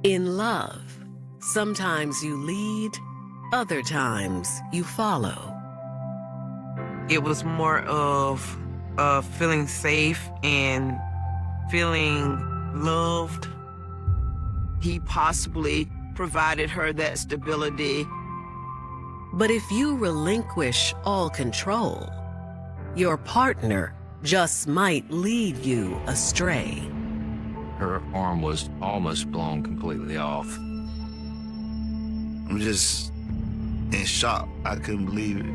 In love, sometimes you lead, other times you follow. It was more of feeling safe and feeling loved. He possibly provided her that stability. But if you relinquish all control, your partner just might lead you astray. Her arm was almost blown completely off. I'm just in shock. I couldn't believe it.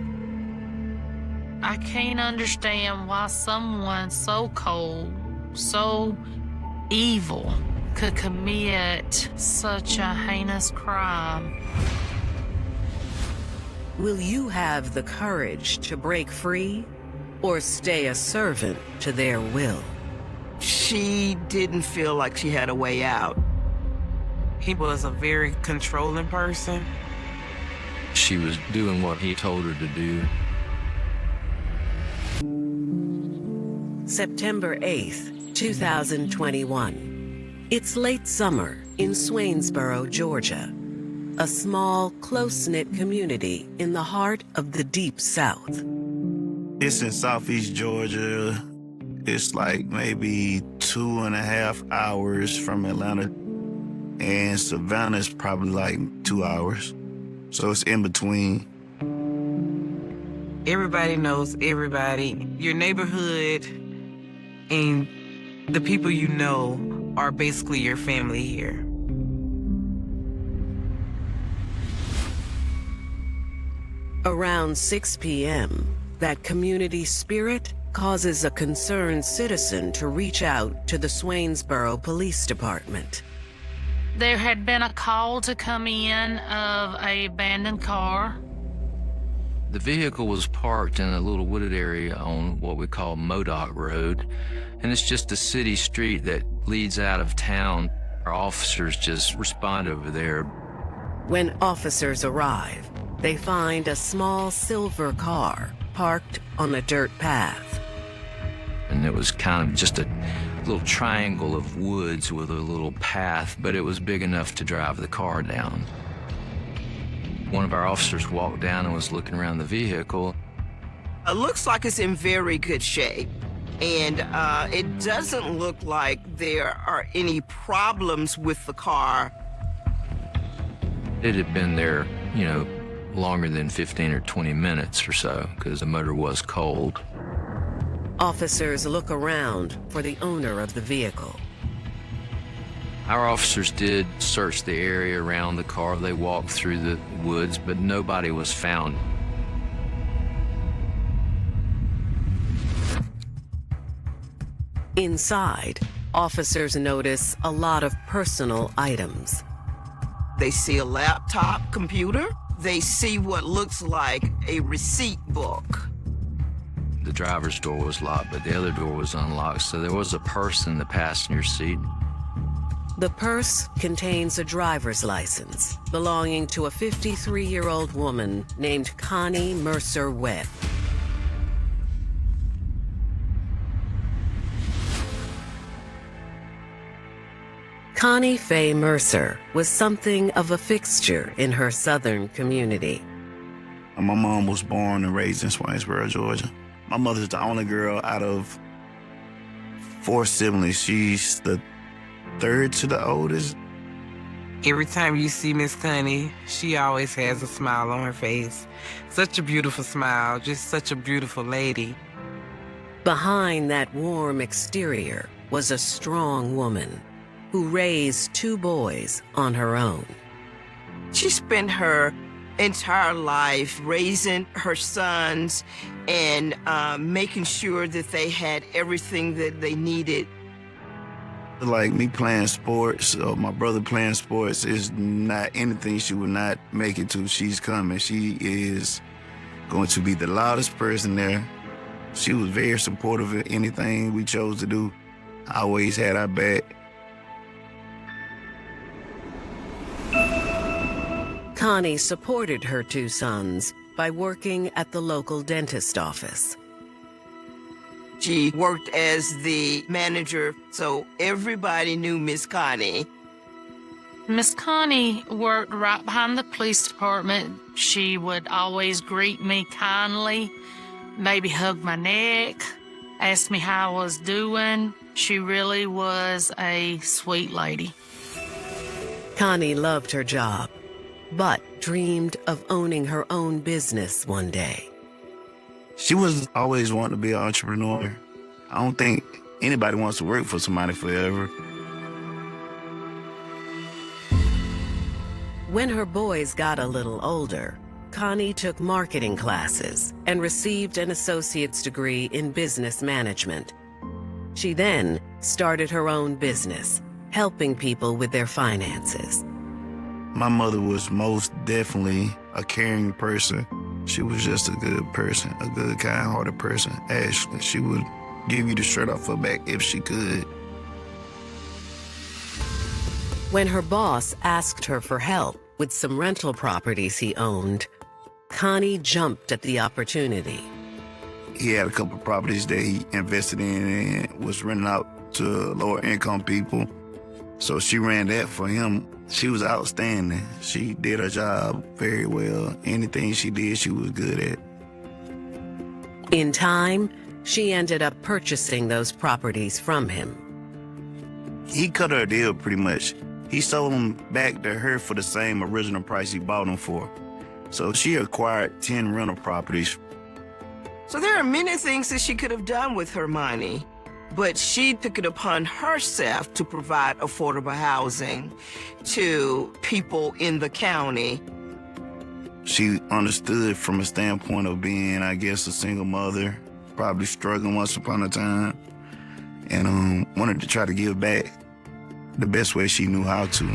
I can't understand why someone so cold, so evil, could commit such a heinous crime. Will you have the courage to break free or stay a servant to their will? She didn't feel like she had a way out. He was a very controlling person. She was doing what he told her to do. September 8th, 2021. It's late summer in Swainsboro, Georgia, a small, close-knit community in the heart of the Deep South. It's in Southeast Georgia. It's like maybe 2.5 hours from Atlanta. And Savannah's probably like 2 hours. So it's in between. Everybody knows everybody. Your neighborhood and the people you know are basically your family here. Around 6 p.m., that community spirit causes a concerned citizen to reach out to the Swainsboro Police Department. There had been a call to come in of an abandoned car. The vehicle was parked in a little wooded area on what we call Modoc Road, and it's just a city street that leads out of town. Our officers just respond over there. When officers arrive, they find a small silver car parked on a dirt path. And it was kind of just a little triangle of woods with a little path, but it was big enough to drive the car down. One of our officers walked down and was looking around the vehicle. It looks like it's in very good shape. And it doesn't look like there are any problems with the car. It had been there, longer than 15 or 20 minutes or so, because the motor was cold. Officers look around for the owner of the vehicle. Our officers did search the area around the car. They walked through the woods, but nobody was found. Inside, officers notice a lot of personal items. They see a laptop computer. They see what looks like a receipt book. The driver's door was locked, but the other door was unlocked, so there was a purse in the passenger seat. The purse contains a driver's license belonging to a 53-year-old woman named Connie Mercer Webb. Connie Faye Mercer was something of a fixture in her southern community. My mom was born and raised in Swainsboro, Georgia. My mother's the only girl out of 4 siblings. She's the third to the oldest. Every time you see Miss Connie, she always has a smile on her face. Such a beautiful smile, just such a beautiful lady. Behind that warm exterior was a strong woman who raised 2 boys on her own. She spent her entire life raising her sons and making sure that they had everything that they needed. Like me playing sports, or my brother playing sports, is not anything she would not make it to. She's coming. She is going to be the loudest person there. She was very supportive of anything we chose to do. Always had our back. Connie supported her 2 sons by working at the local dentist office. She worked as the manager, so everybody knew Miss Connie. Miss Connie worked right behind the police department. She would always greet me kindly, maybe hug my neck, ask me how I was doing. She really was a sweet lady. Connie loved her job, but dreamed of owning her own business one day. She was always wanting to be an entrepreneur. I don't think anybody wants to work for somebody forever. When her boys got a little older, Connie took marketing classes and received an associate's degree in business management. She then started her own business, helping people with their finances. My mother was most definitely a caring person. She was just a good person, a good, kind-hearted person. Ashley, she would give you the shirt off her back if she could. When her boss asked her for help with some rental properties he owned, Connie jumped at the opportunity. He had a couple of properties that he invested in and was renting out to lower income people. So she ran that for him. She was outstanding. She did her job very well. Anything she did, she was good at. In time, she ended up purchasing those properties from him. He cut her a deal pretty much. He sold them back to her for the same original price he bought them for. So she acquired 10 rental properties. So there are many things that she could have done with her money, but she took it upon herself to provide affordable housing to people in the county. She understood from a standpoint of being, I guess, a single mother, probably struggling once upon a time, and wanted to try to give back the best way she knew how to.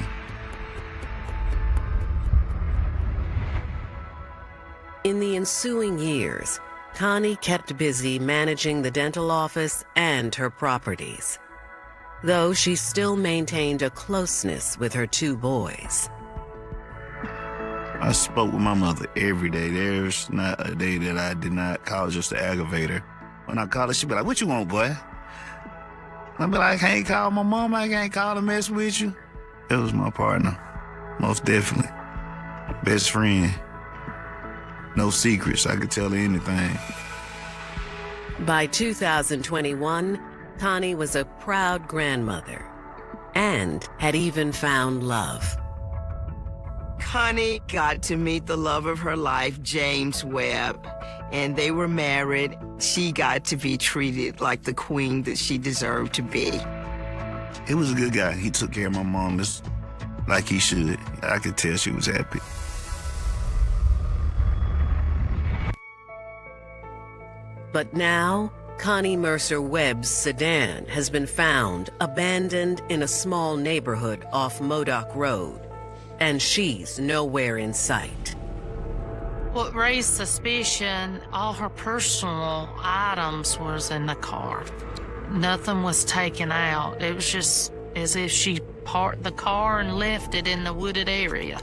In the ensuing years, Connie kept busy managing the dental office and her properties, though she still maintained a closeness with her two boys. I spoke with my mother every day. There's not a day that I did not call her just to aggravate her. When I call her, she'd be like, "What you want, boy?" I'd be like, "I can't call my mom. I can't call to mess with you." It was my partner, most definitely. Best friend. No secrets. I could tell her anything. By 2021, Connie was a proud grandmother and had even found love. Connie got to meet the love of her life, James Webb, and they were married. She got to be treated like the queen that she deserved to be. He was a good guy. He took care of my mom just like he should. I could tell she was happy. But now, Connie Mercer Webb's sedan has been found abandoned in a small neighborhood off Modoc Road, and she's nowhere in sight. What raised suspicion, all her personal items was in the car. Nothing was taken out. It was just as if she parked the car and left it in the wooded area.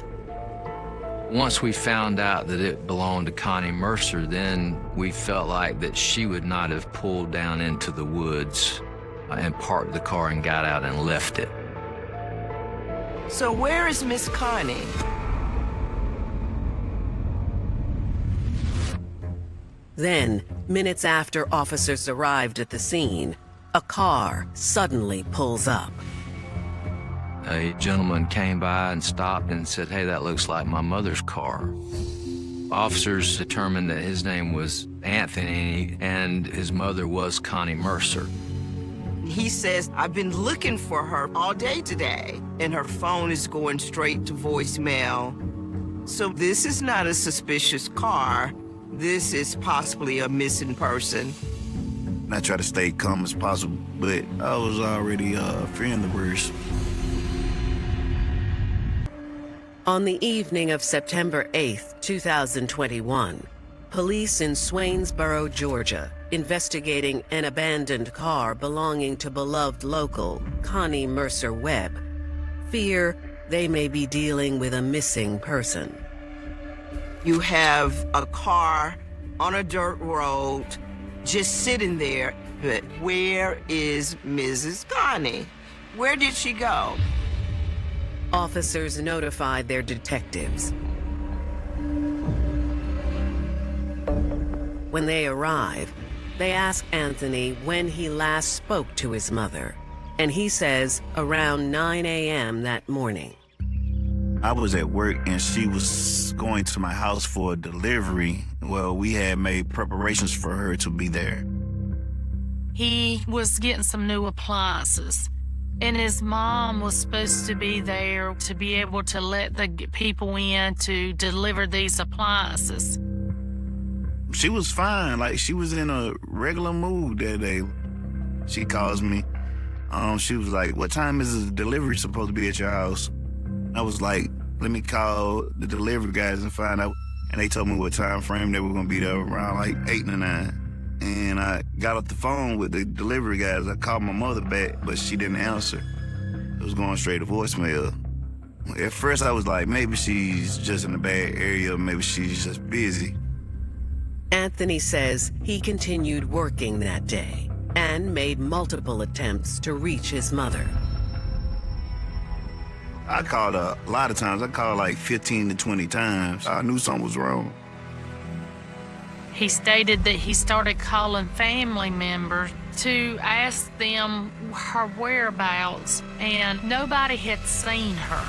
Once we found out that it belonged to Connie Mercer, then we felt like that she would not have pulled down into the woods and parked the car and got out and left it. So where is Miss Connie? Then, minutes after officers arrived at the scene, a car suddenly pulls up. A gentleman came by and stopped and said, "Hey, that looks like my mother's car." Officers determined that his name was Anthony and his mother was Connie Mercer. He says, "I've been looking for her all day today, and her phone is going straight to voicemail." So this is not a suspicious car. This is possibly a missing person. I try to stay calm as possible, but I was already fearing the worst. On the evening of September 8th, 2021, police in Swainsboro, Georgia, investigating an abandoned car belonging to beloved local Connie Mercer Webb, fear they may be dealing with a missing person. You have a car on a dirt road just sitting there, but where is Mrs. Connie? Where did she go? Officers notified their detectives. When they arrive, they ask Anthony when he last spoke to his mother, and he says around 9 a.m. that morning. I was at work and she was going to my house for a delivery. Well, we had made preparations for her to be there. He was getting some new appliances, and his mom was supposed to be there to be able to let the people in to deliver these appliances. She was fine, like she was in a regular mood that day. She calls me. She was like, "What time is the delivery supposed to be at your house?" I was like, "Let me call the delivery guys and find out." And they told me what time frame they were gonna be there, around like 8 to 9. And I got off the phone with the delivery guys. I called my mother back, but she didn't answer. It was going straight to voicemail. At first I was like, maybe she's just in a bad area, maybe she's just busy. Anthony says he continued working that day and made multiple attempts to reach his mother. I called her a lot of times. I called like 15 to 20 times. I knew something was wrong. He stated that he started calling family members to ask them her whereabouts, and nobody had seen her.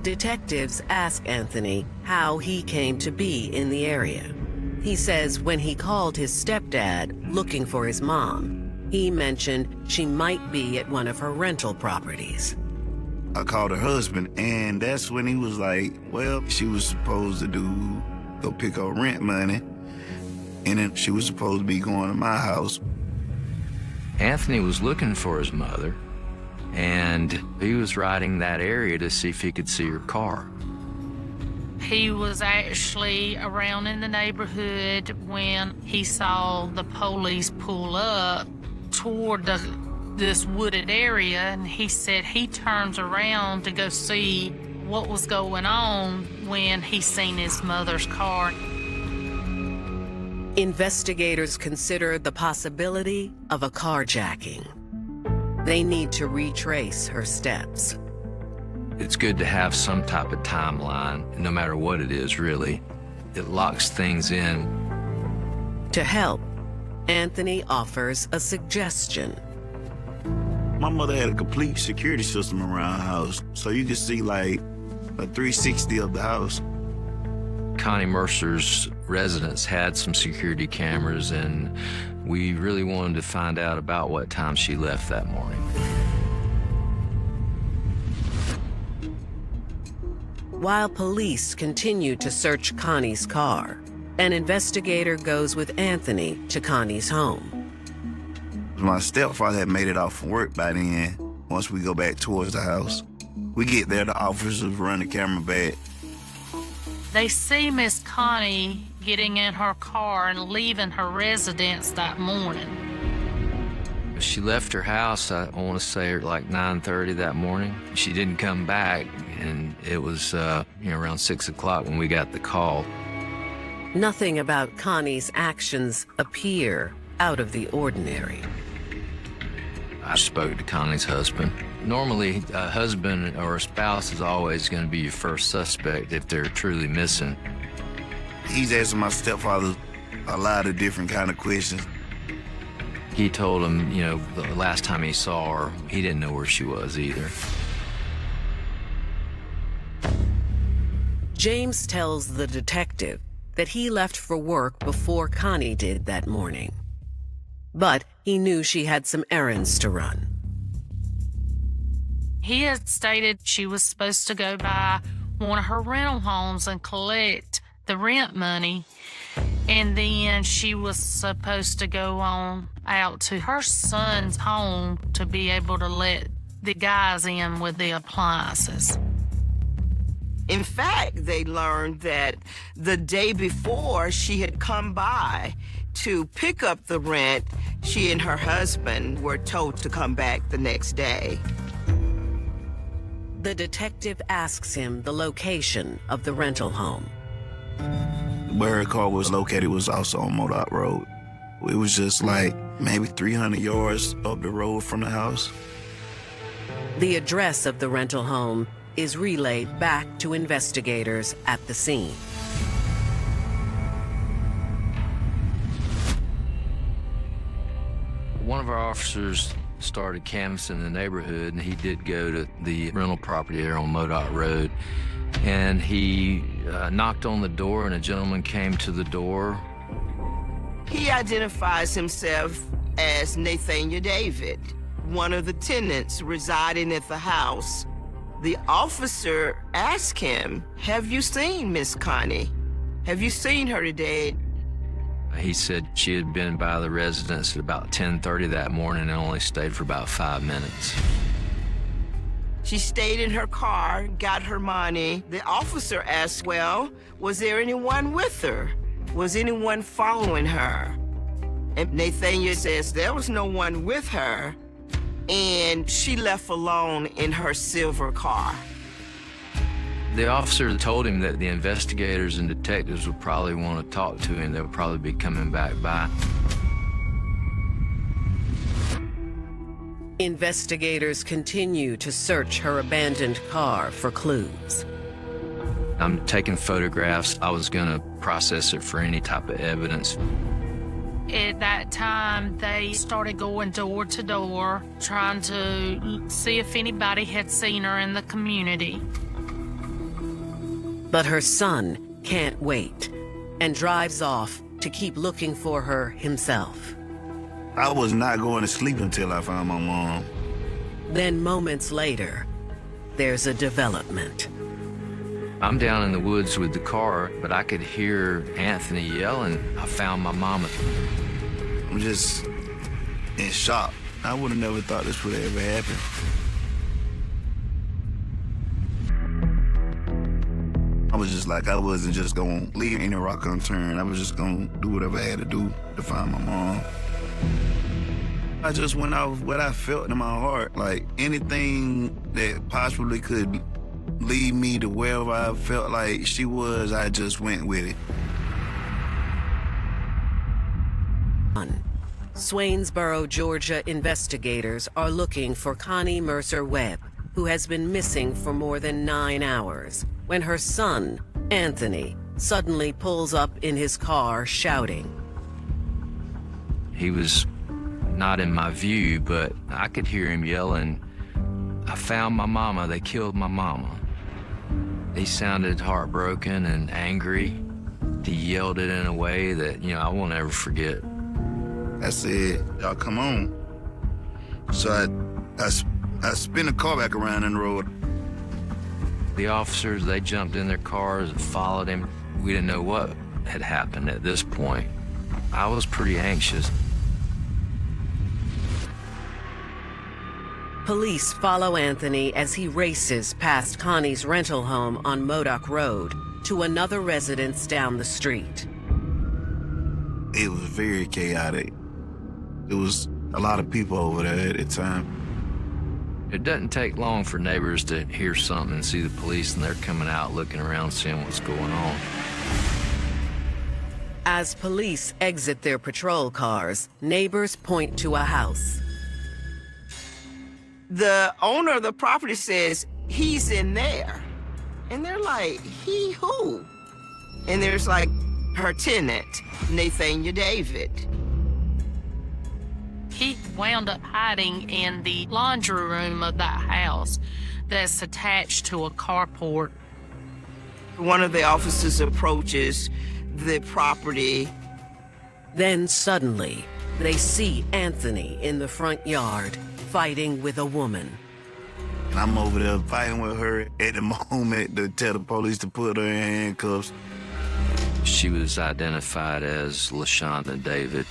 Detectives ask Anthony how he came to be in the area. He says when he called his stepdad looking for his mom, he mentioned she might be at one of her rental properties. I called her husband, and that's when he was like, well, she was supposed to go pick up rent money, and then she was supposed to be going to my house. Anthony was looking for his mother, and he was riding that area to see if he could see her car. He was actually around in the neighborhood when he saw the police pull up toward this wooded area, and he said he turns around to go see what was going on when he seen his mother's car. Investigators consider the possibility of a carjacking. They need to retrace her steps. It's good to have some type of timeline, no matter what it is, really. It locks things in. To help, Anthony offers a suggestion. My mother had a complete security system around her house, so you could see like a 360 of the house. Connie Mercer's residence had some security cameras, and we really wanted to find out about what time she left that morning. While police continue to search Connie's car, an investigator goes with Anthony to Connie's home. My stepfather had made it off from work by then. Once we go back towards the house, we get there, the officers run the camera back. They see Miss Connie getting in her car and leaving her residence that morning. She left her house, I want to say, at like 9:30 that morning. She didn't come back, and it was around 6 o'clock when we got the call. Nothing about Connie's actions appear out of the ordinary. I spoke to Connie's husband. Normally, a husband or a spouse is always going to be your first suspect if they're truly missing. He's asking my stepfather a lot of different kind of questions. He told him, the last time he saw her, he didn't know where she was either. James tells the detective that he left for work before Connie did that morning. But he knew she had some errands to run. He had stated she was supposed to go by one of her rental homes and collect the rent money, and then she was supposed to go on out to her son's home to be able to let the guys in with the appliances. In fact, they learned that the day before she had come by to pick up the rent, she and her husband were told to come back the next day. The detective asks him the location of the rental home. Where her car was located was also on Modoc Road. It was just like maybe 300 yards up the road from the house. The address of the rental home is relayed back to investigators at the scene. One of our officers started canvassing the neighborhood, and he did go to the rental property there on Modoc Road. And he knocked on the door, and a gentleman came to the door. He identifies himself as Nathaniel David, one of the tenants residing at the house. The officer asked him, "Have you seen Miss Connie? Have you seen her today?" He said she had been by the residence at about 10:30 that morning and only stayed for about 5 minutes. She stayed in her car, got her money. The officer asked, well, was there anyone with her? Was anyone following her? And Nathaniel says there was no one with her, and she left alone in her silver car. The officer told him that the investigators and detectives would probably want to talk to him. They would probably be coming back by. Investigators continue to search her abandoned car for clues. I'm taking photographs. I was going to process it for any type of evidence. At that time, they started going door to door, trying to see if anybody had seen her in the community. But her son can't wait and drives off to keep looking for her himself. I was not going to sleep until I found my mom. Then moments later, there's a development. I'm down in the woods with the car, but I could hear Anthony yelling, "I found my mama." I'm just in shock. I would have never thought this would have ever happened. I was just like, I wasn't just gonna leave any rock unturned. I was just gonna do whatever I had to do to find my mom. I just went off what I felt in my heart. Like anything that possibly could lead me to wherever I felt like she was, I just went with it. Swainsboro, Georgia investigators are looking for Connie Mercer Webb, who has been missing for more than 9 hours, when her son, Anthony, suddenly pulls up in his car shouting. He was not in my view, but I could hear him yelling, "I found my mama, they killed my mama." He sounded heartbroken and angry. He yelled it in a way that, I won't ever forget. I said, "Y'all come on." So I spin the car back around in the road. The officers, they jumped in their cars and followed him. We didn't know what had happened at this point. I was pretty anxious. Police follow Anthony as he races past Connie's rental home on Modoc Road to another residence down the street. It was very chaotic. There was a lot of people over there at the time. It doesn't take long for neighbors to hear something and see the police, and they're coming out looking around, seeing what's going on. As police exit their patrol cars, neighbors point to a house. The owner of the property says, he's in there. And they're like, he who? And there's like her tenant, Nathaniel David. He wound up hiding in the laundry room of that house that's attached to a carport. One of the officers approaches the property. Then suddenly, they see Anthony in the front yard fighting with a woman. And I'm over there fighting with her at the moment to tell the police to put her in handcuffs. She was identified as LaShonda David.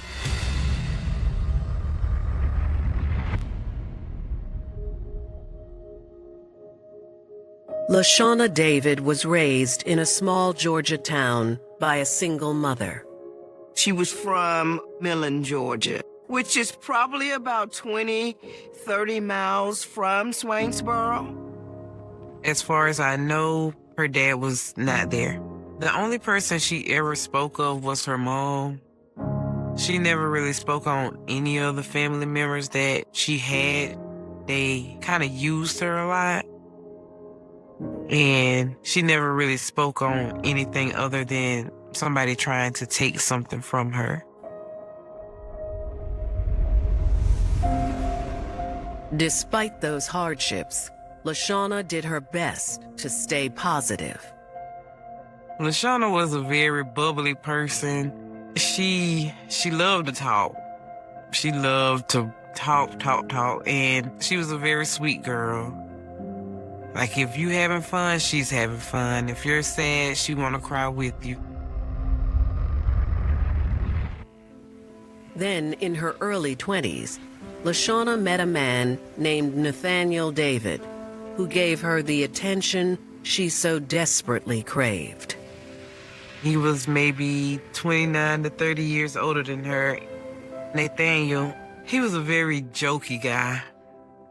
LaShonda David was raised in a small Georgia town by a single mother. She was from Millen, Georgia, which is probably about 20, 30 miles from Swainsboro. As far as I know, her dad was not there. The only person she ever spoke of was her mom. She never really spoke on any of the family members that she had. They kind of used her a lot. And she never really spoke on anything other than somebody trying to take something from her. Despite those hardships, LaShawna did her best to stay positive. LaShawna was a very bubbly person. She loved to talk. She loved to talk, and she was a very sweet girl. Like, if you having fun, she's having fun. If you're sad, she want to cry with you. Then, in her early 20s, LaShawna met a man named Nathaniel David, who gave her the attention she so desperately craved. He was maybe 29 to 30 years older than her. Nathaniel, he was a very jokey guy.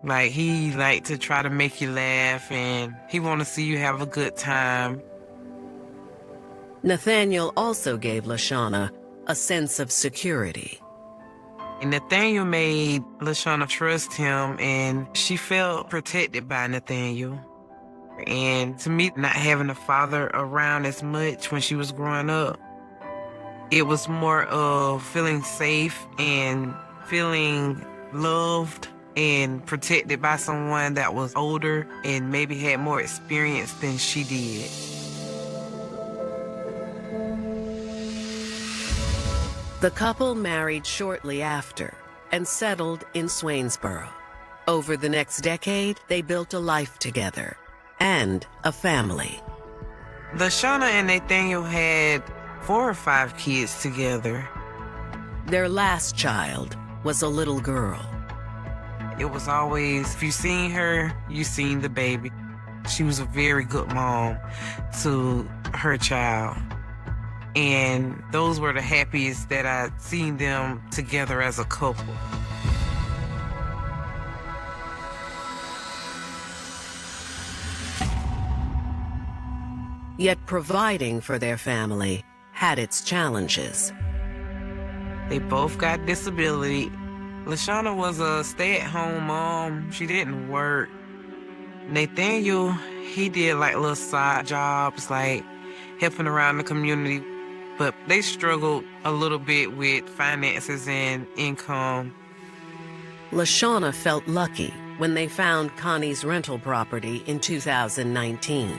Like, he liked to try to make you laugh, and he wanted to see you have a good time. Nathaniel also gave LaShawna a sense of security. And Nathaniel made LaShawna trust him, and she felt protected by Nathaniel. And to me, not having a father around as much when she was growing up, it was more of feeling safe and feeling loved and protected by someone that was older and maybe had more experience than she did. The couple married shortly after and settled in Swainsboro. Over the next decade, they built a life together and a family. LaShawna and Nathaniel had 4 or 5 kids together. Their last child was a little girl. It was always, if you seen her, you seen the baby. She was a very good mom to her child. And those were the happiest that I'd seen them together as a couple. Yet providing for their family had its challenges. They both got disability. LaShawna was a stay-at-home mom. She didn't work. Nathaniel, he did like little side jobs, like helping around the community. But they struggled a little bit with finances and income. LaShawna felt lucky when they found Connie's rental property in 2019.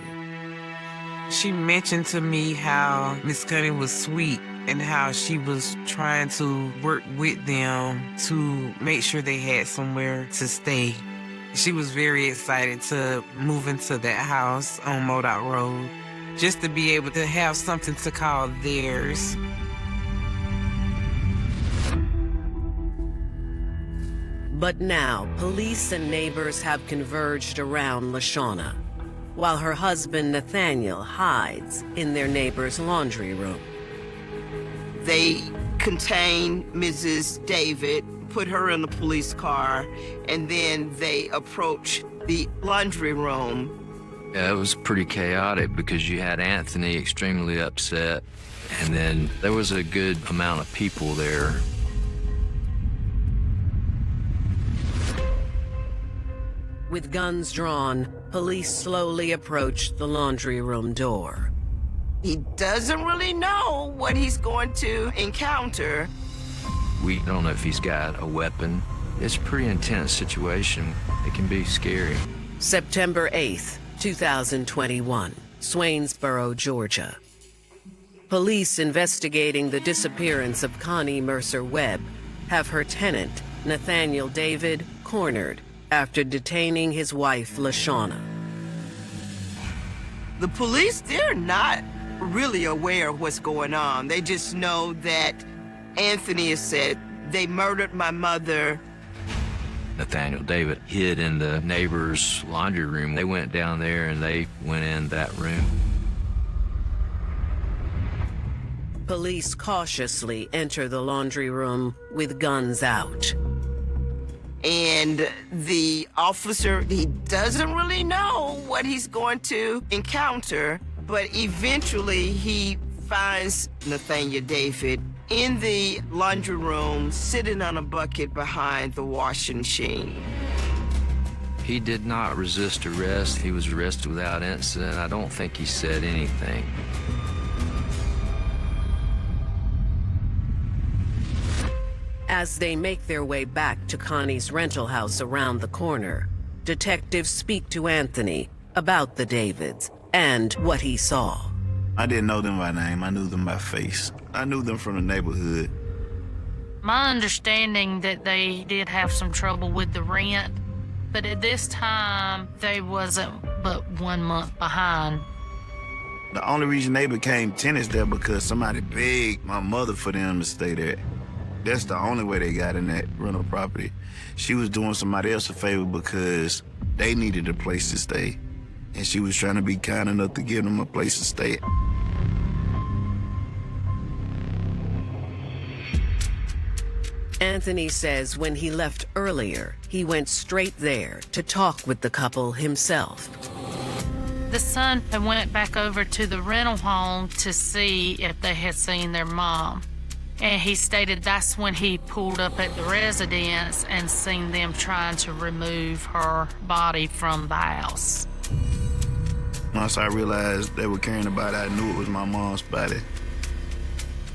She mentioned to me how Miss Connie was sweet and how she was trying to work with them to make sure they had somewhere to stay. She was very excited to move into that house on Modoc Road, just to be able to have something to call theirs. But now, police and neighbors have converged around LaShawna, while her husband Nathaniel hides in their neighbor's laundry room. They contained Mrs. David, put her in the police car, and then they approached the laundry room. Yeah, it was pretty chaotic because you had Anthony extremely upset, and then there was a good amount of people there. With guns drawn, police slowly approached the laundry room door. He doesn't really know what he's going to encounter. We don't know if he's got a weapon. It's a pretty intense situation. It can be scary. September 8th, 2021, Swainsboro, Georgia. Police investigating the disappearance of Connie Mercer Webb have her tenant, Nathaniel David, cornered after detaining his wife, LaShawna. The police, they're not really aware of what's going on. They just know that Anthony has said, they murdered my mother. Nathaniel David hid in the neighbor's laundry room. They went down there and they went in that room. Police cautiously enter the laundry room with guns out. And the officer, he doesn't really know what he's going to encounter, but eventually he finds Nathaniel David in the laundry room, sitting on a bucket behind the washing machine. He did not resist arrest. He was arrested without incident. I don't think he said anything. As they make their way back to Connie's rental house around the corner, detectives speak to Anthony about the Davids and what he saw. I didn't know them by name. I knew them by face. I knew them from the neighborhood. My understanding that they did have some trouble with the rent, but at this time, they wasn't but 1 month behind. The only reason they became tenants there because somebody begged my mother for them to stay there. That's the only way they got in that rental property. She was doing somebody else a favor because they needed a place to stay. And she was trying to be kind enough to give them a place to stay. Anthony says when he left earlier, he went straight there to talk with the couple himself. The son went back over to the rental home to see if they had seen their mom. And he stated that's when he pulled up at the residence and seen them trying to remove her body from the house. Once I realized they were carrying the body, I knew it was my mom's body.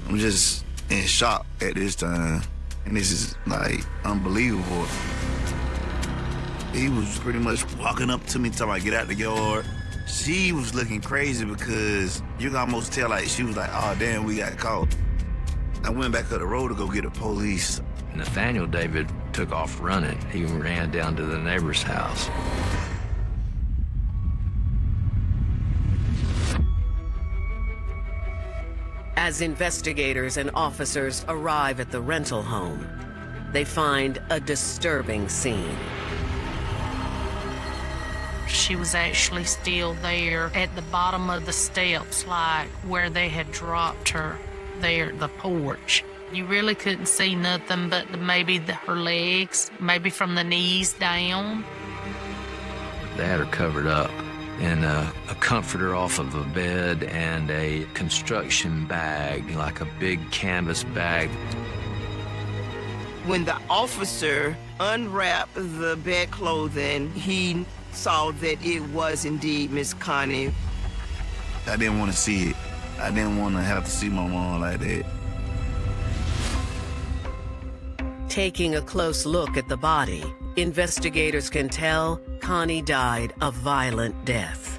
I'm just in shock at this time. And this is, like, unbelievable. He was pretty much walking up to me, talking about get out the yard. She was looking crazy because you can almost tell, like, she was like, oh, damn, we got caught. I went back up the road to go get the police. Nathaniel David took off running. He ran down to the neighbor's house. As investigators and officers arrive at the rental home, they find a disturbing scene. She was actually still there at the bottom of the steps, like where they had dropped her there at the porch. You really couldn't see nothing but her legs, maybe from the knees down. They had her covered up in a comforter off of a bed and a construction bag, like a big canvas bag. When the officer unwrapped the bed clothing, he saw that it was indeed Miss Connie. I didn't want to see it. I didn't want to have to see my mom like that. Taking a close look at the body, investigators can tell Connie died a violent death.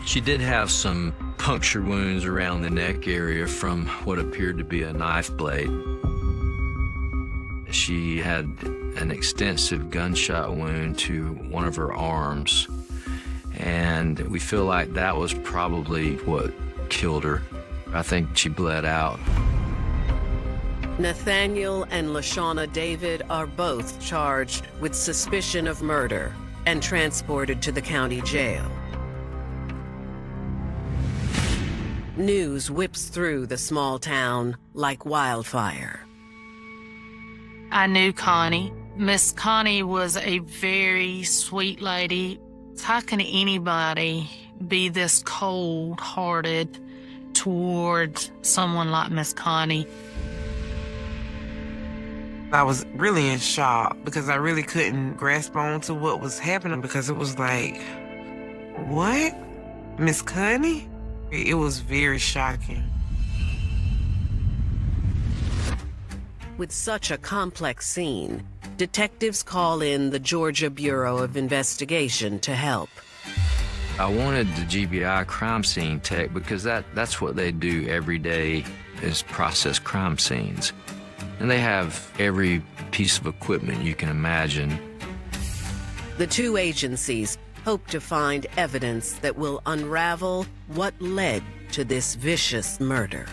She did have some puncture wounds around the neck area from what appeared to be a knife blade. She had an extensive gunshot wound to one of her arms, and we feel like that was probably what killed her. I think she bled out. Nathaniel and LaShawna David are both charged with suspicion of murder and transported to the county jail. News whips through the small town like wildfire. I knew Connie. Miss Connie was a very sweet lady. How can anybody be this cold-hearted toward someone like Miss Connie? I was really in shock because I really couldn't grasp on to what was happening because it was like, what? Miss Connie? It was very shocking. With such a complex scene, detectives call in the Georgia Bureau of Investigation to help. I wanted the GBI crime scene tech because that's what they do every day is process crime scenes. And they have every piece of equipment you can imagine. The two agencies hope to find evidence that will unravel what led to this vicious murder.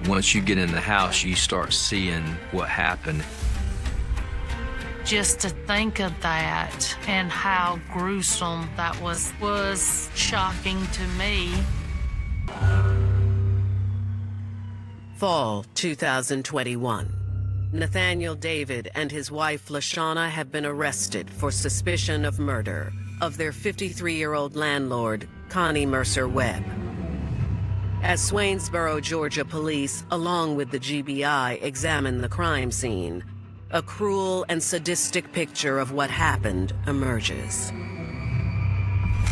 Once you get in the house, you start seeing what happened. Just to think of that and how gruesome that was shocking to me. Fall 2021. Nathaniel David and his wife LaShawna have been arrested for suspicion of murder of their 53-year-old landlord, Connie Mercer Webb. As Swainsboro, Georgia police, along with the GBI, examine the crime scene, a cruel and sadistic picture of what happened emerges.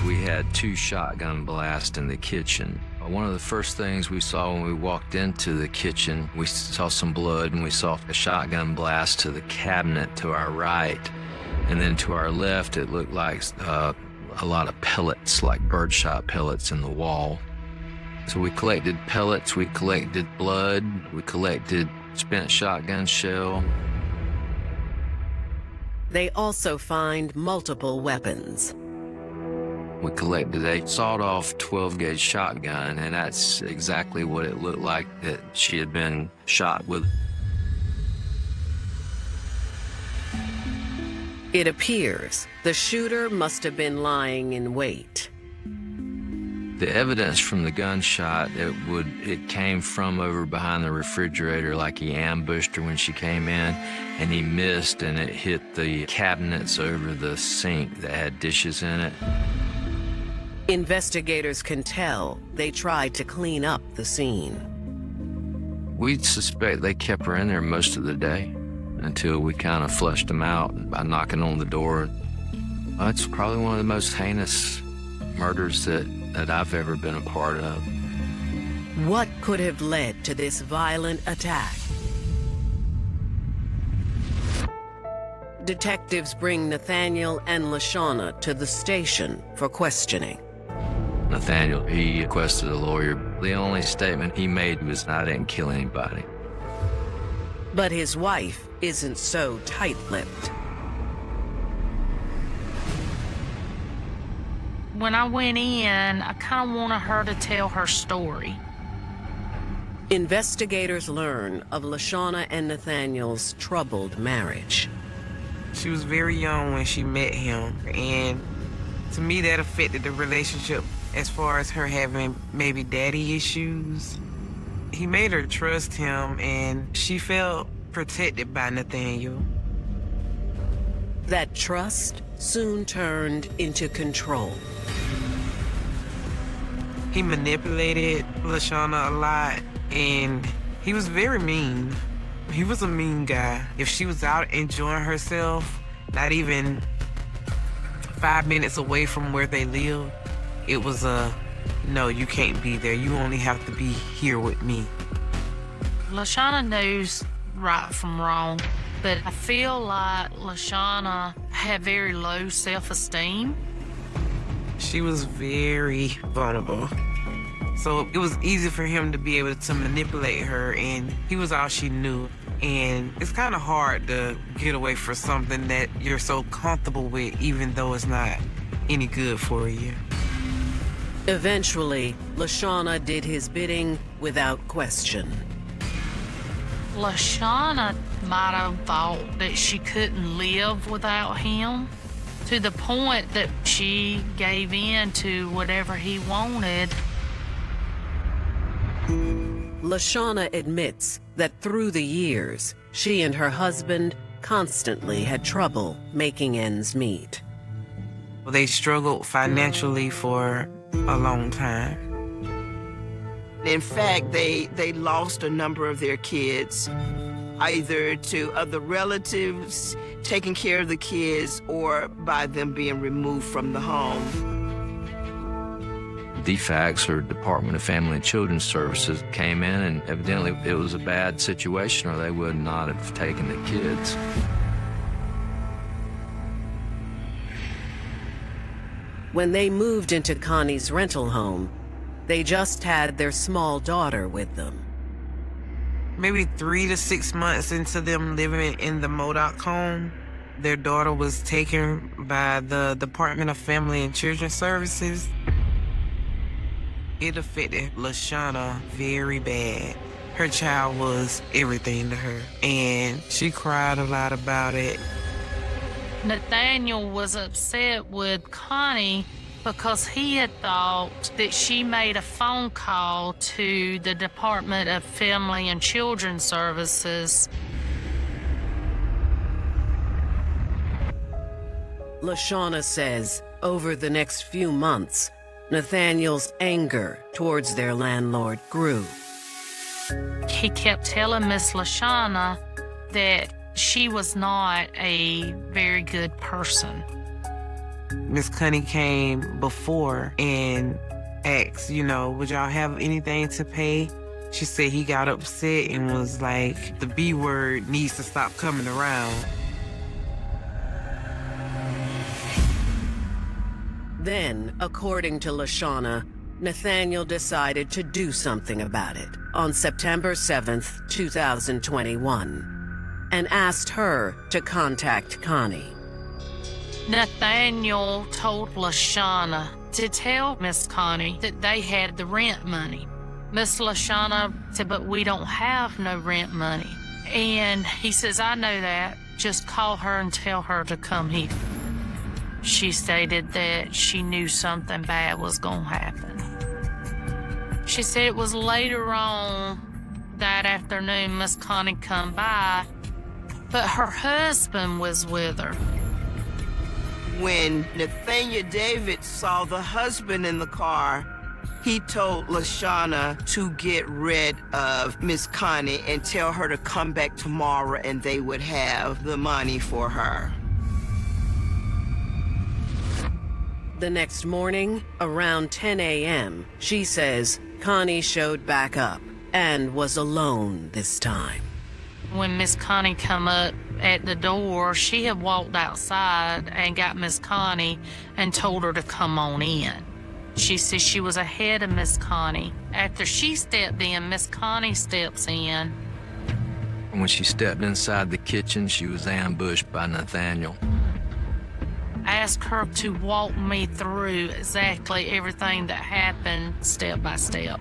We had 2 shotgun blasts in the kitchen. One of the first things we saw when we walked into the kitchen, we saw some blood and we saw a shotgun blast to the cabinet to our right. And then to our left, it looked like a lot of pellets, like birdshot pellets in the wall. So we collected pellets, we collected blood, we collected spent shotgun shell. They also find multiple weapons. We collected a sawed-off 12-gauge shotgun, and that's exactly what it looked like that she had been shot with. It appears the shooter must have been lying in wait. The evidence from the gunshot, it came from over behind the refrigerator, like he ambushed her when she came in, and he missed, and it hit the cabinets over the sink that had dishes in it. Investigators can tell they tried to clean up the scene. We suspect they kept her in there most of the day until we kind of flushed them out by knocking on the door. It's probably one of the most heinous murders that I've ever been a part of. What could have led to this violent attack? Detectives bring Nathaniel and LaShawna to the station for questioning. Nathaniel, he requested a lawyer. The only statement he made was, "I didn't kill anybody." But his wife isn't so tight-lipped. When I went in, I kind of wanted her to tell her story. Investigators learn of LaShawna and Nathaniel's troubled marriage. She was very young when she met him, and to me that affected the relationship as far as her having maybe daddy issues. He made her trust him, and she felt protected by Nathaniel. That trust soon turned into control. He manipulated LaShawna a lot, and he was very mean. He was a mean guy. If she was out enjoying herself, not even 5 minutes away from where they lived, it was no, you can't be there. You only have to be here with me. LaShawna knows right from wrong, but I feel like LaShawna had very low self-esteem. She was very vulnerable. So it was easy for him to be able to manipulate her, and he was all she knew. And it's kind of hard to get away from something that you're so comfortable with, even though it's not any good for you. Eventually, LaShawna did his bidding without question. LaShawna might have thought that she couldn't live without him, to the point that she gave in to whatever he wanted. LaShawna admits that through the years, she and her husband constantly had trouble making ends meet. They struggled financially for a long time. In fact, they lost a number of their kids, either to other relatives taking care of the kids or by them being removed from the home. DFACS, or Department of Family and Children's Services, came in, and evidently it was a bad situation or they would not have taken the kids. When they moved into Connie's rental home, they just had their small daughter with them. Maybe 3 to 6 months into them living in the Modoc home, their daughter was taken by the Department of Family and Children's Services. It affected LaShawna very bad. Her child was everything to her, and she cried a lot about it. Nathaniel was upset with Connie because he had thought that she made a phone call to the Department of Family and Children's Services. LaShawna says over the next few months, Nathaniel's anger towards their landlord grew. He kept telling Miss LaShawna that she was not a very good person. Miss Connie came before and asked, would y'all have anything to pay? She said he got upset and was like, the B word needs to stop coming around. Then, according to LaShawna, Nathaniel decided to do something about it on September 7th, 2021, and asked her to contact Connie. Nathaniel told LaShawna to tell Miss Connie that they had the rent money. Miss LaShawna said, but we don't have no rent money. And he says, I know that. Just call her and tell her to come here. She stated that she knew something bad was going to happen. She said it was later on that afternoon Miss Connie come by, but her husband was with her. When Nathaniel David saw the husband in the car, he told LaShawna to get rid of Miss Connie and tell her to come back tomorrow and they would have the money for her. The next morning, around 10 a.m., she says Connie showed back up and was alone this time. When Miss Connie come up at the door, she had walked outside and got Miss Connie and told her to come on in. She says she was ahead of Miss Connie. After she stepped in, Miss Connie steps in. When she stepped inside the kitchen, she was ambushed by Nathaniel. Asked her to walk me through exactly everything that happened step by step.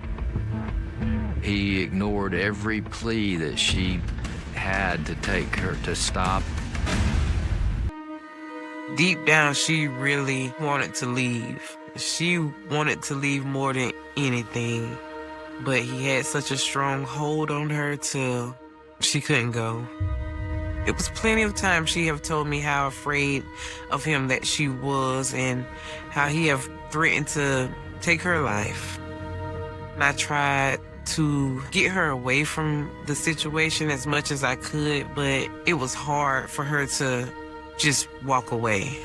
He ignored every plea that she had to take her to stop. Deep down, she really wanted to leave. She wanted to leave more than anything, but he had such a strong hold on her till she couldn't go. It was plenty of times she have told me how afraid of him that she was and how he have threatened to take her life. And I tried to get her away from the situation as much as I could, but it was hard for her to just walk away.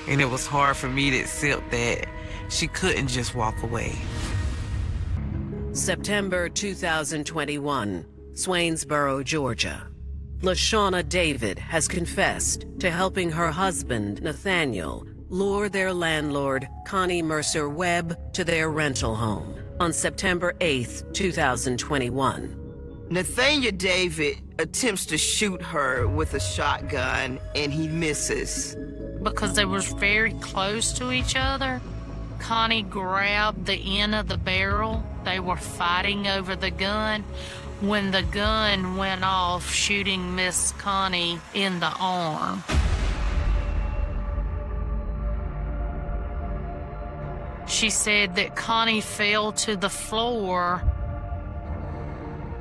And it was hard for me to accept that she couldn't just walk away. September 2021, Swainsboro, Georgia. LaShawna David has confessed to helping her husband, Nathaniel, lure their landlord, Connie Mercer Webb, to their rental home on September 8th, 2021. Nathaniel David attempts to shoot her with a shotgun and he misses. Because they were very close to each other, Connie grabbed the end of the barrel. They were fighting over the gun when the gun went off, shooting Miss Connie in the arm. She said that Connie fell to the floor.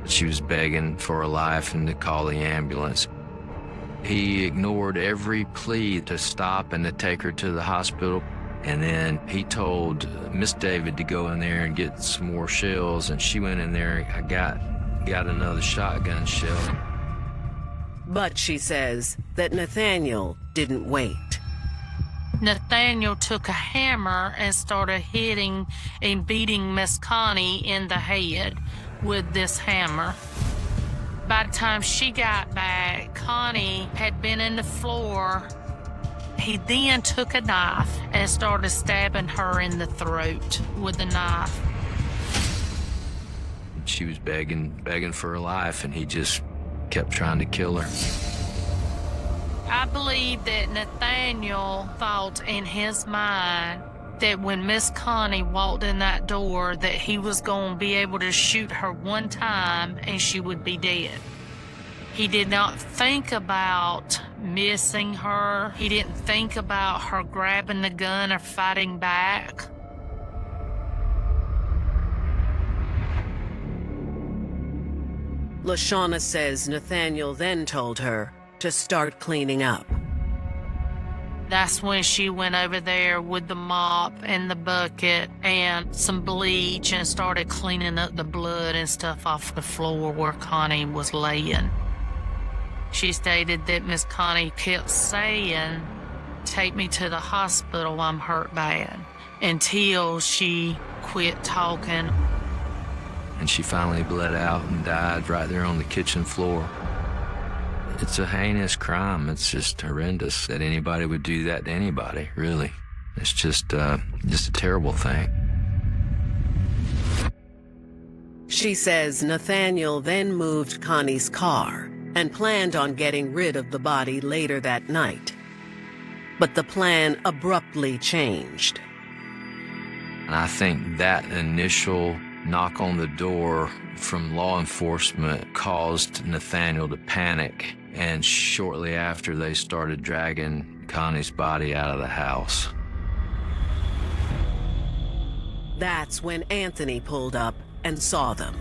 She was begging for her life and to call the ambulance. He ignored every plea to stop and to take her to the hospital. And then he told Miss David to go in there and get some more shells, and she went in there. I got another shotgun shell. But she says that Nathaniel didn't wait. Nathaniel took a hammer and started hitting and beating Miss Connie in the head with this hammer. By the time she got back, Connie had been in the floor. He then took a knife and started stabbing her in the throat with the knife. She was begging for her life, and he just kept trying to kill her. I believe that Nathaniel thought in his mind that when Miss Connie walked in that door that he was going to be able to shoot her one time and she would be dead. He did not think about missing her. He didn't think about her grabbing the gun or fighting back. LaShawna says Nathaniel then told her to start cleaning up. That's when she went over there with the mop and the bucket and some bleach and started cleaning up the blood and stuff off the floor where Connie was laying. She stated that Miss Connie kept saying, "Take me to the hospital, I'm hurt bad," until she quit talking. And she finally bled out and died right there on the kitchen floor. It's a heinous crime. It's just horrendous that anybody would do that to anybody, really. It's just a terrible thing. She says Nathaniel then moved Connie's car and planned on getting rid of the body later that night. But the plan abruptly changed. And I think that initial knock on the door from law enforcement caused Nathaniel to panic, and shortly after they started dragging Connie's body out of the house. That's when Anthony pulled up and saw them.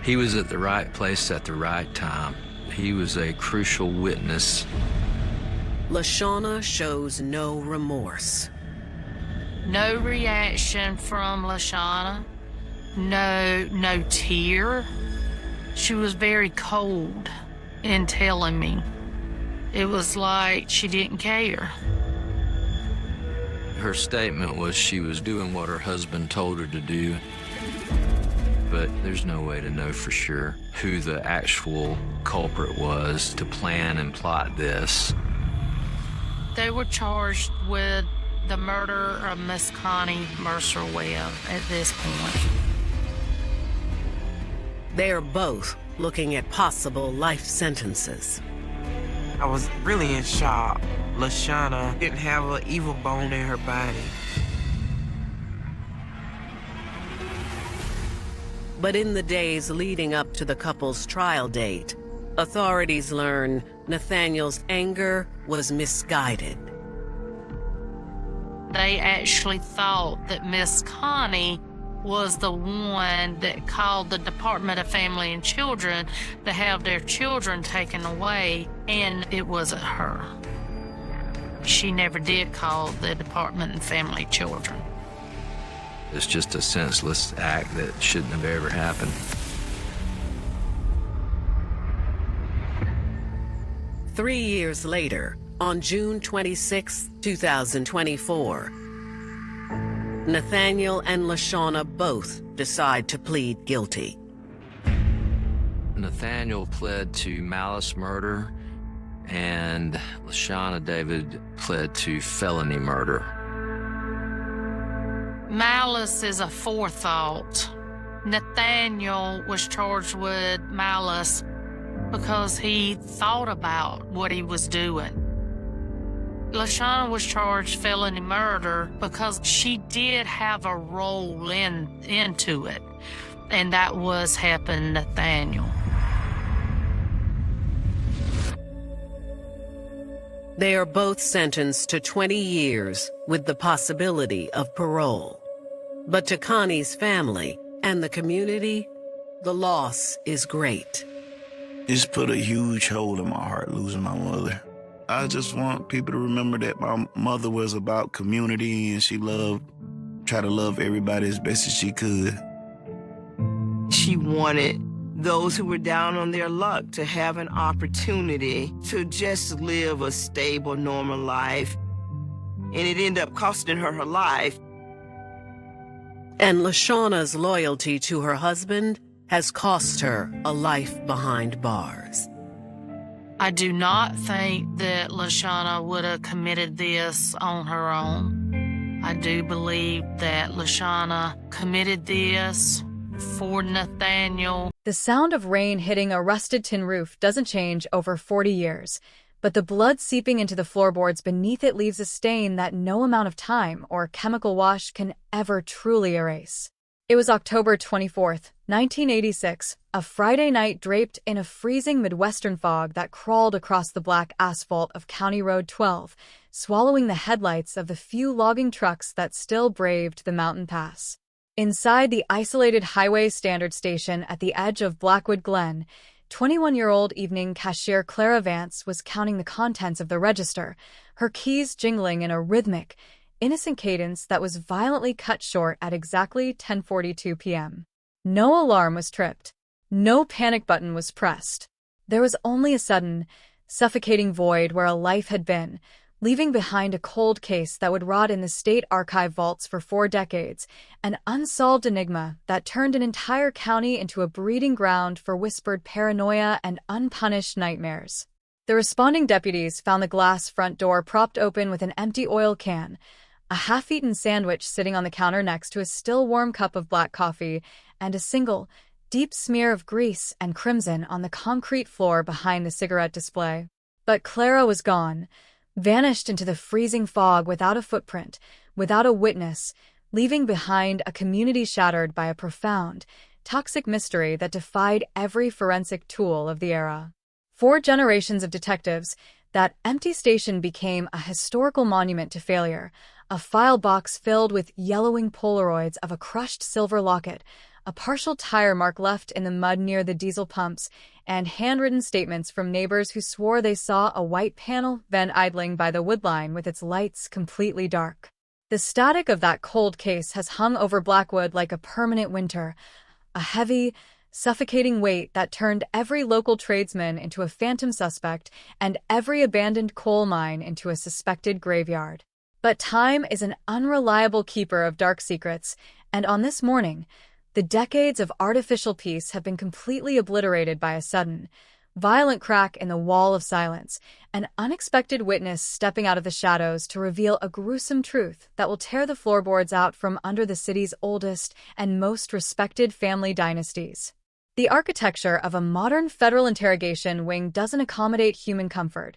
He was at the right place at the right time. He was a crucial witness. LaShawna shows no remorse. No reaction from LaShawna. No tear. She was very cold in telling me. It was like she didn't care. Her statement was she was doing what her husband told her to do, but there's no way to know for sure who the actual culprit was to plan and plot this. They were charged with the murder of Miss Connie Mercer Webb at this point. They are both looking at possible life sentences. I was really in shock. LaShawna didn't have an evil bone in her body. But in the days leading up to the couple's trial date, authorities learn Nathaniel's anger was misguided. They actually thought that Miss Connie was the one that called the Department of Family and Children to have their children taken away, and it wasn't her. She never did call the Department of Family and Children. It's just a senseless act that shouldn't have ever happened. 3 years later, on June 26, 2024, Nathaniel and LaShawna both decide to plead guilty. Nathaniel pled to malice murder, and LaShawna David pled to felony murder. Malice is a forethought. Nathaniel was charged with malice because he thought about what he was doing. LaShawna was charged felony murder because she did have a role into it, and that was helping Nathaniel. They are both sentenced to 20 years with the possibility of parole. But to Connie's family and the community, the loss is great. It's put a huge hole in my heart losing my mother. I just want people to remember that my mother was about community, and she tried to love everybody as best as she could. She wanted those who were down on their luck to have an opportunity to just live a stable, normal life. And it ended up costing her her life. And LaShawna's loyalty to her husband has cost her a life behind bars. I do not think that LaShawna would have committed this on her own. I do believe that LaShawna committed this for Nathaniel. The sound of rain hitting a rusted tin roof doesn't change over 40 years, but the blood seeping into the floorboards beneath it leaves a stain that no amount of time or chemical wash can ever truly erase. It was October 24th, 1986, a Friday night draped in a freezing Midwestern fog that crawled across the black asphalt of County Road 12, swallowing the headlights of the few logging trucks that still braved the mountain pass. Inside the isolated Highway Standard Station at the edge of Blackwood Glen, 21-year-old evening cashier Clara Vance was counting the contents of the register, her keys jingling in a rhythmic, innocent cadence that was violently cut short at exactly 10:42 p.m. No alarm was tripped. No panic button was pressed. There was only a sudden, suffocating void where a life had been, leaving behind a cold case that would rot in the state archive vaults for 4 decades, an unsolved enigma that turned an entire county into a breeding ground for whispered paranoia and unpunished nightmares. The responding deputies found the glass front door propped open with an empty oil can, a half-eaten sandwich sitting on the counter next to a still warm cup of black coffee, and a single, deep smear of grease and crimson on the concrete floor behind the cigarette display. But Clara was gone, vanished into the freezing fog without a footprint, without a witness, leaving behind a community shattered by a profound, toxic mystery that defied every forensic tool of the era. 4 generations of detectives, that empty station became a historical monument to failure, a file box filled with yellowing Polaroids of a crushed silver locket, a partial tire mark left in the mud near the diesel pumps, and handwritten statements from neighbors who swore they saw a white panel van idling by the woodline with its lights completely dark. The static of that cold case has hung over Blackwood like a permanent winter, a heavy, suffocating weight that turned every local tradesman into a phantom suspect and every abandoned coal mine into a suspected graveyard. But time is an unreliable keeper of dark secrets, and on this morning, the decades of artificial peace have been completely obliterated by a sudden, violent crack in the wall of silence, an unexpected witness stepping out of the shadows to reveal a gruesome truth that will tear the floorboards out from under the city's oldest and most respected family dynasties. The architecture of a modern federal interrogation wing doesn't accommodate human comfort.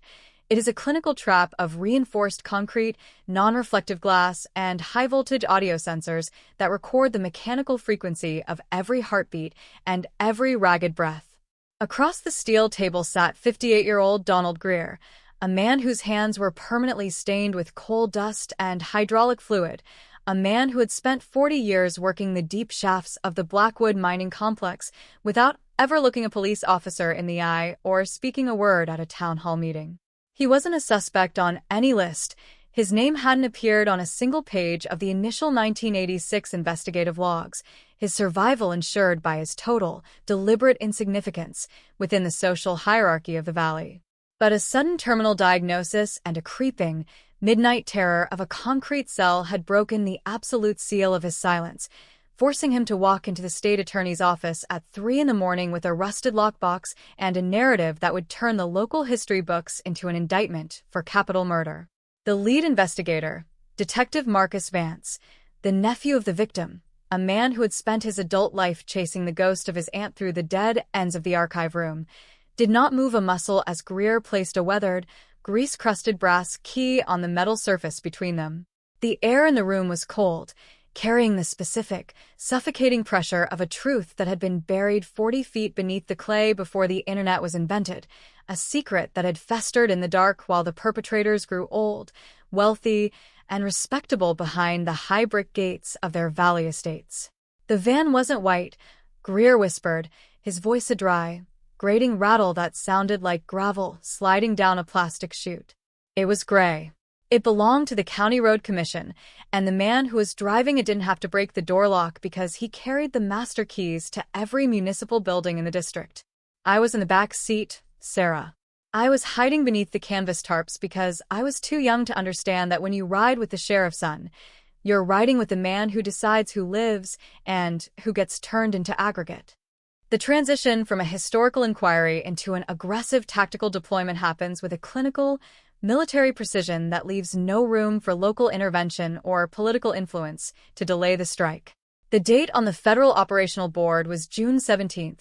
It is a clinical trap of reinforced concrete, non-reflective glass, and high-voltage audio sensors that record the mechanical frequency of every heartbeat and every ragged breath. Across the steel table sat 58-year-old Donald Greer, a man whose hands were permanently stained with coal dust and hydraulic fluid, a man who had spent 40 years working the deep shafts of the Blackwood mining complex without ever looking a police officer in the eye or speaking a word at a town hall meeting. He wasn't a suspect on any list. His name hadn't appeared on a single page of the initial 1986 investigative logs, his survival ensured by his total, deliberate insignificance within the social hierarchy of the valley. But a sudden terminal diagnosis and a creeping, midnight terror of a concrete cell had broken the absolute seal of his silence, forcing him to walk into the state attorney's office at 3 a.m. with a rusted lockbox and a narrative that would turn the local history books into an indictment for capital murder. The lead investigator, Detective Marcus Vance, the nephew of the victim, a man who had spent his adult life chasing the ghost of his aunt through the dead ends of the archive room, did not move a muscle as Greer placed a weathered, grease-crusted brass key on the metal surface between them. The air in the room was cold, carrying the specific, suffocating pressure of a truth that had been buried 40 feet beneath the clay before the internet was invented, a secret that had festered in the dark while the perpetrators grew old, wealthy, and respectable behind the high brick gates of their valley estates. The van wasn't white, Greer whispered, his voice a dry, grating rattle that sounded like gravel sliding down a plastic chute. It was gray. It belonged to the County Road Commission, and the man who was driving it didn't have to break the door lock because he carried the master keys to every municipal building in the district. I was in the back seat, Sarah. I was hiding beneath the canvas tarps because I was too young to understand that when you ride with the sheriff's son, you're riding with the man who decides who lives and who gets turned into aggregate. The transition from a historical inquiry into an aggressive tactical deployment happens with a clinical, military precision that leaves no room for local intervention or political influence to delay the strike. The date on the Federal Operational Board was June 17,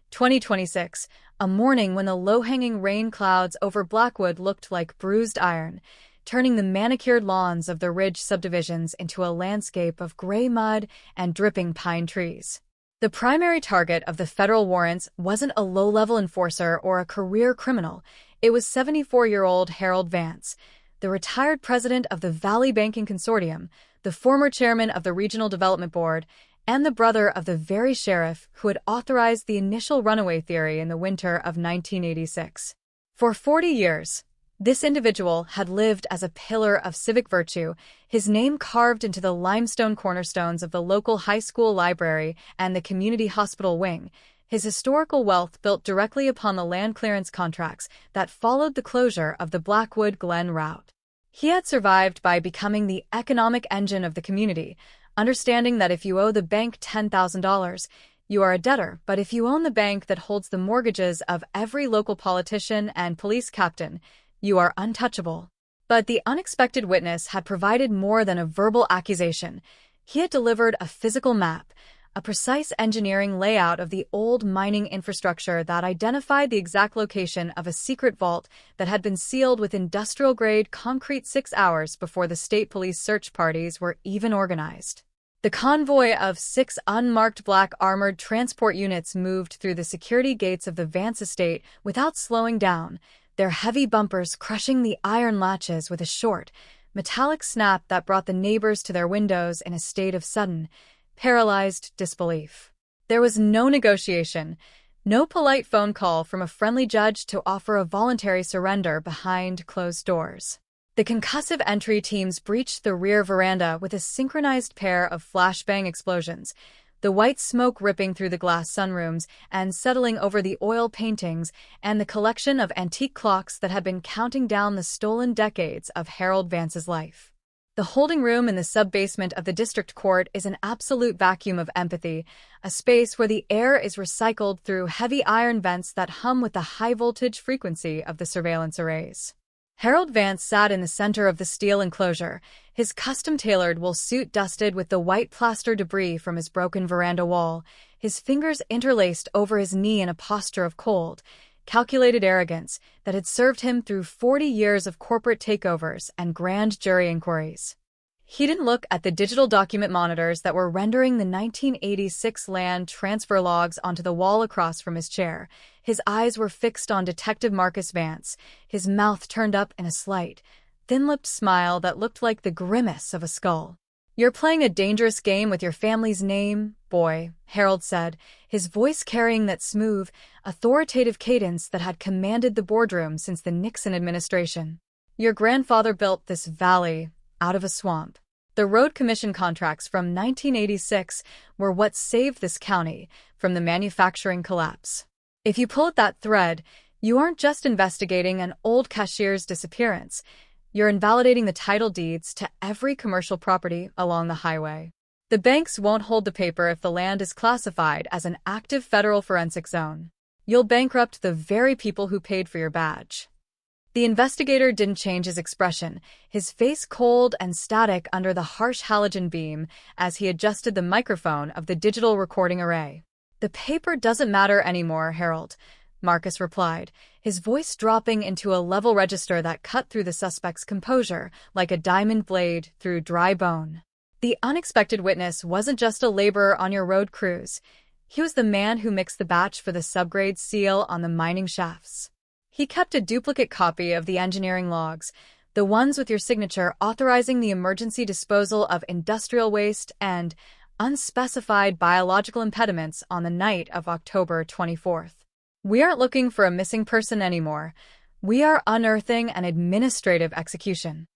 2026, a morning when the low-hanging rain clouds over Blackwood looked like bruised iron, turning the manicured lawns of the Ridge subdivisions into a landscape of gray mud and dripping pine trees. The primary target of the federal warrants wasn't a low-level enforcer or a career criminal. It was 74-year-old Harold Vance, the retired president of the Valley Banking Consortium, the former chairman of the Regional Development Board, and the brother of the very sheriff who had authorized the initial runaway theory in the winter of 1986. For 40 years, this individual had lived as a pillar of civic virtue, his name carved into the limestone cornerstones of the local high school library and the community hospital wing, his historical wealth built directly upon the land clearance contracts that followed the closure of the Blackwood Glen route. He had survived by becoming the economic engine of the community, understanding that if you owe the bank $10,000, you are a debtor, but if you own the bank that holds the mortgages of every local politician and police captain, you are untouchable. But the unexpected witness had provided more than a verbal accusation. He had delivered a physical map, a precise engineering layout of the old mining infrastructure that identified the exact location of a secret vault that had been sealed with industrial-grade concrete 6 hours before the state police search parties were even organized. The convoy of 6 unmarked black armored transport units moved through the security gates of the Vance estate without slowing down, their heavy bumpers crushing the iron latches with a short, metallic snap that brought the neighbors to their windows in a state of sudden, paralyzed disbelief. There was no negotiation, no polite phone call from a friendly judge to offer a voluntary surrender behind closed doors. The concussive entry teams breached the rear veranda with a synchronized pair of flashbang explosions, the white smoke ripping through the glass sunrooms and settling over the oil paintings and the collection of antique clocks that had been counting down the stolen decades of Harold Vance's life. The holding room in the sub-basement of the district court is an absolute vacuum of empathy, a space where the air is recycled through heavy iron vents that hum with the high-voltage frequency of the surveillance arrays. Harold Vance sat in the center of the steel enclosure, his custom-tailored wool suit dusted with the white plaster debris from his broken veranda wall, his fingers interlaced over his knee in a posture of cold, calculated arrogance that had served him through 40 years of corporate takeovers and grand jury inquiries. He didn't look at the digital document monitors that were rendering the 1986 land transfer logs onto the wall across from his chair. His eyes were fixed on Detective Marcus Vance, his mouth turned up in a slight, thin-lipped smile that looked like the grimace of a skull. "You're playing a dangerous game with your family's name, boy," Harold said, his voice carrying that smooth, authoritative cadence that had commanded the boardroom since the Nixon administration. "Your grandfather built this valley out of a swamp. The road commission contracts from 1986 were what saved this county from the manufacturing collapse. If you pull at that thread, you aren't just investigating an old cashier's disappearance. You're invalidating the title deeds to every commercial property along the highway. The banks won't hold the paper if the land is classified as an active federal forensic zone. You'll bankrupt the very people who paid for your badge." The investigator didn't change his expression, his face cold and static under the harsh halogen beam as he adjusted the microphone of the digital recording array. "The paper doesn't matter anymore, Harold," Marcus replied, his voice dropping into a level register that cut through the suspect's composure like a diamond blade through dry bone. "The unexpected witness wasn't just a laborer on your road crews. He was the man who mixed the batch for the subgrade seal on the mining shafts. He kept a duplicate copy of the engineering logs, the ones with your signature authorizing the emergency disposal of industrial waste and unspecified biological impediments on the night of October 24th. We aren't looking for a missing person anymore. We are unearthing an administrative execution."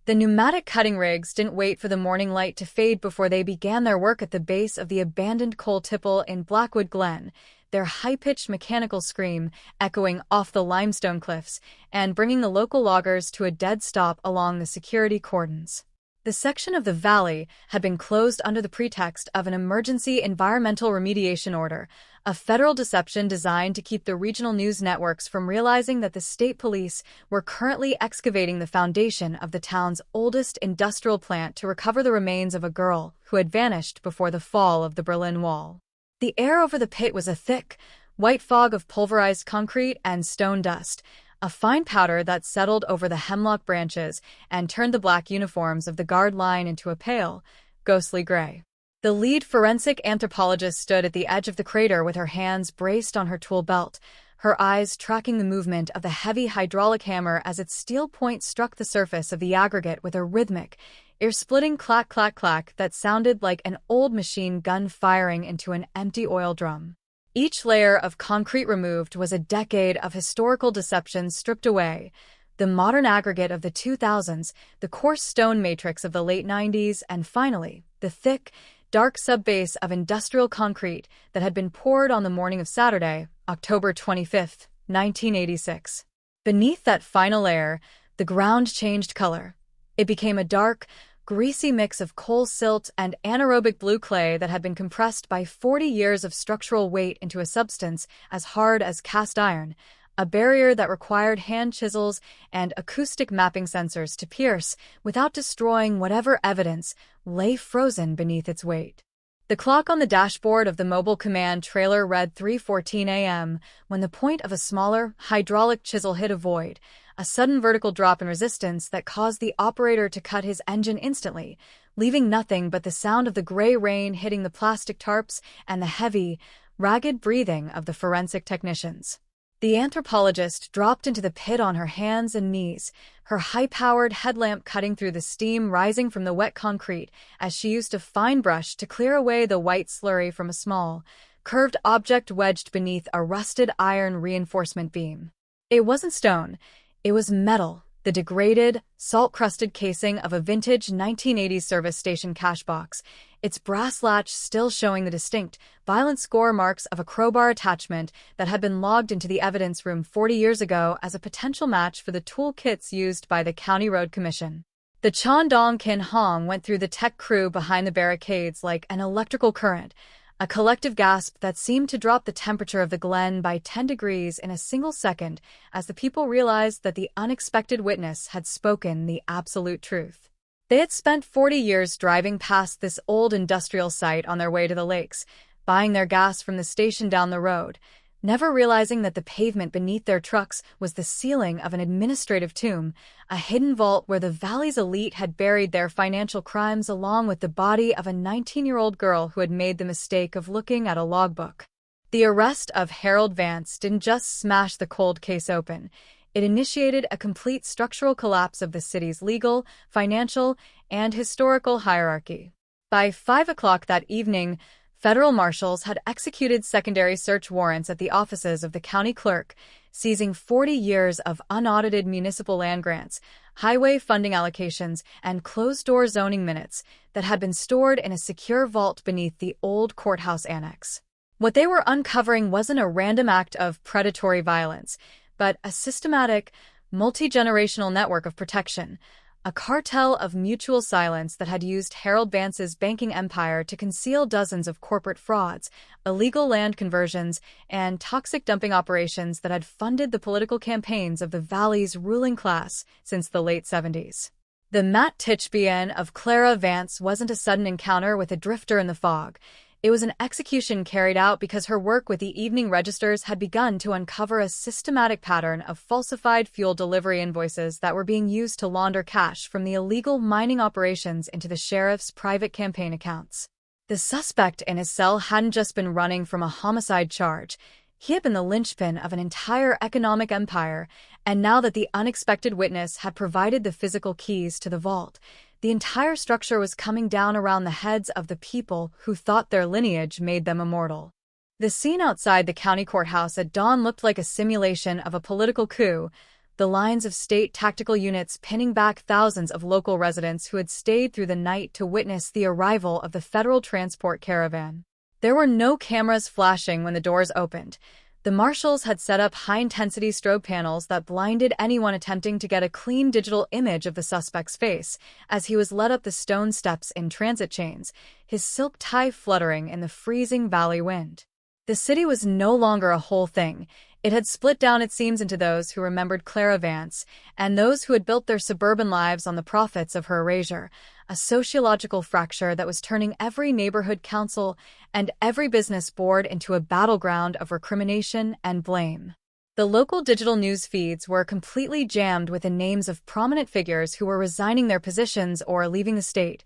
The pneumatic cutting rigs didn't wait for the morning light to fade before they began their work at the base of the abandoned coal tipple in Blackwood Glen, their high-pitched mechanical scream echoing off the limestone cliffs and bringing the local loggers to a dead stop along the security cordons. The section of the valley had been closed under the pretext of an emergency environmental remediation order, a federal deception designed to keep the regional news networks from realizing that the state police were currently excavating the foundation of the town's oldest industrial plant to recover the remains of a girl who had vanished before the fall of the Berlin Wall. The air over the pit was a thick, white fog of pulverized concrete and stone dust, a fine powder that settled over the hemlock branches and turned the black uniforms of the guard line into a pale, ghostly gray. The lead forensic anthropologist stood at the edge of the crater with her hands braced on her tool belt, her eyes tracking the movement of the heavy hydraulic hammer as its steel point struck the surface of the aggregate with a rhythmic, ear-splitting clack clack clack that sounded like an old machine gun firing into an empty oil drum. Each layer of concrete removed was a decade of historical deception stripped away. The modern aggregate of the 2000s, the coarse stone matrix of the late 90s, and finally, the thick, dark subbase of industrial concrete that had been poured on the morning of Saturday, October 25, 1986. Beneath that final layer, the ground changed color. It became a dark, greasy mix of coal silt and anaerobic blue clay that had been compressed by 40 years of structural weight into a substance as hard as cast iron, a barrier that required hand chisels and acoustic mapping sensors to pierce without destroying whatever evidence lay frozen beneath its weight. The clock on the dashboard of the mobile command trailer read 3:14 a.m. when the point of a smaller, hydraulic chisel hit a void, a sudden vertical drop in resistance that caused the operator to cut his engine instantly, leaving nothing but the sound of the gray rain hitting the plastic tarps and the heavy, ragged breathing of the forensic technicians. The anthropologist dropped into the pit on her hands and knees, her high-powered headlamp cutting through the steam rising from the wet concrete as she used a fine brush to clear away the white slurry from a small, curved object wedged beneath a rusted iron reinforcement beam. It wasn't stone, it was metal, the degraded, salt-crusted casing of a vintage 1980s service station cash box, its brass latch still showing the distinct, violent score marks of a crowbar attachment that had been logged into the evidence room 40 years ago as a potential match for the tool kits used by the County Road Commission. The Chandong Kin Hong went through the tech crew behind the barricades like an electrical current, a collective gasp that seemed to drop the temperature of the Glen by 10 degrees in a single second as the people realized that the unexpected witness had spoken the absolute truth. They had spent 40 years driving past this old industrial site on their way to the lakes, buying their gas from the station down the road, never realizing that the pavement beneath their trucks was the ceiling of an administrative tomb, a hidden vault where the valley's elite had buried their financial crimes along with the body of a 19-year-old girl who had made the mistake of looking at a logbook. The arrest of Harold Vance didn't just smash the cold case open. It initiated a complete structural collapse of the city's legal, financial, and historical hierarchy. By 5 o'clock that evening, federal marshals had executed secondary search warrants at the offices of the county clerk, seizing 40 years of unaudited municipal land grants, highway funding allocations, and closed-door zoning minutes that had been stored in a secure vault beneath the old courthouse annex. What they were uncovering wasn't a random act of predatory violence, but a systematic, multi-generational network of protection, a cartel of mutual silence that had used Harold Vance's banking empire to conceal dozens of corporate frauds, illegal land conversions, and toxic dumping operations that had funded the political campaigns of the Valley's ruling class since the late 70s. The Matt Tichbian of Clara Vance wasn't a sudden encounter with a drifter in the fog. It was an execution carried out because her work with the Evening Registers had begun to uncover a systematic pattern of falsified fuel delivery invoices that were being used to launder cash from the illegal mining operations into the sheriff's private campaign accounts. The suspect in his cell hadn't just been running from a homicide charge. He had been the linchpin of an entire economic empire, and now that the unexpected witness had provided the physical keys to the vault, the entire structure was coming down around the heads of the people who thought their lineage made them immortal. The scene outside the county courthouse at dawn looked like a simulation of a political coup, the lines of state tactical units pinning back thousands of local residents who had stayed through the night to witness the arrival of the federal transport caravan. There were no cameras flashing when the doors opened. The marshals had set up high-intensity strobe panels that blinded anyone attempting to get a clean digital image of the suspect's face as he was led up the stone steps in transit chains, his silk tie fluttering in the freezing valley wind. The city was no longer a whole thing. It had split down its seams into those who remembered Clara Vance and those who had built their suburban lives on the profits of her erasure, a sociological fracture that was turning every neighborhood council and every business board into a battleground of recrimination and blame. The local digital news feeds were completely jammed with the names of prominent figures who were resigning their positions or leaving the state,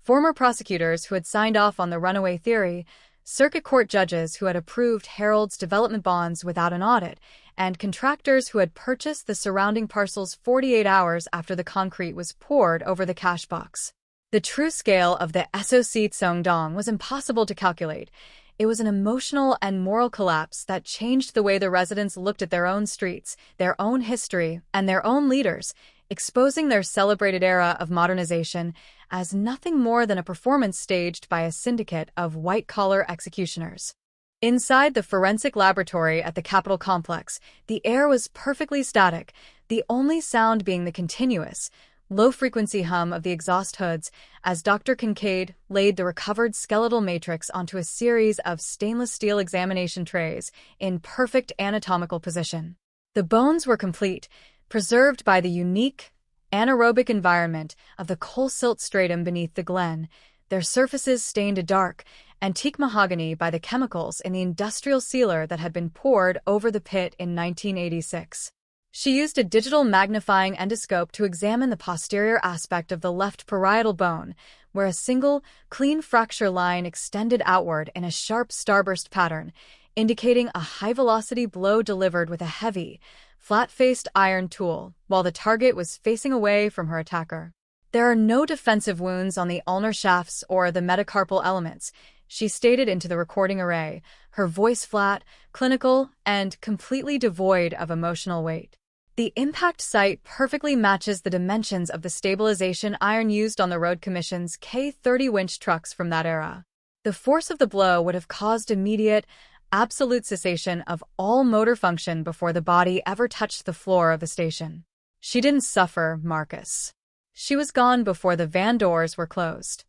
former prosecutors who had signed off on the runaway theory, circuit court judges who had approved Harold's development bonds without an audit, and contractors who had purchased the surrounding parcels 48 hours after the concrete was poured over the cash box. The true scale of the SOC Seongdong was impossible to calculate. It was an emotional and moral collapse that changed the way the residents looked at their own streets, their own history, and their own leaders, exposing their celebrated era of modernization as nothing more than a performance staged by a syndicate of white-collar executioners. Inside the forensic laboratory at the Capitol complex, the air was perfectly static, the only sound being the continuous, low-frequency hum of the exhaust hoods as Dr. Kincaid laid the recovered skeletal matrix onto a series of stainless steel examination trays in perfect anatomical position. The bones were complete, preserved by the unique, anaerobic environment of the coal silt stratum beneath the glen, their surfaces stained a dark, antique mahogany by the chemicals in the industrial sealer that had been poured over the pit in 1986. She used a digital magnifying endoscope to examine the posterior aspect of the left parietal bone, where a single, clean fracture line extended outward in a sharp starburst pattern, indicating a high-velocity blow delivered with a heavy, flat-faced iron tool, while the target was facing away from her attacker. There are no defensive wounds on the ulnar shafts or the metacarpal elements, she stated into the recording array, her voice flat, clinical, and completely devoid of emotional weight. The impact site perfectly matches the dimensions of the stabilization iron used on the Road Commission's K-30 winch trucks from that era. The force of the blow would have caused immediate, absolute cessation of all motor function before the body ever touched the floor of the station. She didn't suffer, Marcus. She was gone before the van doors were closed.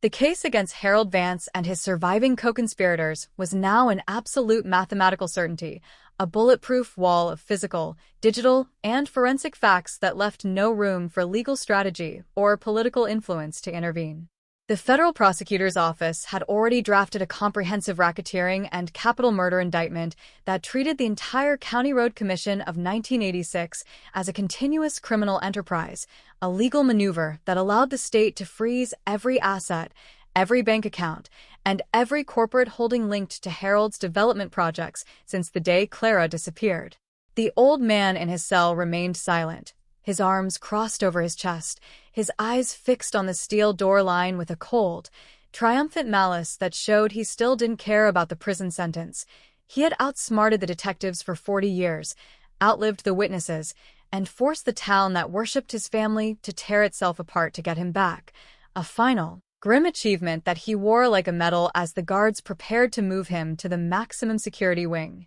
The case against Harold Vance and his surviving co-conspirators was now an absolute mathematical certainty, a bulletproof wall of physical, digital, and forensic facts that left no room for legal strategy or political influence to intervene. The federal prosecutor's office had already drafted a comprehensive racketeering and capital murder indictment that treated the entire County Road Commission of 1986 as a continuous criminal enterprise, a legal maneuver that allowed the state to freeze every asset, every bank account, and every corporate holding linked to Harold's development projects since the day Clara disappeared. The old man in his cell remained silent, his arms crossed over his chest, his eyes fixed on the steel door line with a cold, triumphant malice that showed he still didn't care about the prison sentence. He had outsmarted the detectives for 40 years, outlived the witnesses, and forced the town that worshipped his family to tear itself apart to get him back. A final, grim achievement that he wore like a medal as the guards prepared to move him to the maximum security wing.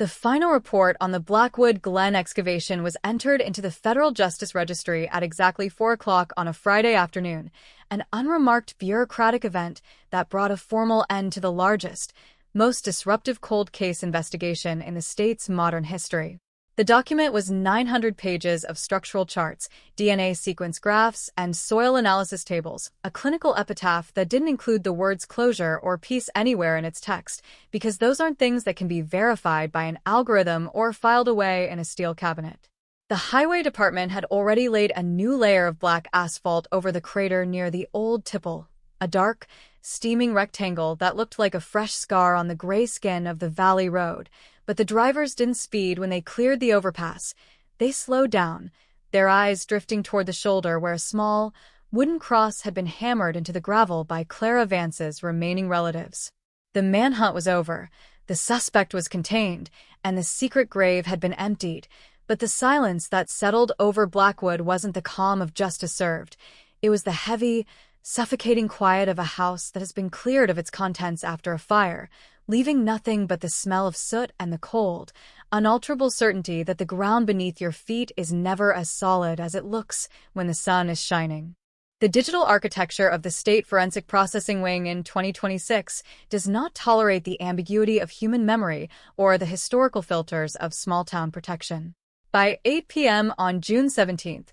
The final report on the Blackwood Glen excavation was entered into the Federal Justice Registry at exactly 4 o'clock on a Friday afternoon, an unremarked bureaucratic event that brought a formal end to the largest, most disruptive cold case investigation in the state's modern history. The document was 900 pages of structural charts, DNA sequence graphs, and soil analysis tables, a clinical epitaph that didn't include the words closure or peace anywhere in its text, because those aren't things that can be verified by an algorithm or filed away in a steel cabinet. The highway department had already laid a new layer of black asphalt over the crater near the old tipple, a dark, steaming rectangle that looked like a fresh scar on the gray skin of the valley road. But the drivers didn't speed when they cleared the overpass. They slowed down, their eyes drifting toward the shoulder where a small, wooden cross had been hammered into the gravel by Clara Vance's remaining relatives. The manhunt was over, the suspect was contained, and the secret grave had been emptied, but the silence that settled over Blackwood wasn't the calm of justice served. It was the heavy, suffocating quiet of a house that has been cleared of its contents after a fire, leaving nothing but the smell of soot and the cold, unalterable certainty that the ground beneath your feet is never as solid as it looks when the sun is shining. The digital architecture of the State Forensic Processing Wing in 2026 does not tolerate the ambiguity of human memory or the historical filters of small-town protection. By 8 p.m. on June 17th,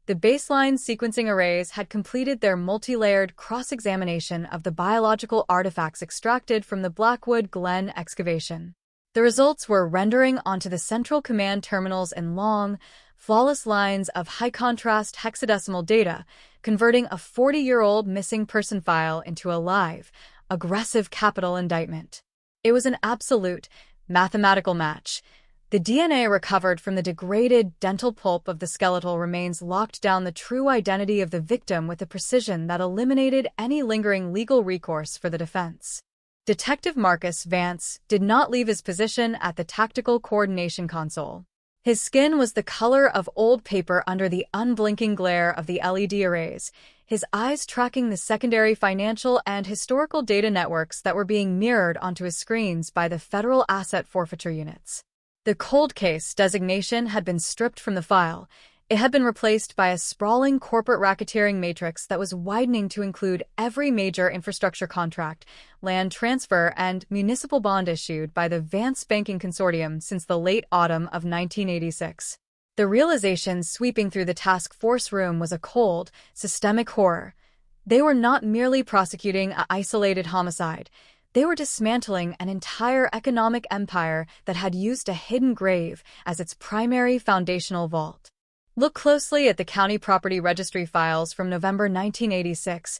the baseline sequencing arrays had completed their multi-layered cross-examination of the biological artifacts extracted from the Blackwood Glen excavation. The results were rendering onto the Central Command terminals in long, flawless lines of high-contrast hexadecimal data, converting a 40-year-old missing person file into a live, aggressive capital indictment. It was an absolute, mathematical match. The DNA recovered from the degraded dental pulp of the skeletal remains locked down the true identity of the victim with a precision that eliminated any lingering legal recourse for the defense. Detective Marcus Vance did not leave his position at the tactical coordination console. His skin was the color of old paper under the unblinking glare of the LED arrays, his eyes tracking the secondary financial and historical data networks that were being mirrored onto his screens by the federal asset forfeiture units. The cold case designation had been stripped from the file. It had been replaced by a sprawling corporate racketeering matrix that was widening to include every major infrastructure contract, land transfer, and municipal bond issued by the Vance Banking Consortium since the late autumn of 1986. The realization sweeping through the task force room was a cold, systemic horror. They were not merely prosecuting an isolated homicide. They were dismantling an entire economic empire that had used a hidden grave as its primary foundational vault. Look closely at the county property registry files from November 1986.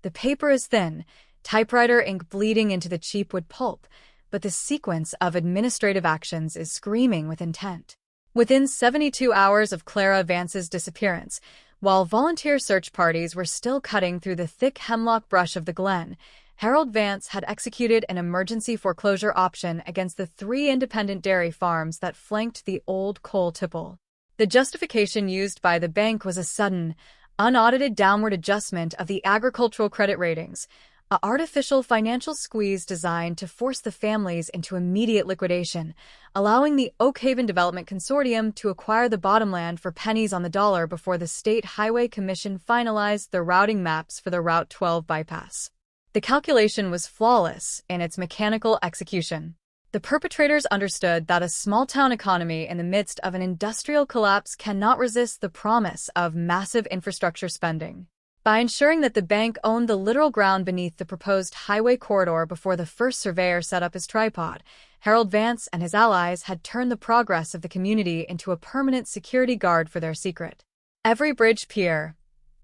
The paper is thin, typewriter ink bleeding into the cheap wood pulp, but the sequence of administrative actions is screaming with intent. Within 72 hours of Clara Vance's disappearance, while volunteer search parties were still cutting through the thick hemlock brush of the Glen, Harold Vance had executed an emergency foreclosure option against the 3 independent dairy farms that flanked the old coal tipple. The justification used by the bank was a sudden, unaudited downward adjustment of the agricultural credit ratings, an artificial financial squeeze designed to force the families into immediate liquidation, allowing the Oakhaven Development Consortium to acquire the bottomland for pennies on the dollar before the State Highway Commission finalized the routing maps for the Route 12 bypass. The calculation was flawless in its mechanical execution. The perpetrators understood that a small-town economy in the midst of an industrial collapse cannot resist the promise of massive infrastructure spending. By ensuring that the bank owned the literal ground beneath the proposed highway corridor before the first surveyor set up his tripod, Harold Vance and his allies had turned the progress of the community into a permanent security guard for their secret. Every bridge pier,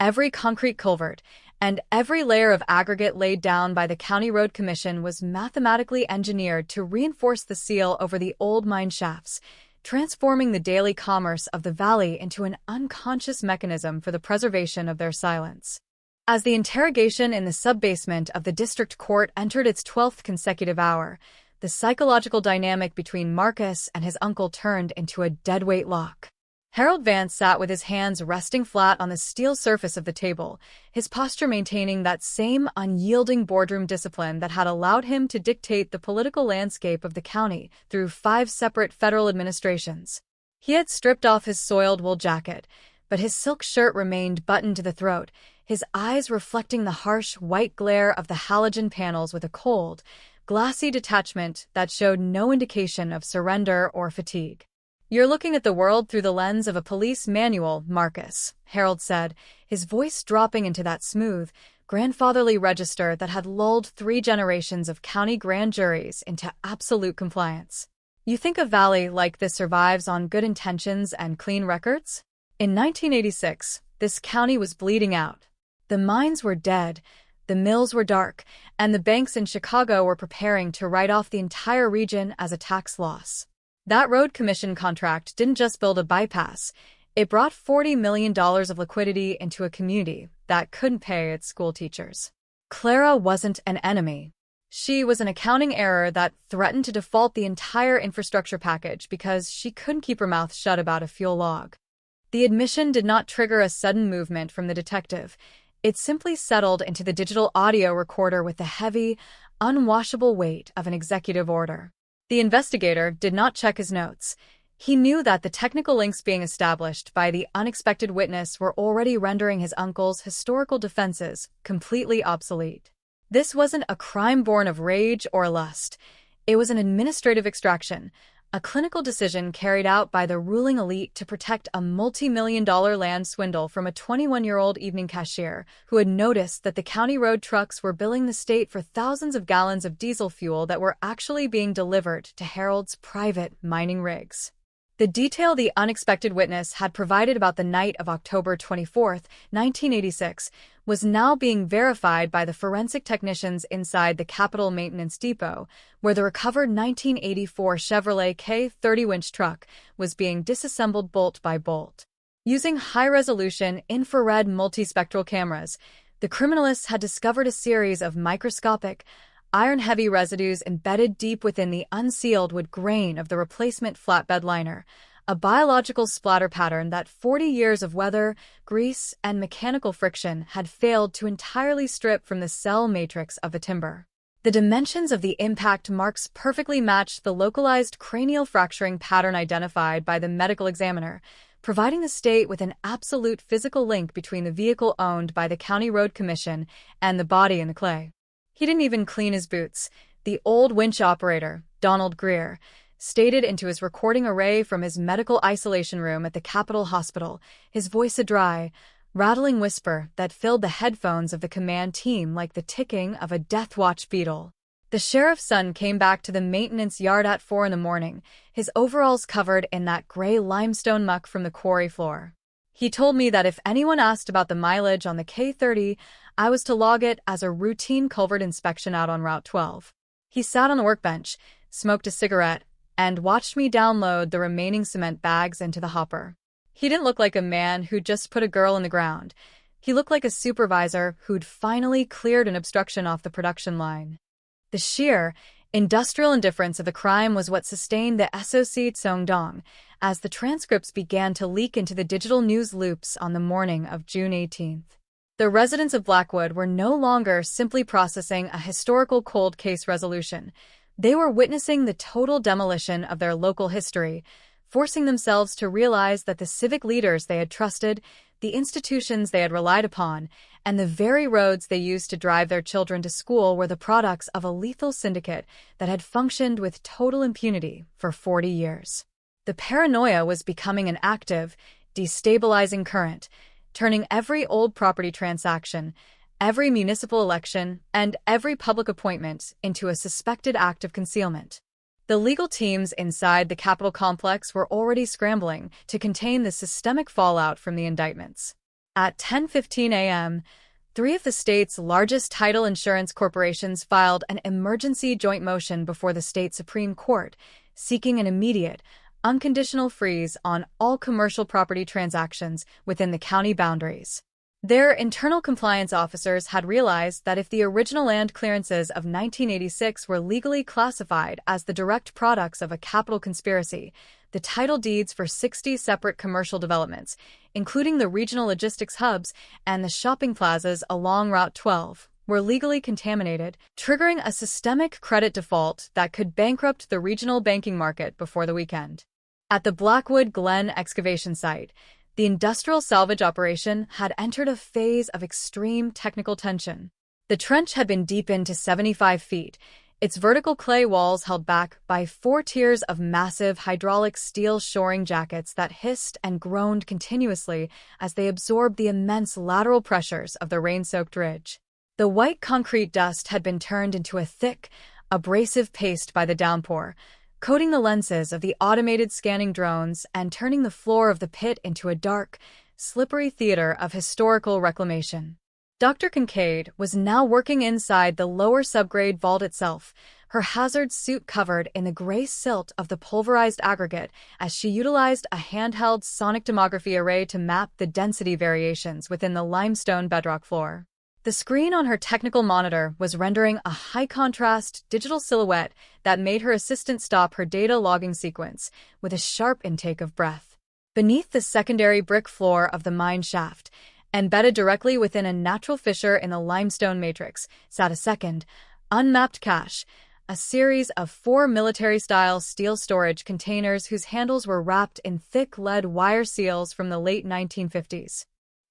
every concrete culvert, and every layer of aggregate laid down by the County Road Commission was mathematically engineered to reinforce the seal over the old mine shafts, transforming the daily commerce of the valley into an unconscious mechanism for the preservation of their silence. As the interrogation in the sub-basement of the district court entered its 12th consecutive hour, the psychological dynamic between Marcus and his uncle turned into a deadweight lock. Harold Vance sat with his hands resting flat on the steel surface of the table, his posture maintaining that same unyielding boardroom discipline that had allowed him to dictate the political landscape of the county through 5 separate federal administrations. He had stripped off his soiled wool jacket, but his silk shirt remained buttoned to the throat, his eyes reflecting the harsh white glare of the halogen panels with a cold, glassy detachment that showed no indication of surrender or fatigue. "You're looking at the world through the lens of a police manual, Marcus," Harold said, his voice dropping into that smooth, grandfatherly register that had lulled 3 generations of county grand juries into absolute compliance. "You think a valley like this survives on good intentions and clean records? In 1986, this county was bleeding out. The mines were dead, the mills were dark, and the banks in Chicago were preparing to write off the entire region as a tax loss. That road commission contract didn't just build a bypass, it brought $40 million of liquidity into a community that couldn't pay its school teachers. Clara wasn't an enemy. She was an accounting error that threatened to default the entire infrastructure package because she couldn't keep her mouth shut about a fuel log." The admission did not trigger a sudden movement from the detective. It simply settled into the digital audio recorder with the heavy, unwashable weight of an executive order. The investigator did not check his notes. He knew that the technical links being established by the unexpected witness were already rendering his uncle's historical defenses completely obsolete. This wasn't a crime born of rage or lust. It was an administrative extraction, a clinical decision carried out by the ruling elite to protect a multi-million-dollar land swindle from a 21-year-old evening cashier who had noticed that the county road trucks were billing the state for thousands of gallons of diesel fuel that were actually being delivered to Harold's private mining rigs. The detail the unexpected witness had provided about the night of October 24, 1986, was now being verified by the forensic technicians inside the Capitol Maintenance Depot, where the recovered 1984 Chevrolet K30 winch truck was being disassembled bolt by bolt. Using high-resolution infrared multispectral cameras, the criminalists had discovered a series of microscopic, iron-heavy residues embedded deep within the unsealed wood grain of the replacement flatbed liner, a biological splatter pattern that 40 years of weather, grease, and mechanical friction had failed to entirely strip from the cell matrix of the timber. The dimensions of the impact marks perfectly matched the localized cranial fracturing pattern identified by the medical examiner, providing the state with an absolute physical link between the vehicle owned by the County Road Commission and the body in the clay. He didn't even clean his boots, the old winch operator, Donald Greer, stated into his recording array from his medical isolation room at the Capitol Hospital, his voice a dry, rattling whisper that filled the headphones of the command team like the ticking of a death watch beetle. The sheriff's son came back to the maintenance yard at 4 a.m, his overalls covered in that gray limestone muck from the quarry floor. He told me that if anyone asked about the mileage on the K30, I was to log it as a routine culvert inspection out on Route 12. He sat on the workbench, smoked a cigarette, and watched me download the remaining cement bags into the hopper. He didn't look like a man who'd just put a girl in the ground. He looked like a supervisor who'd finally cleared an obstruction off the production line. The sheer, industrial indifference of the crime was what sustained the SOC Seongdong, as the transcripts began to leak into the digital news loops on the morning of June 18th. The residents of Blackwood were no longer simply processing a historical cold case resolution. They were witnessing the total demolition of their local history, forcing themselves to realize that the civic leaders they had trusted, the institutions they had relied upon, and the very roads they used to drive their children to school were the products of a lethal syndicate that had functioned with total impunity for 40 years. The paranoia was becoming an active, destabilizing current, turning every old property transaction, every municipal election, and every public appointment into a suspected act of concealment. The legal teams inside the Capitol complex were already scrambling to contain the systemic fallout from the indictments. At 10:15 a.m., 3 of the state's largest title insurance corporations filed an emergency joint motion before the state Supreme Court, seeking an immediate, unconditional freeze on all commercial property transactions within the county boundaries. Their internal compliance officers had realized that if the original land clearances of 1986 were legally classified as the direct products of a capital conspiracy, the title deeds for 60 separate commercial developments, including the regional logistics hubs and the shopping plazas along Route 12, were legally contaminated, triggering a systemic credit default that could bankrupt the regional banking market before the weekend. At the Blackwood Glen excavation site, the industrial salvage operation had entered a phase of extreme technical tension. The trench had been deepened to 75 feet, its vertical clay walls held back by 4 tiers of massive hydraulic steel shoring jackets that hissed and groaned continuously as they absorbed the immense lateral pressures of the rain-soaked ridge. The white concrete dust had been turned into a thick, abrasive paste by the downpour, coating the lenses of the automated scanning drones and turning the floor of the pit into a dark, slippery theater of historical reclamation. Dr. Kincaid was now working inside the lower subgrade vault itself, her hazard suit covered in the gray silt of the pulverized aggregate as she utilized a handheld sonic tomography array to map the density variations within the limestone bedrock floor. The screen on her technical monitor was rendering a high-contrast digital silhouette that made her assistant stop her data logging sequence with a sharp intake of breath. Beneath the secondary brick floor of the mine shaft, embedded directly within a natural fissure in the limestone matrix, sat a second, unmapped cache, a series of 4 military-style steel storage containers whose handles were wrapped in thick lead wire seals from the late 1950s.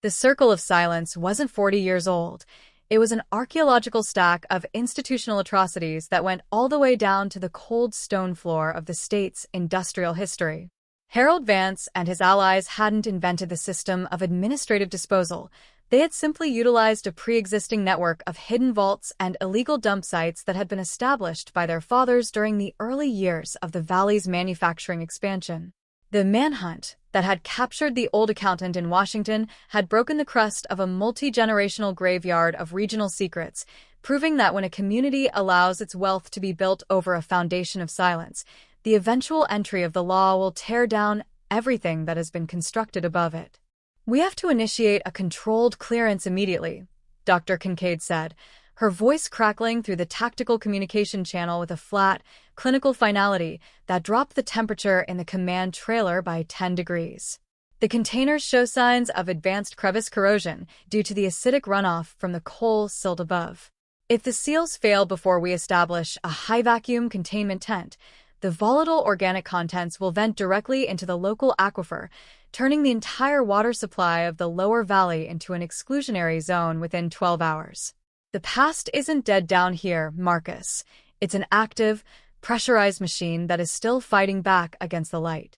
The Circle of Silence wasn't 40 years old. It was an archaeological stack of institutional atrocities that went all the way down to the cold stone floor of the state's industrial history. Harold Vance and his allies hadn't invented the system of administrative disposal. They had simply utilized a pre-existing network of hidden vaults and illegal dump sites that had been established by their fathers during the early years of the valley's manufacturing expansion. The manhunt that had captured the old accountant in Washington had broken the crust of a multi-generational graveyard of regional secrets, proving that when a community allows its wealth to be built over a foundation of silence, the eventual entry of the law will tear down everything that has been constructed above it. "We have to initiate a controlled clearance immediately," Dr. Kincaid said, her voice crackling through the tactical communication channel with a flat, clinical finality that dropped the temperature in the command trailer by 10 degrees. The containers show signs of advanced crevice corrosion due to the acidic runoff from the coal silt above. If the seals fail before we establish a high-vacuum containment tent, the volatile organic contents will vent directly into the local aquifer, turning the entire water supply of the lower valley into an exclusionary zone within 12 hours. "The past isn't dead down here, Marcus. It's an active, pressurized machine that is still fighting back against the light."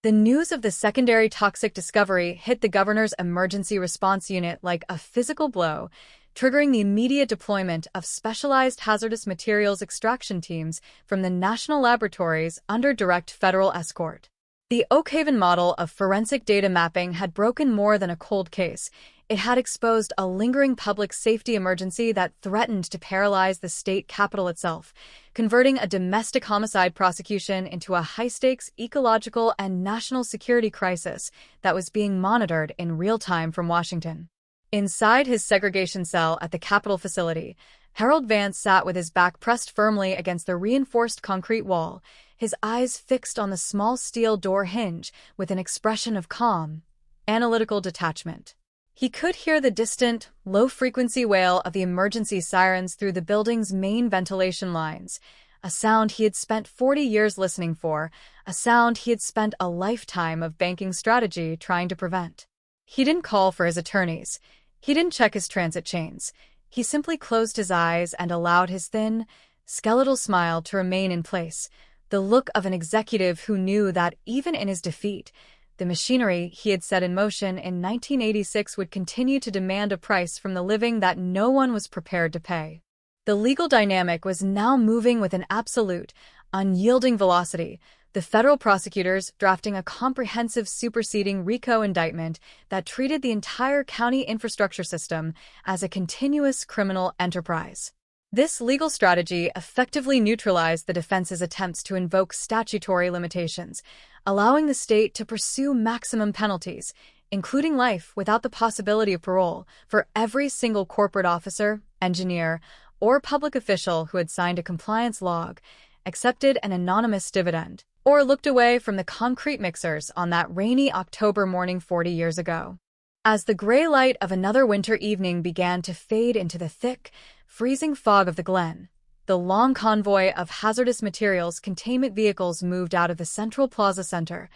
The news of the secondary toxic discovery hit the governor's emergency response unit like a physical blow, triggering the immediate deployment of specialized hazardous materials extraction teams from the national laboratories under direct federal escort. The Oakhaven model of forensic data mapping had broken more than a cold case. It had exposed a lingering public safety emergency that threatened to paralyze the state capitol itself, converting a domestic homicide prosecution into a high-stakes ecological and national security crisis that was being monitored in real time from Washington. Inside his segregation cell at the Capitol facility, Harold Vance sat with his back pressed firmly against the reinforced concrete wall, his eyes fixed on the small steel door hinge with an expression of calm, analytical detachment. He could hear the distant, low-frequency wail of the emergency sirens through the building's main ventilation lines, a sound he had spent 40 years listening for, a sound he had spent a lifetime of banking strategy trying to prevent. He didn't call for his attorneys. He didn't check his transit chains. He simply closed his eyes and allowed his thin, skeletal smile to remain in place, the look of an executive who knew that even in his defeat, the machinery he had set in motion in 1986 would continue to demand a price from the living that no one was prepared to pay. The legal dynamic was now moving with an absolute, unyielding velocity, the federal prosecutors drafting a comprehensive superseding RICO indictment that treated the entire county infrastructure system as a continuous criminal enterprise. This legal strategy effectively neutralized the defense's attempts to invoke statutory limitations, allowing the state to pursue maximum penalties, including life without the possibility of parole, for every single corporate officer, engineer, or public official who had signed a compliance log, accepted an anonymous dividend, or looked away from the concrete mixers on that rainy October morning 40 years ago. As the gray light of another winter evening began to fade into the thick, freezing fog of the Glen, the long convoy of hazardous materials containment vehicles moved out of the Central Plaza Center,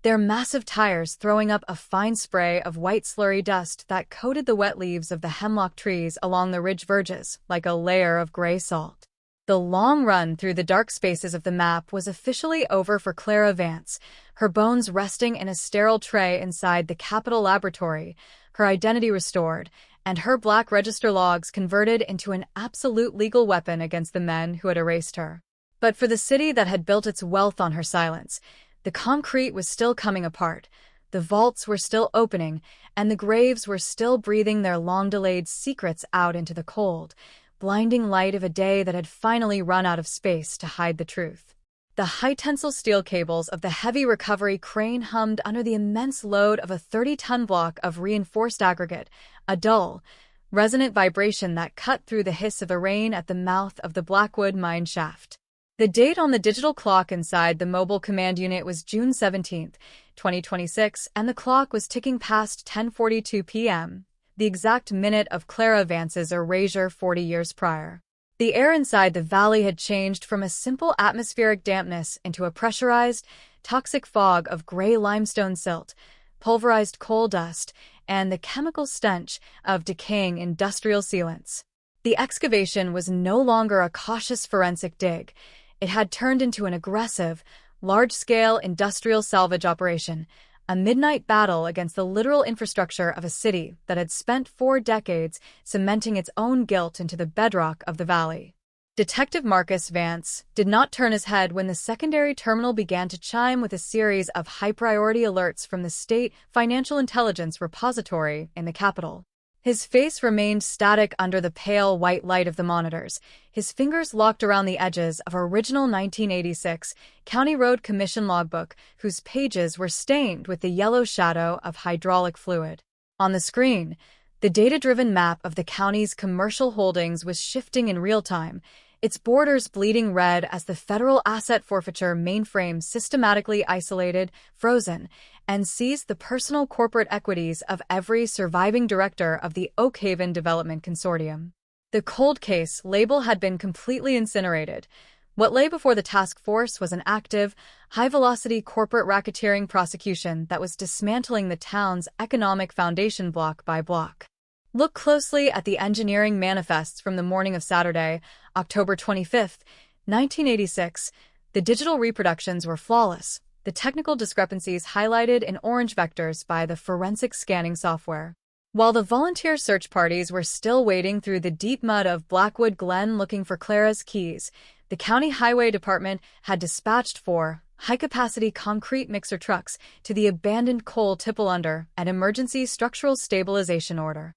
their massive tires throwing up a fine spray of white slurry dust that coated the wet leaves of the hemlock trees along the ridge verges like a layer of gray salt. The long run through the dark spaces of the map was officially over for Clara Vance, her bones resting in a sterile tray inside the Capitol laboratory, her identity restored, and her black register logs converted into an absolute legal weapon against the men who had erased her. But for the city that had built its wealth on her silence, the concrete was still coming apart, the vaults were still opening, and the graves were still breathing their long-delayed secrets out into the cold, blinding light of a day that had finally run out of space to hide the truth. The high-tensile steel cables of the heavy recovery crane hummed under the immense load of a 30-ton block of reinforced aggregate, a dull, resonant vibration that cut through the hiss of the rain at the mouth of the Blackwood mine shaft. The date on the digital clock inside the mobile command unit was June 17, 2026, and the clock was ticking past 10:42 p.m., the exact minute of Clara Vance's erasure 40 years prior. The air inside the valley had changed from a simple atmospheric dampness into a pressurized, toxic fog of gray limestone silt, pulverized coal dust, and the chemical stench of decaying industrial sealants. The excavation was no longer a cautious forensic dig. It had turned into an aggressive, large-scale industrial salvage operation, a midnight battle against the literal infrastructure of a city that had spent 4 decades cementing its own guilt into the bedrock of the valley. Detective Marcus Vance did not turn his head when the secondary terminal began to chime with a series of high-priority alerts from the State Financial Intelligence Repository in the Capitol. His face remained static under the pale white light of the monitors, his fingers locked around the edges of original 1986 County Road Commission logbook, whose pages were stained with the yellow shadow of hydraulic fluid. On the screen, the data-driven map of the county's commercial holdings was shifting in real time, its borders bleeding red as the federal asset forfeiture mainframe systematically isolated, frozen, and seized the personal corporate equities of every surviving director of the Oak Haven Development Consortium. The cold case label had been completely incinerated. What lay before the task force was an active, high-velocity corporate racketeering prosecution that was dismantling the town's economic foundation block by block. Look closely at the engineering manifests from the morning of Saturday, October 25, 1986. The digital reproductions were flawless, the technical discrepancies highlighted in orange vectors by the forensic scanning software. While the volunteer search parties were still wading through the deep mud of Blackwood Glen looking for Clara's keys, the County Highway Department had dispatched 4 high-capacity concrete mixer trucks to the abandoned coal tipple under an emergency structural stabilization order.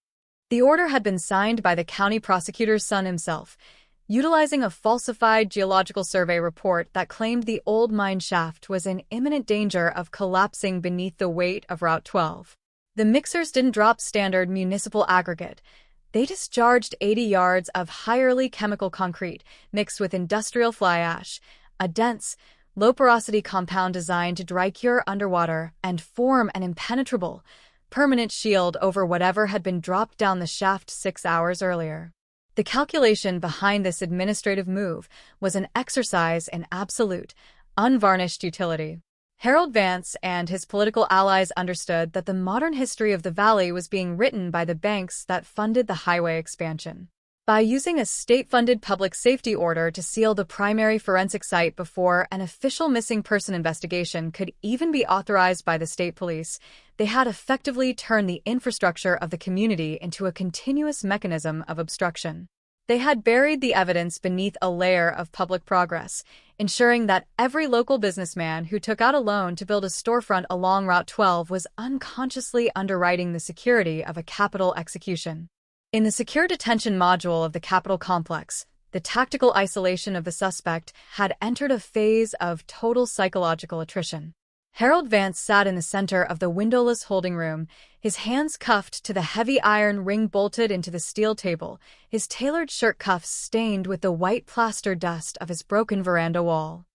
The order had been signed by the county prosecutor's son himself, utilizing a falsified geological survey report that claimed the old mine shaft was in imminent danger of collapsing beneath the weight of Route 12. The mixers didn't drop standard municipal aggregate. They discharged 80 yards of high-early chemical concrete mixed with industrial fly ash, a dense, low-porosity compound designed to dry-cure underwater and form an impenetrable, permanent shield over whatever had been dropped down the shaft 6 hours earlier. The calculation behind this administrative move was an exercise in absolute, unvarnished utility. Harold Vance and his political allies understood that the modern history of the valley was being written by the banks that funded the highway expansion. By using a state-funded public safety order to seal the primary forensic site before an official missing person investigation could even be authorized by the state police, they had effectively turned the infrastructure of the community into a continuous mechanism of obstruction. They had buried the evidence beneath a layer of public progress, ensuring that every local businessman who took out a loan to build a storefront along Route 12 was unconsciously underwriting the security of a capital execution. In the secure detention module of the Capitol complex, the tactical isolation of the suspect had entered a phase of total psychological attrition. Harold Vance sat in the center of the windowless holding room, his hands cuffed to the heavy iron ring bolted into the steel table, his tailored shirt cuffs stained with the white plaster dust of his broken veranda wall.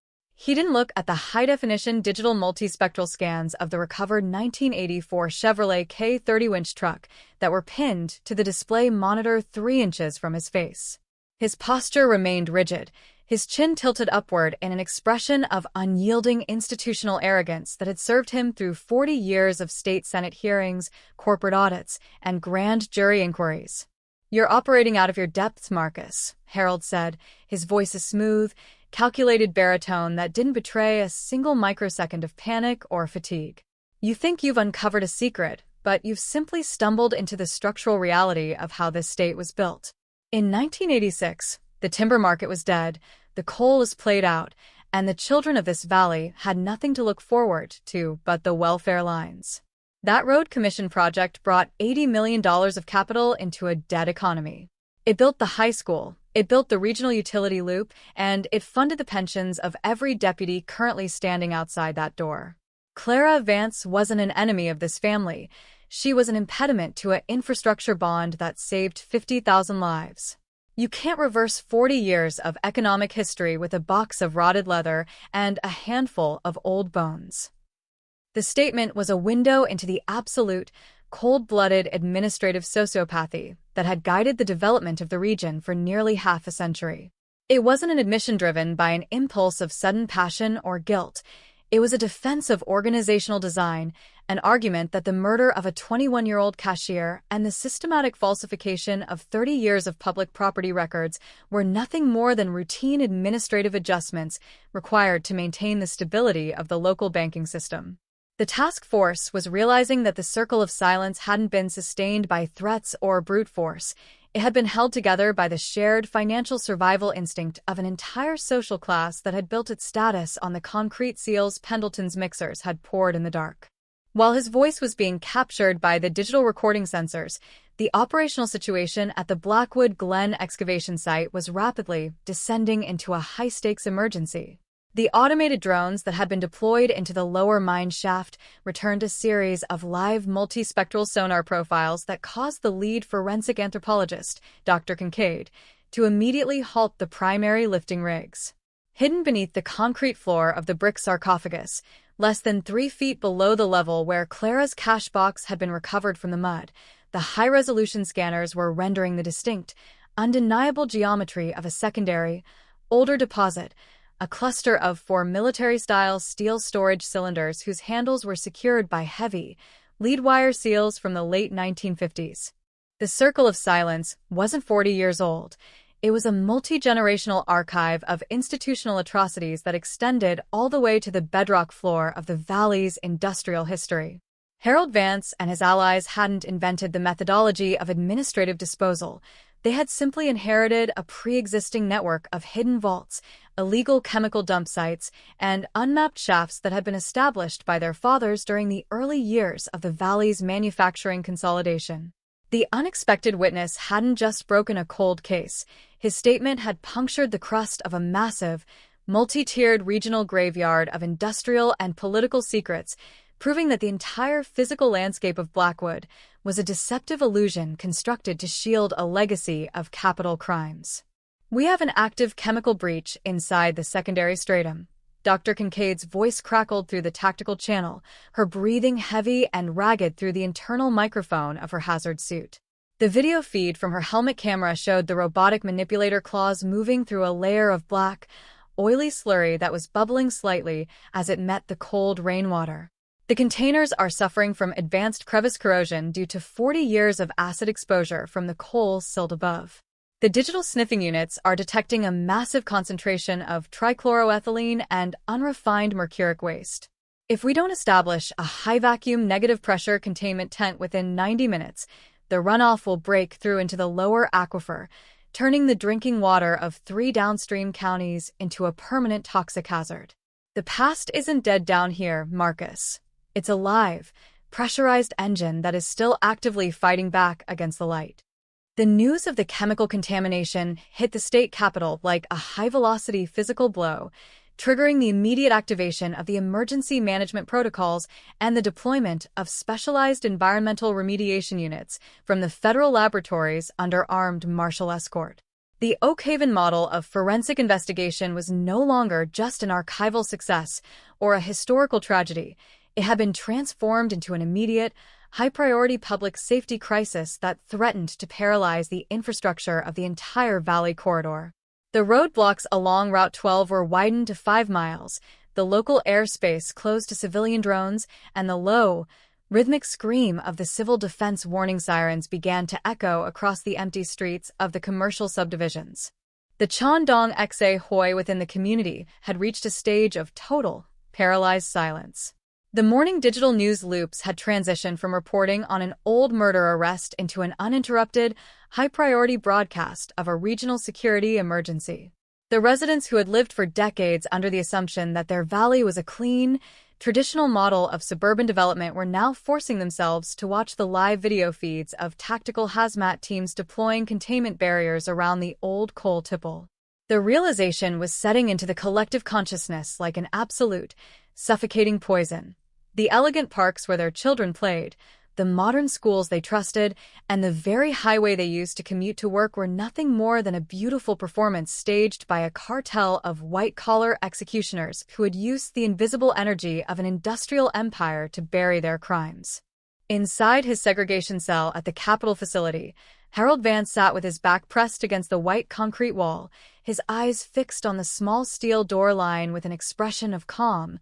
He didn't look at the high-definition digital multispectral scans of the recovered 1984 Chevrolet K30 winch truck that were pinned to the display monitor 3 inches from his face. His posture remained rigid, his chin tilted upward in an expression of unyielding institutional arrogance that had served him through 40 years of state Senate hearings, corporate audits, and grand jury inquiries. "You're operating out of your depths, Marcus," Harold said, his voice a smooth, calculated baritone that didn't betray a single microsecond of panic or fatigue. "You think you've uncovered a secret, but you've simply stumbled into the structural reality of how this state was built. In 1986, the timber market was dead, the coal was played out, and the children of this valley had nothing to look forward to but the welfare lines. That road commission project brought $80 million of capital into a dead economy. It built the high school, it built the regional utility loop, and it funded the pensions of every deputy currently standing outside that door. Clara Vance wasn't an enemy of this family. She was an impediment to an infrastructure bond that saved 50,000 lives. You can't reverse 40 years of economic history with a box of rotted leather and a handful of old bones." The statement was a window into the absolute, cold-blooded administrative sociopathy that had guided the development of the region for nearly half a century. It wasn't an admission driven by an impulse of sudden passion or guilt. It was a defense of organizational design, an argument that the murder of a 21-year-old cashier and the systematic falsification of 30 years of public property records were nothing more than routine administrative adjustments required to maintain the stability of the local banking system. The task force was realizing that the circle of silence hadn't been sustained by threats or brute force. It had been held together by the shared financial survival instinct of an entire social class that had built its status on the concrete seals Pendleton's mixers had poured in the dark. While his voice was being captured by the digital recording sensors, the operational situation at the Blackwood Glen excavation site was rapidly descending into a high-stakes emergency. The automated drones that had been deployed into the lower mine shaft returned a series of live multispectral sonar profiles that caused the lead forensic anthropologist, Dr. Kincaid, to immediately halt the primary lifting rigs. Hidden beneath the concrete floor of the brick sarcophagus, less than 3 feet below the level where Clara's cash box had been recovered from the mud, the high-resolution scanners were rendering the distinct, undeniable geometry of a secondary, older deposit, a cluster of 4 military-style steel storage cylinders whose handles were secured by heavy, lead-wire seals from the late 1950s. The Circle of Silence wasn't 40 years old. It was a multi-generational archive of institutional atrocities that extended all the way to the bedrock floor of the Valley's industrial history. Harold Vance and his allies hadn't invented the methodology of administrative disposal. They had simply inherited a pre-existing network of hidden vaults, illegal chemical dump sites, and unmapped shafts that had been established by their fathers during the early years of the Valley's manufacturing consolidation. The unexpected witness hadn't just broken a cold case. His statement had punctured the crust of a massive, multi-tiered regional graveyard of industrial and political secrets, proving that the entire physical landscape of Blackwood was a deceptive illusion constructed to shield a legacy of capital crimes. "We have an active chemical breach inside the secondary stratum." Dr. Kincaid's voice crackled through the tactical channel, her breathing heavy and ragged through the internal microphone of her hazard suit. The video feed from her helmet camera showed the robotic manipulator claws moving through a layer of black, oily slurry that was bubbling slightly as it met the cold rainwater. The containers are suffering from advanced crevice corrosion due to 40 years of acid exposure from the coal silt above. The digital sniffing units are detecting a massive concentration of trichloroethylene and unrefined mercuric waste. If we don't establish a high-vacuum negative pressure containment tent within 90 minutes, the runoff will break through into the lower aquifer, turning the drinking water of 3 downstream counties into a permanent toxic hazard. The past isn't dead down here, Marcus. It's a live, pressurized engine that is still actively fighting back against the light. The news of the chemical contamination hit the state capitol like a high-velocity physical blow, triggering the immediate activation of the emergency management protocols and the deployment of specialized environmental remediation units from the federal laboratories under armed martial escort. The Oak Haven model of forensic investigation was no longer just an archival success or a historical tragedy. It had been transformed into an immediate, high-priority public safety crisis that threatened to paralyze the infrastructure of the entire Valley corridor. The roadblocks along Route 12 were widened to 5 miles, the local airspace closed to civilian drones, and the low, rhythmic scream of the civil defense warning sirens began to echo across the empty streets of the commercial subdivisions. The Chandong Xa Hoi within the community had reached a stage of total, paralyzed silence. The morning digital news loops had transitioned from reporting on an old murder arrest into an uninterrupted, high-priority broadcast of a regional security emergency. The residents who had lived for decades under the assumption that their valley was a clean, traditional model of suburban development were now forcing themselves to watch the live video feeds of tactical hazmat teams deploying containment barriers around the old coal tipple. The realization was setting into the collective consciousness like an absolute, suffocating poison. The elegant parks where their children played, the modern schools they trusted, and the very highway they used to commute to work were nothing more than a beautiful performance staged by a cartel of white-collar executioners who had used the invisible energy of an industrial empire to bury their crimes. Inside his segregation cell at the Capitol facility, Harold Vance sat with his back pressed against the white concrete wall, his eyes fixed on the small steel door line with an expression of calm,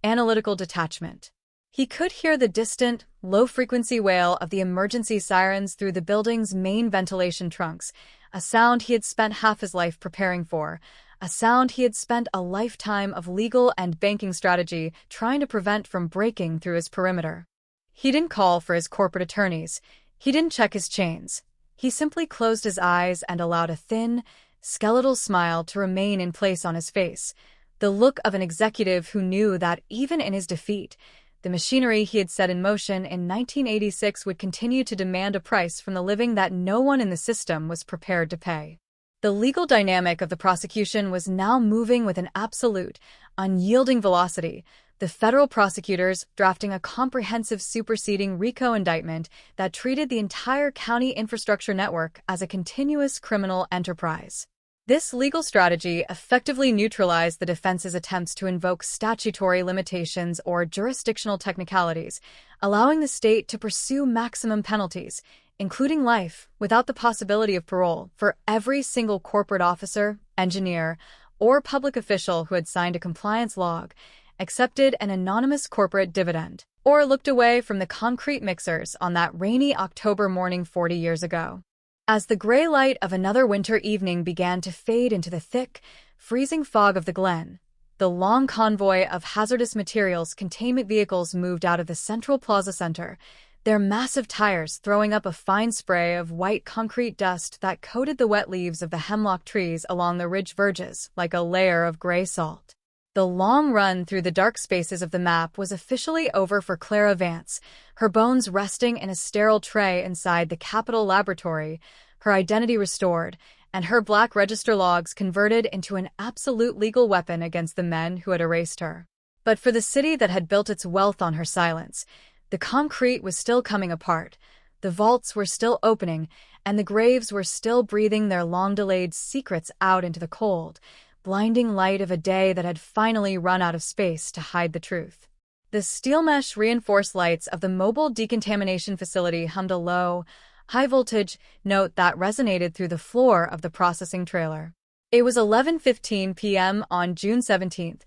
analytical detachment. He could hear the distant, low-frequency wail of the emergency sirens through the building's main ventilation trunks, a sound he had spent half his life preparing for, a sound he had spent a lifetime of legal and banking strategy trying to prevent from breaking through his perimeter. He didn't call for his corporate attorneys. He didn't check his chains. He simply closed his eyes and allowed a thin, skeletal smile to remain in place on his face, the look of an executive who knew that even in his defeat, the machinery he had set in motion in 1986 would continue to demand a price from the living that no one in the system was prepared to pay. The legal dynamic of the prosecution was now moving with an absolute, unyielding velocity, the federal prosecutors drafting a comprehensive superseding RICO indictment that treated the entire county infrastructure network as a continuous criminal enterprise. This legal strategy effectively neutralized the defense's attempts to invoke statutory limitations or jurisdictional technicalities, allowing the state to pursue maximum penalties, including life, without the possibility of parole, for every single corporate officer, engineer, or public official who had signed a compliance log, accepted an anonymous corporate dividend, or looked away from the concrete mixers on that rainy October morning 40 years ago. As the gray light of another winter evening began to fade into the thick, freezing fog of the Glen, the long convoy of hazardous materials containment vehicles moved out of the Central Plaza Center, their massive tires throwing up a fine spray of white concrete dust that coated the wet leaves of the hemlock trees along the ridge verges like a layer of gray salt. The long run through the dark spaces of the map was officially over for Clara Vance, her bones resting in a sterile tray inside the Capitol Laboratory, her identity restored, and her black register logs converted into an absolute legal weapon against the men who had erased her. But for the city that had built its wealth on her silence, the concrete was still coming apart, the vaults were still opening, and the graves were still breathing their long-delayed secrets out into the cold, blinding light of a day that had finally run out of space to hide the truth. The steel mesh reinforced lights of the mobile decontamination facility hummed a low, high-voltage note that resonated through the floor of the processing trailer. It was 11:15 p.m. on June 17,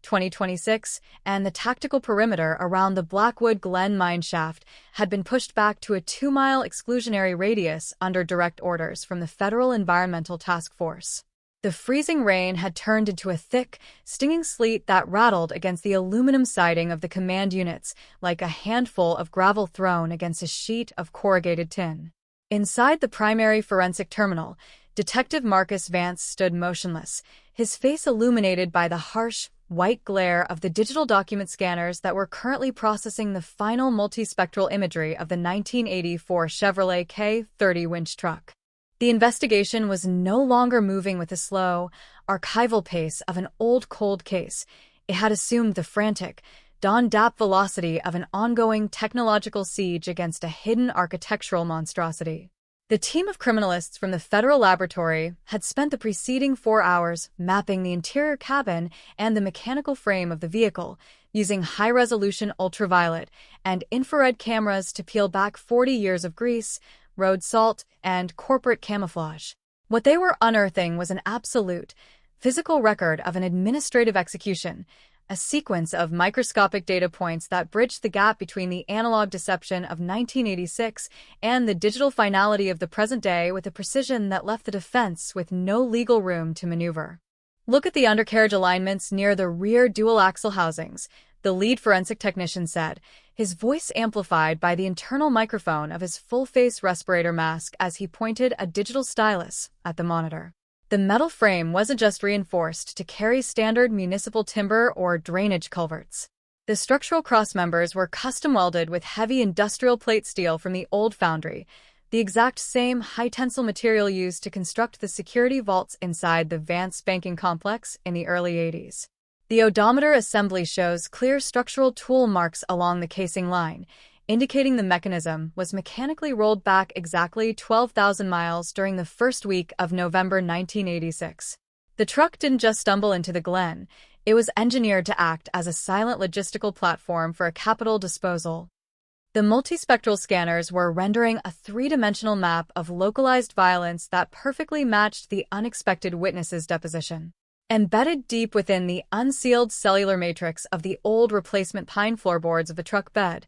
2026, and the tactical perimeter around the Blackwood Glen mine shaft had been pushed back to a 2-mile exclusionary radius under direct orders from the Federal Environmental Task Force. The freezing rain had turned into a thick, stinging sleet that rattled against the aluminum siding of the command units like a handful of gravel thrown against a sheet of corrugated tin. Inside the primary forensic terminal, Detective Marcus Vance stood motionless, his face illuminated by the harsh, white glare of the digital document scanners that were currently processing the final multispectral imagery of the 1984 Chevrolet K30 winch truck. The investigation was no longer moving with the slow, archival pace of an old cold case. It had assumed the frantic, dawn-dap velocity of an ongoing technological siege against a hidden architectural monstrosity. The team of criminalists from the Federal Laboratory had spent the preceding 4 hours mapping the interior cabin and the mechanical frame of the vehicle, using high-resolution ultraviolet and infrared cameras to peel back 40 years of grease, road salt, and corporate camouflage. What they were unearthing was an absolute, physical record of an administrative execution, a sequence of microscopic data points that bridged the gap between the analog deception of 1986 and the digital finality of the present day with a precision that left the defense with no legal room to maneuver. Look at the undercarriage alignments near the rear dual-axle housings, the lead forensic technician said, his voice amplified by the internal microphone of his full-face respirator mask as he pointed a digital stylus at the monitor. The metal frame wasn't just reinforced to carry standard municipal timber or drainage culverts. The structural crossmembers were custom-welded with heavy industrial plate steel from the old foundry, the exact same high-tensile material used to construct the security vaults inside the Vance banking complex in the early 80s. The odometer assembly shows clear structural tool marks along the casing line, indicating the mechanism was mechanically rolled back exactly 12,000 miles during the first week of November 1986. The truck didn't just stumble into the Glen, it was engineered to act as a silent logistical platform for a capital disposal. The multispectral scanners were rendering a three-dimensional map of localized violence that perfectly matched the unexpected witness's deposition. Embedded deep within the unsealed cellular matrix of the old replacement pine floorboards of the truck bed,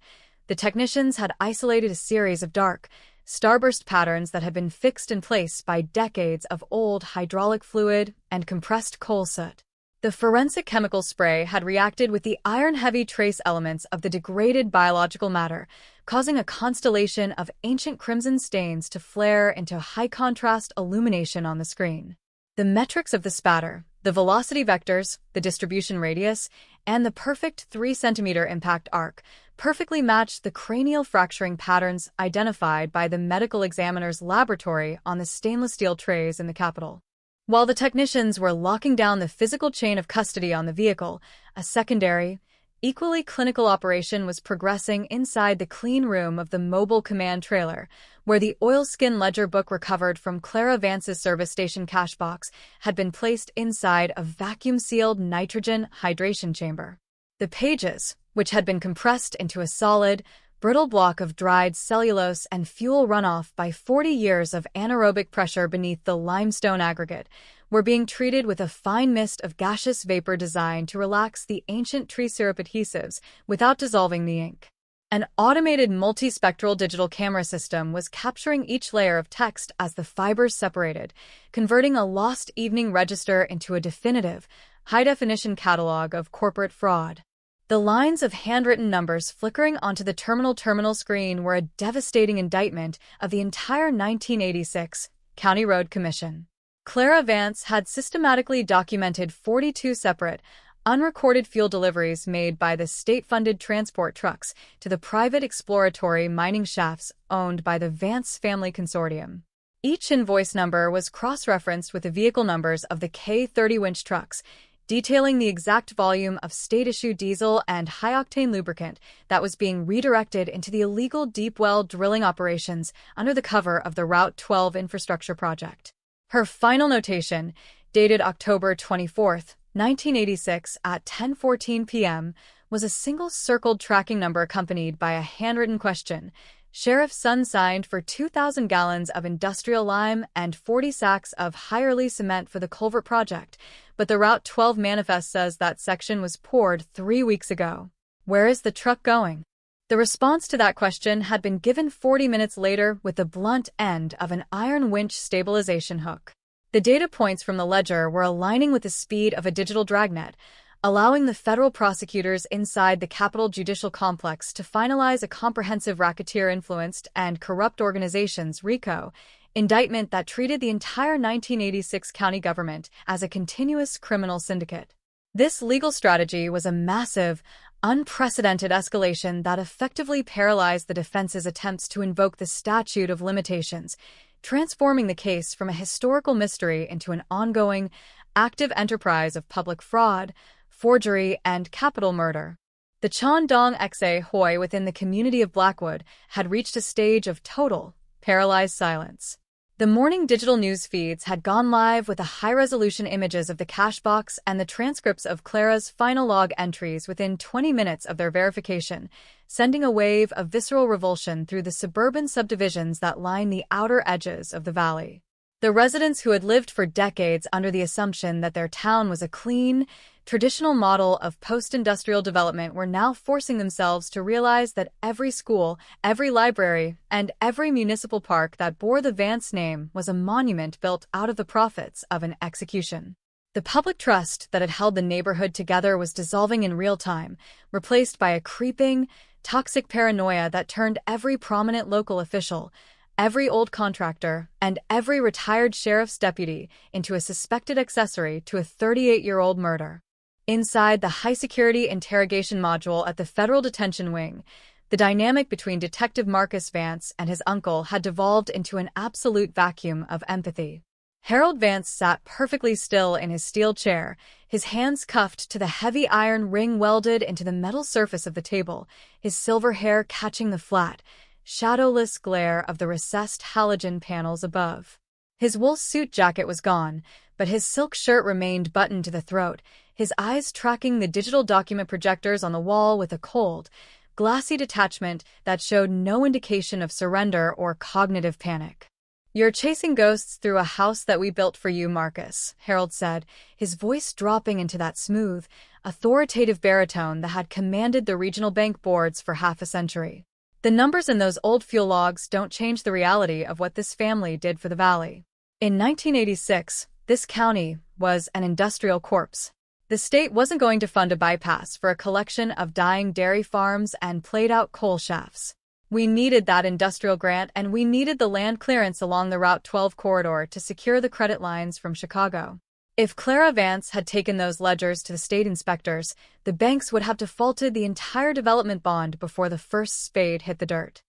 the technicians had isolated a series of dark, starburst patterns that had been fixed in place by decades of old hydraulic fluid and compressed coal soot. The forensic chemical spray had reacted with the iron-heavy trace elements of the degraded biological matter, causing a constellation of ancient crimson stains to flare into high-contrast illumination on the screen. The metrics of the spatter, the velocity vectors, the distribution radius, and the perfect 3-centimeter impact arc perfectly matched the cranial fracturing patterns identified by the medical examiner's laboratory on the stainless steel trays in the Capitol. While the technicians were locking down the physical chain of custody on the vehicle, a secondary, equally clinical operation was progressing inside the clean room of the mobile command trailer, where the oilskin ledger book recovered from Clara Vance's service station cash box had been placed inside a vacuum-sealed nitrogen hydration chamber. The pages, which had been compressed into a solid, brittle block of dried cellulose and fuel runoff by 40 years of anaerobic pressure beneath the limestone aggregate, were being treated with a fine mist of gaseous vapor designed to relax the ancient tree syrup adhesives without dissolving the ink. An automated multispectral digital camera system was capturing each layer of text as the fibers separated, converting a lost evening register into a definitive, high-definition catalog of corporate fraud. The lines of handwritten numbers flickering onto the terminal screen were a devastating indictment of the entire 1986 County Road Commission. Clara Vance had systematically documented 42 separate, unrecorded fuel deliveries made by the state-funded transport trucks to the private exploratory mining shafts owned by the Vance Family Consortium. Each invoice number was cross-referenced with the vehicle numbers of the K-30 winch trucks, detailing the exact volume of state-issue diesel and high-octane lubricant that was being redirected into the illegal deep well drilling operations under the cover of the Route 12 infrastructure project. Her final notation, dated October 24, 1986 at 10:14 p.m., was a single circled tracking number accompanied by a handwritten question. Sheriff's son signed for 2,000 gallons of industrial lime and 40 sacks of Higherly cement for the culvert project, but the Route 12 manifest says that section was poured 3 weeks ago. Where is the truck going? The response to that question had been given 40 minutes later with the blunt end of an iron winch stabilization hook. The data points from the ledger were aligning with the speed of a digital dragnet, allowing the federal prosecutors inside the Capitol Judicial Complex to finalize a comprehensive racketeer-influenced and corrupt organizations RICO indictment that treated the entire 1986 county government as a continuous criminal syndicate. This legal strategy was a massive, unprecedented escalation that effectively paralyzed the defense's attempts to invoke the statute of limitations, transforming the case from a historical mystery into an ongoing, active enterprise of public fraud, forgery, and capital murder. The Chandong Xe Hoi within the community of Blackwood had reached a stage of total, paralyzed silence. The morning digital news feeds had gone live with the high-resolution images of the cash box and the transcripts of Clara's final log entries within 20 minutes of their verification, sending a wave of visceral revulsion through the suburban subdivisions that line the outer edges of the valley. The residents who had lived for decades under the assumption that their town was a clean, traditional model of post-industrial development were now forcing themselves to realize that every school, every library, and every municipal park that bore the Vance name was a monument built out of the profits of an execution. The public trust that had held the neighborhood together was dissolving in real time, replaced by a creeping, toxic paranoia that turned every prominent local official, every old contractor, and every retired sheriff's deputy into a suspected accessory to a 38-year-old murder. Inside the high-security interrogation module at the Federal Detention Wing, the dynamic between Detective Marcus Vance and his uncle had devolved into an absolute vacuum of empathy. Harold Vance sat perfectly still in his steel chair, his hands cuffed to the heavy iron ring welded into the metal surface of the table, his silver hair catching the flat, shadowless glare of the recessed halogen panels above. His wool suit jacket was gone, but his silk shirt remained buttoned to the throat, his eyes tracking the digital document projectors on the wall with a cold, glassy detachment that showed no indication of surrender or cognitive panic. "You're chasing ghosts through a house that we built for you, Marcus," Harold said, his voice dropping into that smooth, authoritative baritone that had commanded the regional bank boards for half a century. "The numbers in those old fuel logs don't change the reality of what this family did for the valley. In 1986, this county was an industrial corpse. The state wasn't going to fund a bypass for a collection of dying dairy farms and played-out coal shafts. We needed that industrial grant, and we needed the land clearance along the Route 12 corridor to secure the credit lines from Chicago. If Clara Vance had taken those ledgers to the state inspectors, the banks would have defaulted the entire development bond before the first spade hit the dirt.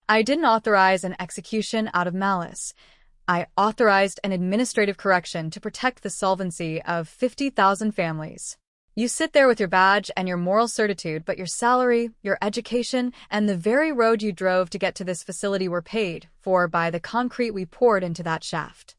I didn't authorize an execution out of malice. I authorized an administrative correction to protect the solvency of 50,000 families. You sit there with your badge and your moral certitude, but your salary, your education, and the very road you drove to get to this facility were paid for by the concrete we poured into that shaft.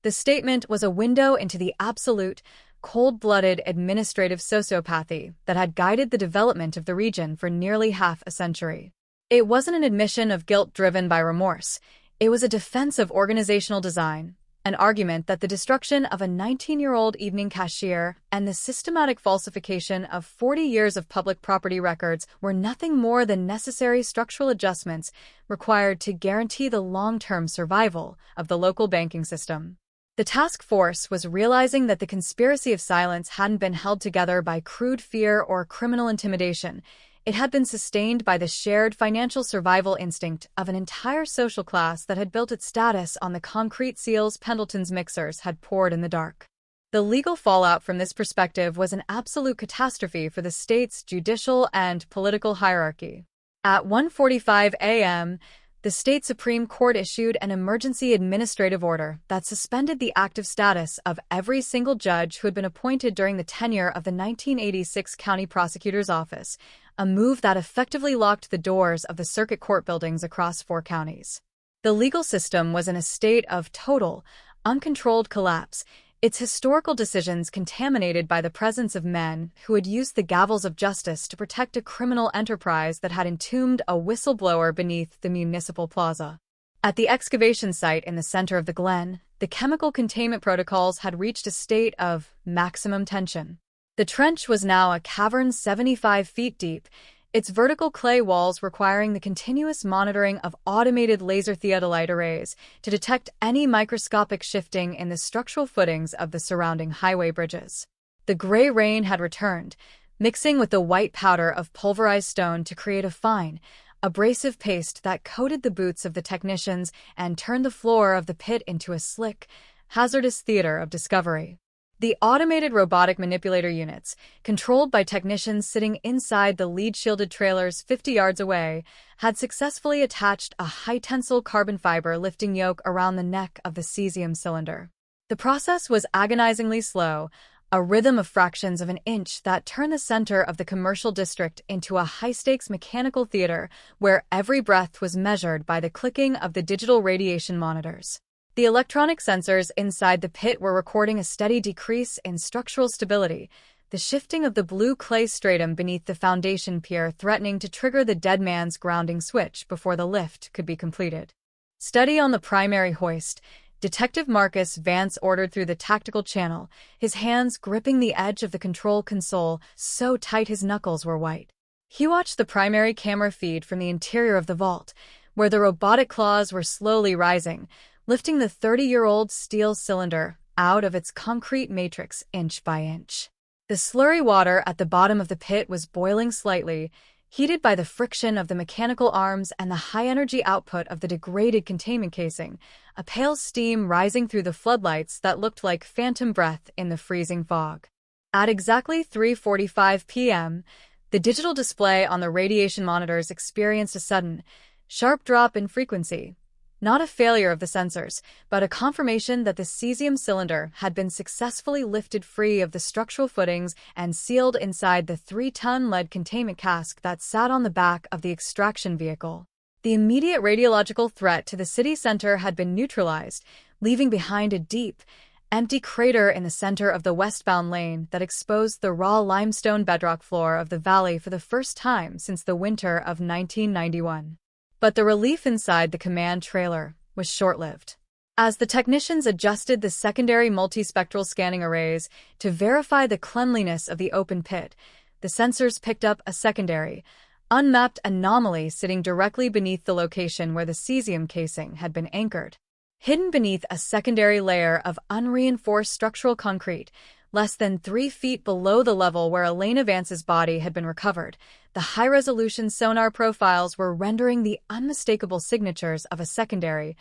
The statement was a window into the absolute, cold-blooded administrative sociopathy that had guided the development of the region for nearly half a century. It wasn't an admission of guilt driven by remorse. It was a defense of organizational design, an argument that the destruction of a 19-year-old evening cashier and the systematic falsification of 40 years of public property records were nothing more than necessary structural adjustments required to guarantee the long-term survival of the local banking system. The task force was realizing that the conspiracy of silence hadn't been held together by crude fear or criminal intimidation. It had been sustained by the shared financial survival instinct of an entire social class that had built its status on the concrete seals Pendleton's mixers had poured in the dark. The legal fallout from this perspective was an absolute catastrophe for the state's judicial and political hierarchy. At 1:45 a.m., the state Supreme Court issued an emergency administrative order that suspended the active status of every single judge who had been appointed during the tenure of the 1986 County Prosecutor's Office, a move that effectively locked the doors of the circuit court buildings across 4 counties. The legal system was in a state of total, uncontrolled collapse, its historical decisions contaminated by the presence of men who had used the gavels of justice to protect a criminal enterprise that had entombed a whistleblower beneath the municipal plaza. At the excavation site in the center of the Glen, the chemical containment protocols had reached a state of maximum tension. The trench was now a cavern 75 feet deep, its vertical clay walls requiring the continuous monitoring of automated laser theodolite arrays to detect any microscopic shifting in the structural footings of the surrounding highway bridges. The gray rain had returned, mixing with the white powder of pulverized stone to create a fine, abrasive paste that coated the boots of the technicians and turned the floor of the pit into a slick, hazardous theater of discovery. The automated robotic manipulator units, controlled by technicians sitting inside the lead-shielded trailers 50 yards away, had successfully attached a high-tensile carbon fiber lifting yoke around the neck of the cesium cylinder. The process was agonizingly slow, a rhythm of fractions of an inch that turned the center of the commercial district into a high-stakes mechanical theater where every breath was measured by the clicking of the digital radiation monitors. The electronic sensors inside the pit were recording a steady decrease in structural stability, the shifting of the blue clay stratum beneath the foundation pier threatening to trigger the dead man's grounding switch before the lift could be completed. Steady on the primary hoist, Detective Marcus Vance ordered through the tactical channel, his hands gripping the edge of the control console so tight his knuckles were white. He watched the primary camera feed from the interior of the vault, where the robotic claws were slowly rising, lifting the 30-year-old steel cylinder out of its concrete matrix inch by inch. The slurry water at the bottom of the pit was boiling slightly, heated by the friction of the mechanical arms and the high-energy output of the degraded containment casing, a pale steam rising through the floodlights that looked like phantom breath in the freezing fog. At exactly 3:45 p.m., the digital display on the radiation monitors experienced a sudden, sharp drop in frequency. Not a failure of the sensors, but a confirmation that the cesium cylinder had been successfully lifted free of the structural footings and sealed inside the 3-ton lead containment cask that sat on the back of the extraction vehicle. The immediate radiological threat to the city center had been neutralized, leaving behind a deep, empty crater in the center of the westbound lane that exposed the raw limestone bedrock floor of the valley for the first time since the winter of 1991. But the relief inside the command trailer was short-lived. As the technicians adjusted the secondary multispectral scanning arrays to verify the cleanliness of the open pit, the sensors picked up a secondary, unmapped anomaly sitting directly beneath the location where the cesium casing had been anchored. Hidden beneath a secondary layer of unreinforced structural concrete less than 3 feet below the level where Elena Vance's body had been recovered. The high-resolution sonar profiles were rendering the unmistakable signatures of a secondary,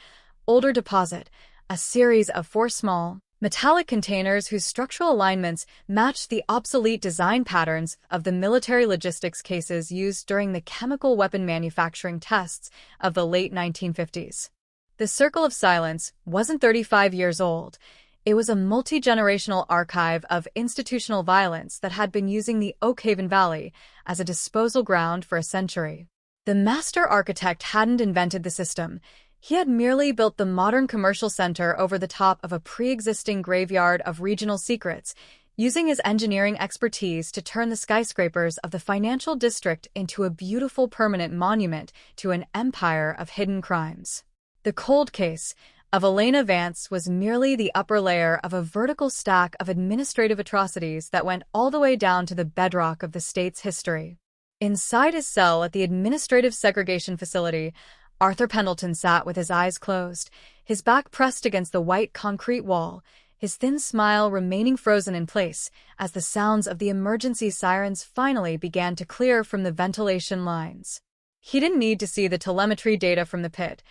older deposit, a series of 4 small, metallic containers whose structural alignments matched the obsolete design patterns of the military logistics cases used during the chemical weapon manufacturing tests of the late 1950s. The Circle of Silence wasn't 35 years old. It was a multi-generational archive of institutional violence that had been using the Oakhaven Valley as a disposal ground for a century. The master architect hadn't invented the system. He had merely built the modern commercial center over the top of a pre-existing graveyard of regional secrets, using his engineering expertise to turn the skyscrapers of the financial district into a beautiful permanent monument to an empire of hidden crimes. The cold case of Elena Vance was merely the upper layer of a vertical stack of administrative atrocities that went all the way down to the bedrock of the state's history. Inside his cell at the administrative segregation facility, Arthur Pendleton sat with his eyes closed, his back pressed against the white concrete wall, his thin smile remaining frozen in place as the sounds of the emergency sirens finally began to clear from the ventilation lines. He didn't need to see the telemetry data from the pit.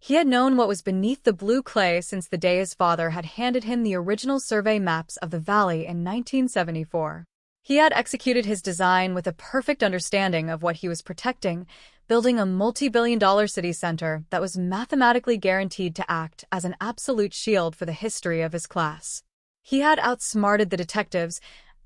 He had known what was beneath the blue clay since the day his father had handed him the original survey maps of the valley in 1974. He had executed his design with a perfect understanding of what he was protecting, building a multi-billion-dollar city center that was mathematically guaranteed to act as an absolute shield for the history of his class. He had outsmarted the detectives,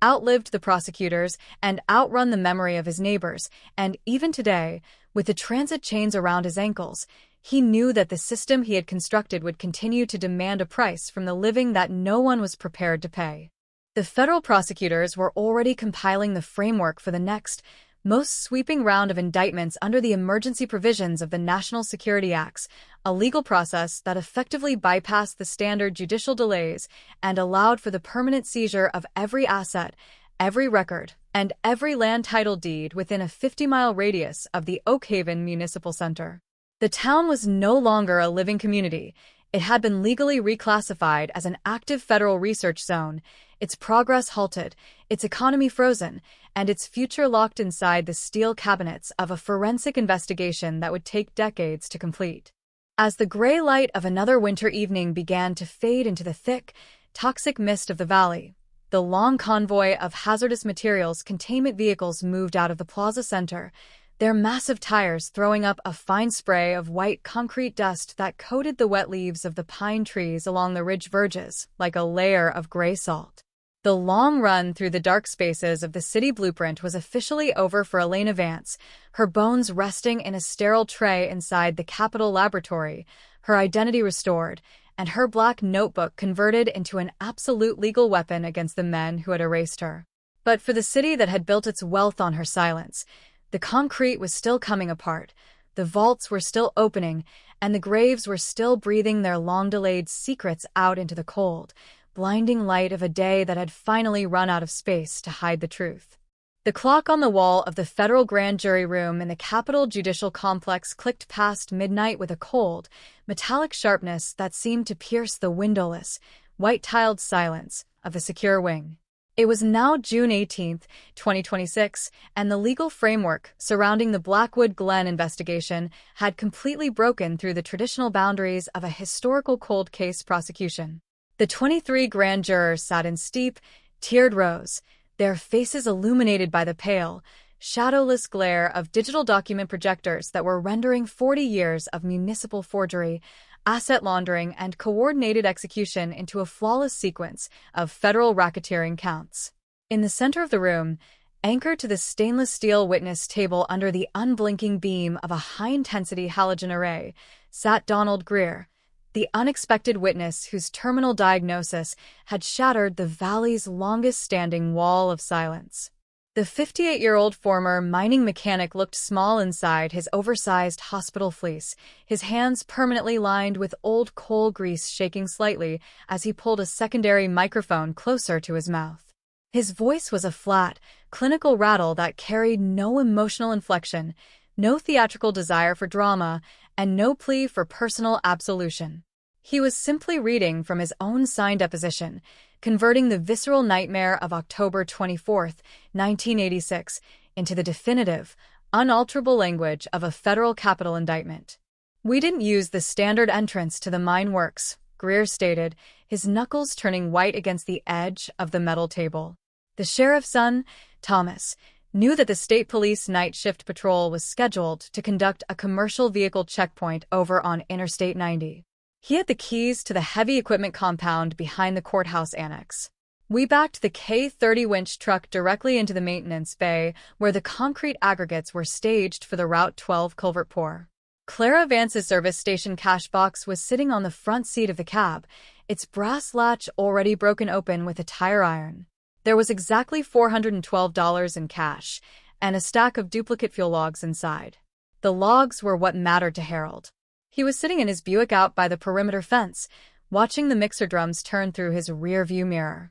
outlived the prosecutors, and outrun the memory of his neighbors, and even today, with the transit chains around his ankles, he knew that the system he had constructed would continue to demand a price from the living that no one was prepared to pay. The federal prosecutors were already compiling the framework for the next, most sweeping round of indictments under the emergency provisions of the National Security Acts, a legal process that effectively bypassed the standard judicial delays and allowed for the permanent seizure of every asset, every record, and every land title deed within a 50-mile radius of the Oakhaven Municipal Center. The town was no longer a living community. It had been legally reclassified as an active federal research zone, its progress halted, its economy frozen, and its future locked inside the steel cabinets of a forensic investigation that would take decades to complete. As the gray light of another winter evening began to fade into the thick, toxic mist of the valley, the long convoy of hazardous materials containment vehicles moved out of the plaza center, their massive tires throwing up a fine spray of white concrete dust that coated the wet leaves of the pine trees along the ridge verges like a layer of gray salt. The long run through the dark spaces of the city blueprint was officially over for Elena Vance, her bones resting in a sterile tray inside the Capitol Laboratory, her identity restored, and her black notebook converted into an absolute legal weapon against the men who had erased her. But for the city that had built its wealth on her silence, the concrete was still coming apart, the vaults were still opening, and the graves were still breathing their long-delayed secrets out into the cold, blinding light of a day that had finally run out of space to hide the truth. The clock on the wall of the federal grand jury room in the Capitol Judicial Complex clicked past midnight with a cold, metallic sharpness that seemed to pierce the windowless, white-tiled silence of the secure wing. It was now June 18, 2026, and the legal framework surrounding the Blackwood Glen investigation had completely broken through the traditional boundaries of a historical cold case prosecution. The 23 grand jurors sat in steep, tiered rows, their faces illuminated by the pale, shadowless glare of digital document projectors that were rendering 40 years of municipal forgery, asset laundering, and coordinated execution into a flawless sequence of federal racketeering counts. In the center of the room, anchored to the stainless steel witness table under the unblinking beam of a high-intensity halogen array, sat Donald Greer, the unexpected witness whose terminal diagnosis had shattered the valley's longest-standing wall of silence. The 58-year-old former mining mechanic looked small inside his oversized hospital fleece, his hands permanently lined with old coal grease shaking slightly as he pulled a secondary microphone closer to his mouth. His voice was a flat, clinical rattle that carried no emotional inflection, no theatrical desire for drama, and no plea for personal absolution. He was simply reading from his own signed deposition, converting the visceral nightmare of October 24, 1986, into the definitive, unalterable language of a federal capital indictment. "We didn't use the standard entrance to the mine works," Greer stated, his knuckles turning white against the edge of the metal table. The sheriff's son, Thomas, knew that the state police night shift patrol was scheduled to conduct a commercial vehicle checkpoint over on Interstate 90. He had the keys to the heavy equipment compound behind the courthouse annex. "We backed the K-30 winch truck directly into the maintenance bay where the concrete aggregates were staged for the Route 12 culvert pour." Clara Vance's service station cash box was sitting on the front seat of the cab, its brass latch already broken open with a tire iron. There was exactly $412 in cash, and a stack of duplicate fuel logs inside. The logs were what mattered to Harold. He was sitting in his Buick out by the perimeter fence, watching the mixer drums turn through his rear-view mirror.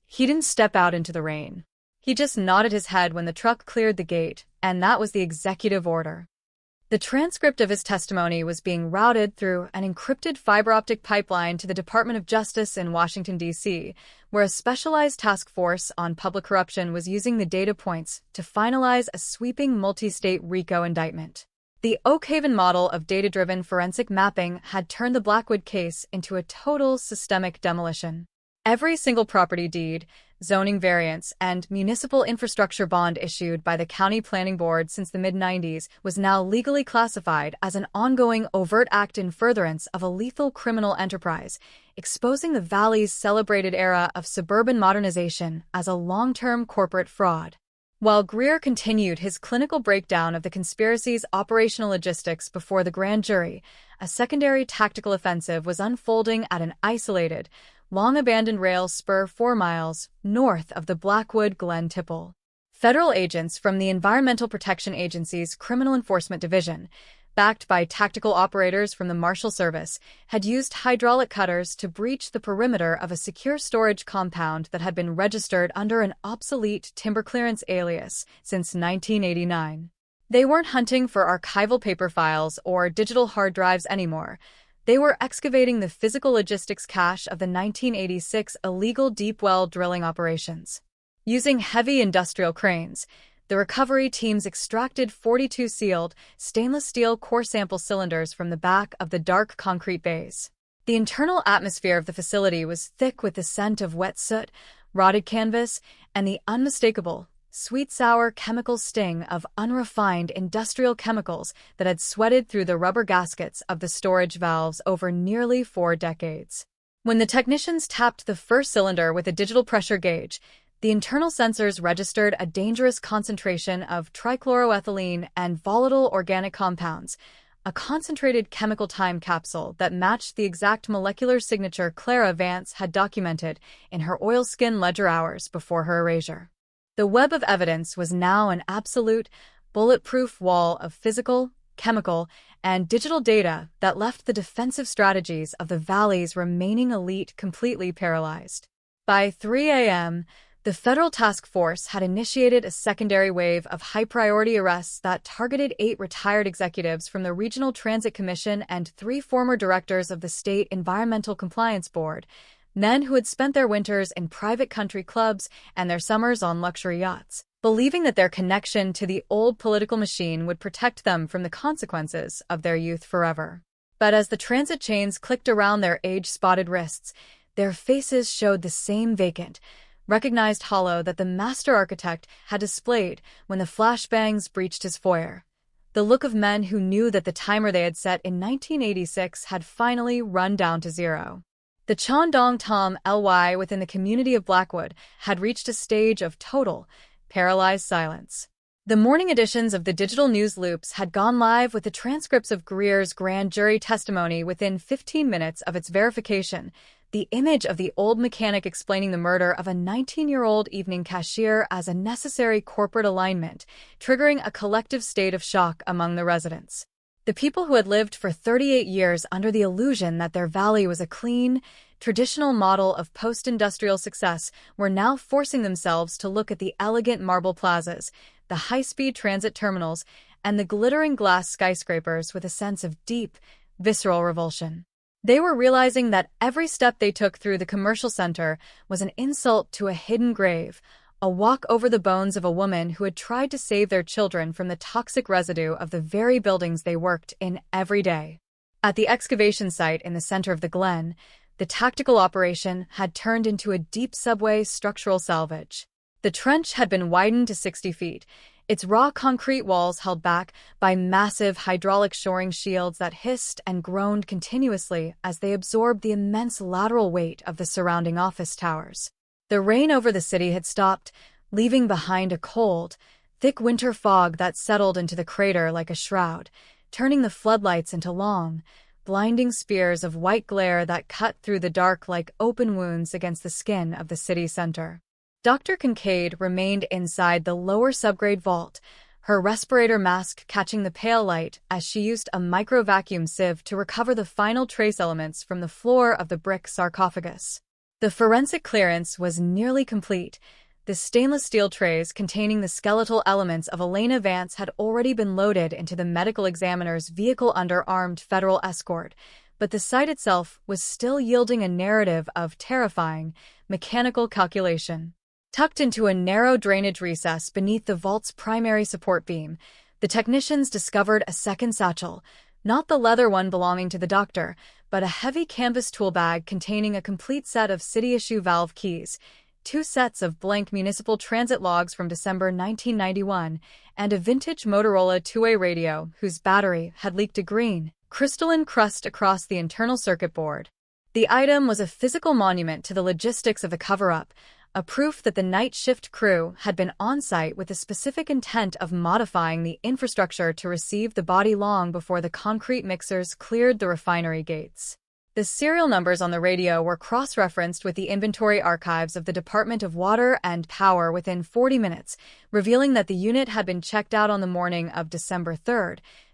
He didn't step out into the rain. He just nodded his head when the truck cleared the gate, and that was the executive order. The transcript of his testimony was being routed through an encrypted fiber-optic pipeline to the Department of Justice in Washington, D.C., where a specialized task force on public corruption was using the data points to finalize a sweeping multi-state RICO indictment. The Oak Haven model of data-driven forensic mapping had turned the Blackwood case into a total systemic demolition. Every single property deed, zoning variance, and municipal infrastructure bond issued by the County Planning Board since the mid-90s was now legally classified as an ongoing overt act in furtherance of a lethal criminal enterprise, exposing the Valley's celebrated era of suburban modernization as a long-term corporate fraud. While Greer continued his clinical breakdown of the conspiracy's operational logistics before the grand jury, a secondary tactical offensive was unfolding at an isolated, long-abandoned rail spur 4 miles north of the Blackwood Glen Tipple. Federal agents from the Environmental Protection Agency's Criminal Enforcement Division, backed by tactical operators from the Marshal Service, had used hydraulic cutters to breach the perimeter of a secure storage compound that had been registered under an obsolete timber clearance alias since 1989. They weren't hunting for archival paper files or digital hard drives anymore. They were excavating the physical logistics cache of the 1986 illegal deep well drilling operations. Using heavy industrial cranes, the recovery teams extracted 42 sealed, stainless steel core sample cylinders from the back of the dark concrete bays. The internal atmosphere of the facility was thick with the scent of wet soot, rotted canvas, and the unmistakable, sweet-sour chemical sting of unrefined industrial chemicals that had sweated through the rubber gaskets of the storage valves over nearly 4 decades. When the technicians tapped the first cylinder with a digital pressure gauge, the internal sensors registered a dangerous concentration of trichloroethylene and volatile organic compounds, a concentrated chemical time capsule that matched the exact molecular signature Clara Vance had documented in her oilskin ledger hours before her erasure. The web of evidence was now an absolute, bulletproof wall of physical, chemical, and digital data that left the defensive strategies of the Valley's remaining elite completely paralyzed. By 3 a.m., the federal task force had initiated a secondary wave of high-priority arrests that targeted 8 retired executives from the Regional Transit Commission and 3 former directors of the State Environmental Compliance Board, men who had spent their winters in private country clubs and their summers on luxury yachts, believing that their connection to the old political machine would protect them from the consequences of their youth forever. But as the transit chains clicked around their age-spotted wrists, their faces showed the same vacant, recognized hollow that the master architect had displayed when the flashbangs breached his foyer. The look of men who knew that the timer they had set in 1986 had finally run down to zero. The Chandong Tom Ly within the community of Blackwood had reached a stage of total, paralyzed silence. The morning editions of the digital news loops had gone live with the transcripts of Greer's grand jury testimony within 15 minutes of its verification, the image of the old mechanic explaining the murder of a 19-year-old evening cashier as a necessary corporate alignment, triggering a collective state of shock among the residents. The people who had lived for 38 years under the illusion that their valley was a clean, traditional model of post-industrial success were now forcing themselves to look at the elegant marble plazas, the high-speed transit terminals, and the glittering glass skyscrapers with a sense of deep, visceral revulsion. They were realizing that every step they took through the commercial center was an insult to a hidden grave, a walk over the bones of a woman who had tried to save their children from the toxic residue of the very buildings they worked in every day. At the excavation site in the center of the Glen, the tactical operation had turned into a deep subway structural salvage. The trench had been widened to 60 feet, its raw concrete walls held back by massive hydraulic shoring shields that hissed and groaned continuously as they absorbed the immense lateral weight of the surrounding office towers. The rain over the city had stopped, leaving behind a cold, thick winter fog that settled into the crater like a shroud, turning the floodlights into long, blinding spears of white glare that cut through the dark like open wounds against the skin of the city center. Dr. Kincaid remained inside the lower subgrade vault, her respirator mask catching the pale light as she used a micro-vacuum sieve to recover the final trace elements from the floor of the brick sarcophagus. The forensic clearance was nearly complete. The stainless steel trays containing the skeletal elements of Elena Vance had already been loaded into the medical examiner's vehicle under armed federal escort, but the site itself was still yielding a narrative of terrifying, mechanical calculation. Tucked into a narrow drainage recess beneath the vault's primary support beam, the technicians discovered a second satchel, not the leather one belonging to the doctor, but a heavy canvas tool bag containing a complete set of city-issue valve keys, 2 sets of blank municipal transit logs from December 1991, and a vintage Motorola two-way radio whose battery had leaked a green, crystalline crust across the internal circuit board. The item was a physical monument to the logistics of the cover-up, a proof that the night shift crew had been on-site with the specific intent of modifying the infrastructure to receive the body long before the concrete mixers cleared the refinery gates. The serial numbers on the radio were cross-referenced with the inventory archives of the Department of Water and Power within 40 minutes, revealing that the unit had been checked out on the morning of December 3,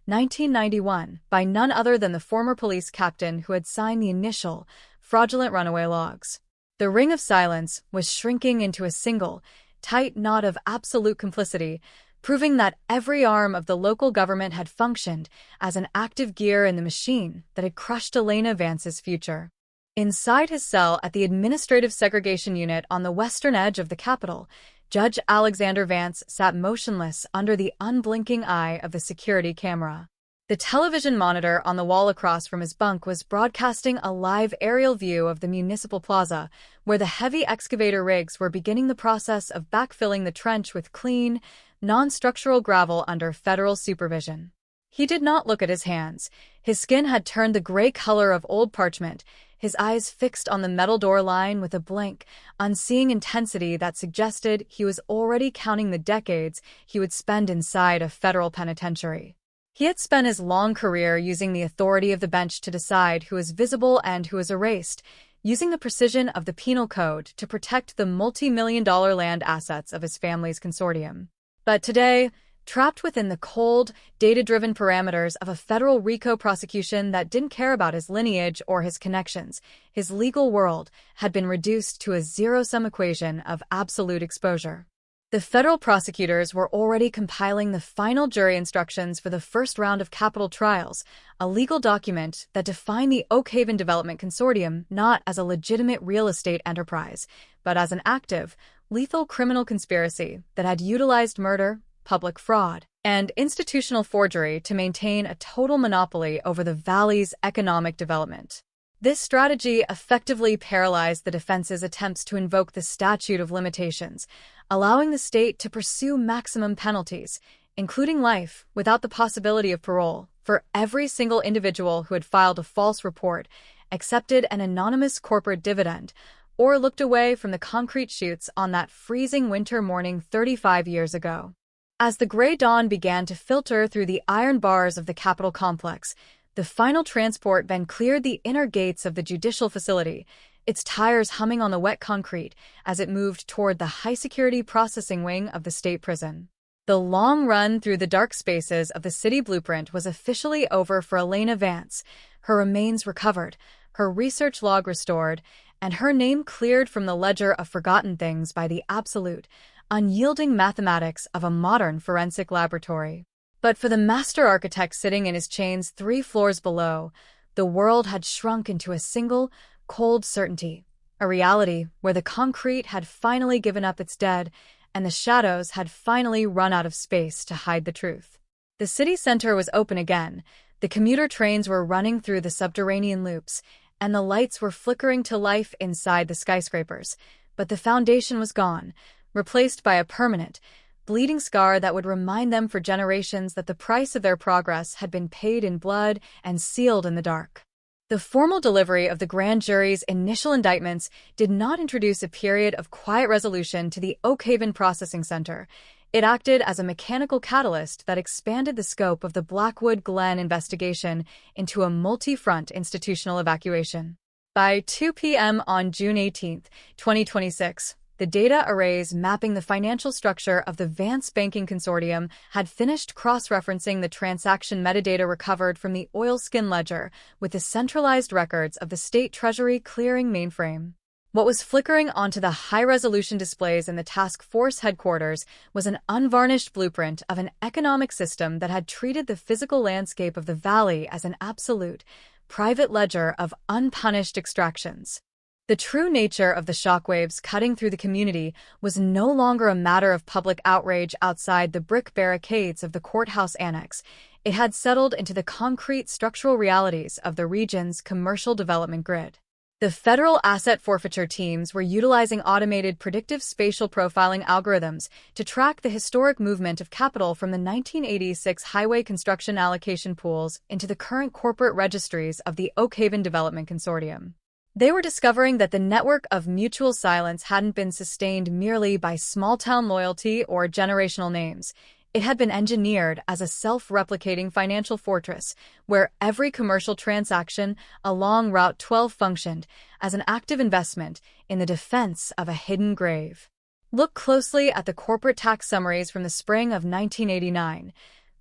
1991, by none other than the former police captain who had signed the initial, fraudulent runaway logs. The ring of silence was shrinking into a single, tight knot of absolute complicity, proving that every arm of the local government had functioned as an active gear in the machine that had crushed Elena Vance's future. Inside his cell at the Administrative Segregation Unit on the western edge of the Capitol, Judge Alexander Vance sat motionless under the unblinking eye of the security camera. The television monitor on the wall across from his bunk was broadcasting a live aerial view of the municipal plaza, where the heavy excavator rigs were beginning the process of backfilling the trench with clean, non-structural gravel under federal supervision. He did not look at his hands. His skin had turned the gray color of old parchment, his eyes fixed on the metal door line with a blank, unseeing intensity that suggested he was already counting the decades he would spend inside a federal penitentiary. He had spent his long career using the authority of the bench to decide who is visible and who is erased, using the precision of the penal code to protect the multi-million-dollar land assets of his family's consortium. But today, trapped within the cold, data-driven parameters of a federal RICO prosecution that didn't care about his lineage or his connections, his legal world had been reduced to a zero-sum equation of absolute exposure. The federal prosecutors were already compiling the final jury instructions for the first round of capital trials, a legal document that defined the Oak Haven Development Consortium not as a legitimate real estate enterprise, but as an active, lethal criminal conspiracy that had utilized murder, public fraud, and institutional forgery to maintain a total monopoly over the valley's economic development. This strategy effectively paralyzed the defense's attempts to invoke the statute of limitations, allowing the state to pursue maximum penalties, including life, without the possibility of parole, for every single individual who had filed a false report, accepted an anonymous corporate dividend, or looked away from the concrete chutes on that freezing winter morning 35 years ago. As the gray dawn began to filter through the iron bars of the Capitol complex, the final transport van cleared the inner gates of the judicial facility, its tires humming on the wet concrete as it moved toward the high-security processing wing of the state prison. The long run through the dark spaces of the city blueprint was officially over for Elena Vance, her remains recovered, her research log restored, and her name cleared from the ledger of forgotten things by the absolute, unyielding mathematics of a modern forensic laboratory. But for the master architect sitting in his chains 3 floors below, The world had shrunk into a single, cold certainty, a reality where the concrete had finally given up its dead and the shadows had finally run out of space to hide the truth. The city center was open again, the commuter trains were running through the subterranean loops, and the lights were flickering to life inside the skyscrapers, but the foundation was gone, replaced by a permanent, bleeding scar that would remind them for generations that the price of their progress had been paid in blood and sealed in the dark. The formal delivery of the grand jury's initial indictments did not introduce a period of quiet resolution to the Oakhaven Processing Center. It acted as a mechanical catalyst that expanded the scope of the Blackwood Glen investigation into a multi-front institutional evacuation. By 2 p.m. on June 18, 2026, the data arrays mapping the financial structure of the Vance Banking Consortium had finished cross-referencing the transaction metadata recovered from the oilskin ledger with the centralized records of the State Treasury clearing mainframe. What was flickering onto the high-resolution displays in the task force headquarters was an unvarnished blueprint of an economic system that had treated the physical landscape of the valley as an absolute, private ledger of unpunished extractions. The true nature of the shockwaves cutting through the community was no longer a matter of public outrage outside the brick barricades of the courthouse annex. It had settled into the concrete structural realities of the region's commercial development grid. The federal asset forfeiture teams were utilizing automated predictive spatial profiling algorithms to track the historic movement of capital from the 1986 highway construction allocation pools into the current corporate registries of the Oakhaven Development Consortium. They were discovering that the network of mutual silence hadn't been sustained merely by small-town loyalty or generational names. It had been engineered as a self-replicating financial fortress where every commercial transaction along Route 12 functioned as an active investment in the defense of a hidden grave. Look closely at the corporate tax summaries from the spring of 1989.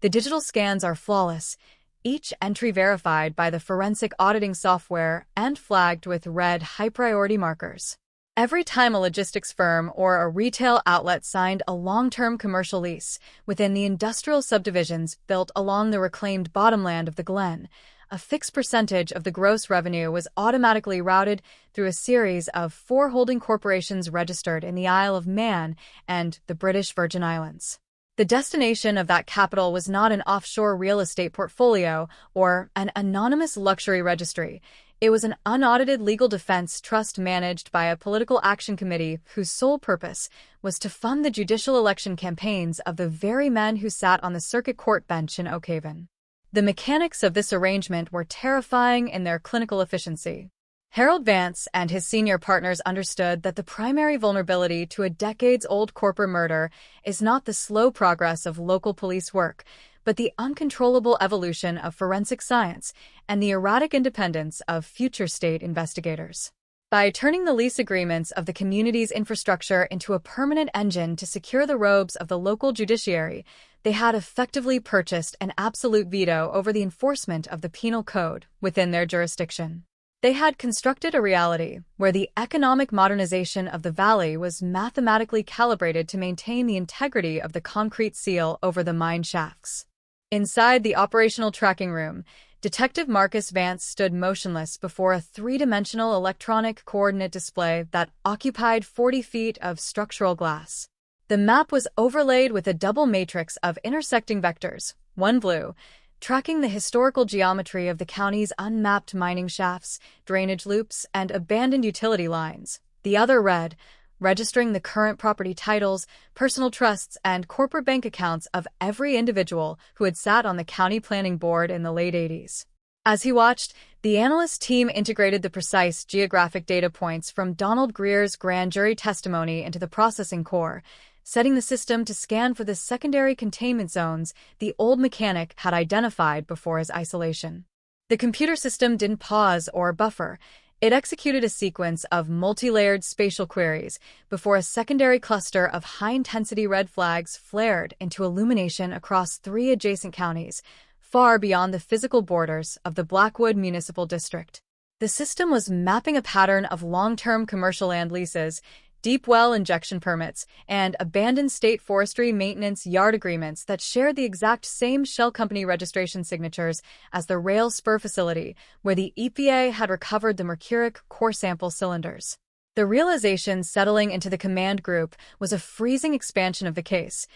The digital scans are flawless, each entry verified by the forensic auditing software and flagged with red high-priority markers. Every time a logistics firm or a retail outlet signed a long-term commercial lease within the industrial subdivisions built along the reclaimed bottomland of the Glen, a fixed percentage of the gross revenue was automatically routed through a series of 4 holding corporations registered in the Isle of Man and the British Virgin Islands. The destination of that capital was not an offshore real estate portfolio or an anonymous luxury registry. It was an unaudited legal defense trust managed by a political action committee whose sole purpose was to fund the judicial election campaigns of the very men who sat on the circuit court bench in Oakhaven. The mechanics of this arrangement were terrifying in their clinical efficiency. Harold Vance and his senior partners understood that the primary vulnerability to a decades-old corporate murder is not the slow progress of local police work, but the uncontrollable evolution of forensic science and the erratic independence of future state investigators. By turning the lease agreements of the community's infrastructure into a permanent engine to secure the robes of the local judiciary, they had effectively purchased an absolute veto over the enforcement of the penal code within their jurisdiction. They had constructed a reality where the economic modernization of the valley was mathematically calibrated to maintain the integrity of the concrete seal over the mine shafts. Inside the operational tracking room, Detective Marcus Vance stood motionless before a 3-dimensional electronic coordinate display that occupied 40 feet of structural glass. The map was overlaid with a double matrix of intersecting vectors, one blue, tracking the historical geometry of the county's unmapped mining shafts, drainage loops, and abandoned utility lines, the other red, registering the current property titles, personal trusts, and corporate bank accounts of every individual who had sat on the county planning board in the late 80s. As he watched, the analyst team integrated the precise geographic data points from Donald Greer's grand jury testimony into the processing core, setting the system to scan for the secondary containment zones the old mechanic had identified before his isolation. The computer system didn't pause or buffer. It executed a sequence of multi-layered spatial queries before a secondary cluster of high-intensity red flags flared into illumination across 3 adjacent counties, far beyond the physical borders of the Blackwood Municipal District. The system was mapping a pattern of long-term commercial land leases, deep well injection permits, and abandoned state forestry maintenance yard agreements that shared the exact same Shell Company registration signatures as the rail spur facility, where the EPA had recovered the mercuric core sample cylinders. The realization settling into the command group was a freezing expansion of the case.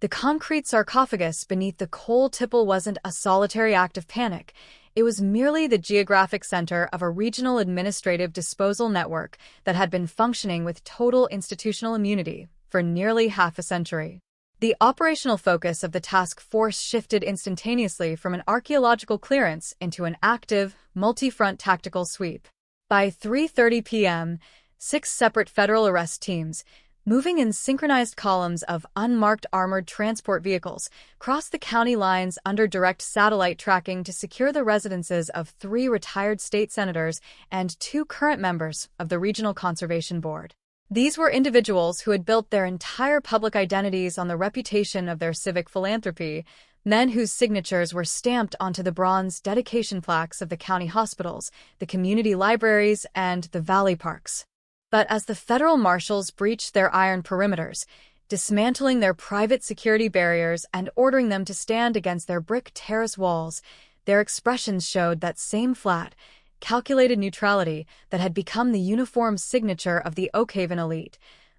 The concrete sarcophagus beneath the coal tipple wasn't a solitary act of panic. It was merely the geographic center of a regional administrative disposal network that had been functioning with total institutional immunity for nearly half a century. The operational focus of the task force shifted instantaneously from an archaeological clearance into an active, multi-front tactical sweep. By 3:30 p.m., 6 separate federal arrest teams, moving in synchronized columns of unmarked armored transport vehicles, crossed the county lines under direct satellite tracking to secure the residences of 3 retired state senators and 2 current members of the Regional Conservation Board. These were individuals who had built their entire public identities on the reputation of their civic philanthropy, men whose signatures were stamped onto the bronze dedication plaques of the county hospitals, the community libraries, and the valley parks. But as the federal marshals breached their iron perimeters, dismantling their private security barriers and ordering them to stand against their brick terrace walls, their expressions showed that same flat, calculated neutrality that had become the uniform signature of the Oakhaven elite,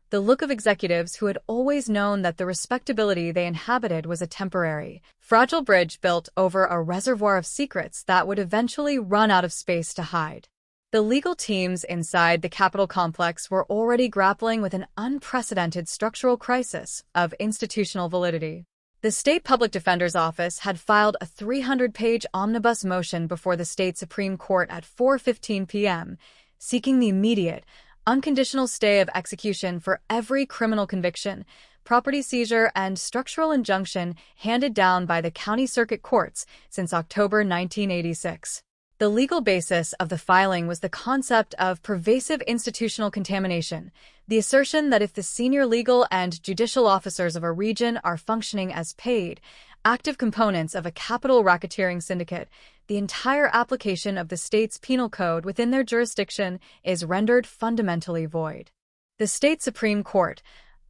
the look of executives who had always known that the respectability they inhabited was a temporary, fragile bridge built over a reservoir of secrets that would eventually run out of space to hide. The legal teams inside the Capitol complex were already grappling with an unprecedented structural crisis of institutional validity. The State Public Defender's Office had filed a 300-page omnibus motion before the state Supreme Court at 4:15 p.m., seeking the immediate, unconditional stay of execution for every criminal conviction, property seizure, and structural injunction handed down by the county circuit courts since October 1986. The legal basis of the filing was the concept of pervasive institutional contamination, the assertion that if the senior legal and judicial officers of a region are functioning as paid, active components of a capital racketeering syndicate, the entire application of the state's penal code within their jurisdiction is rendered fundamentally void. The state Supreme Court,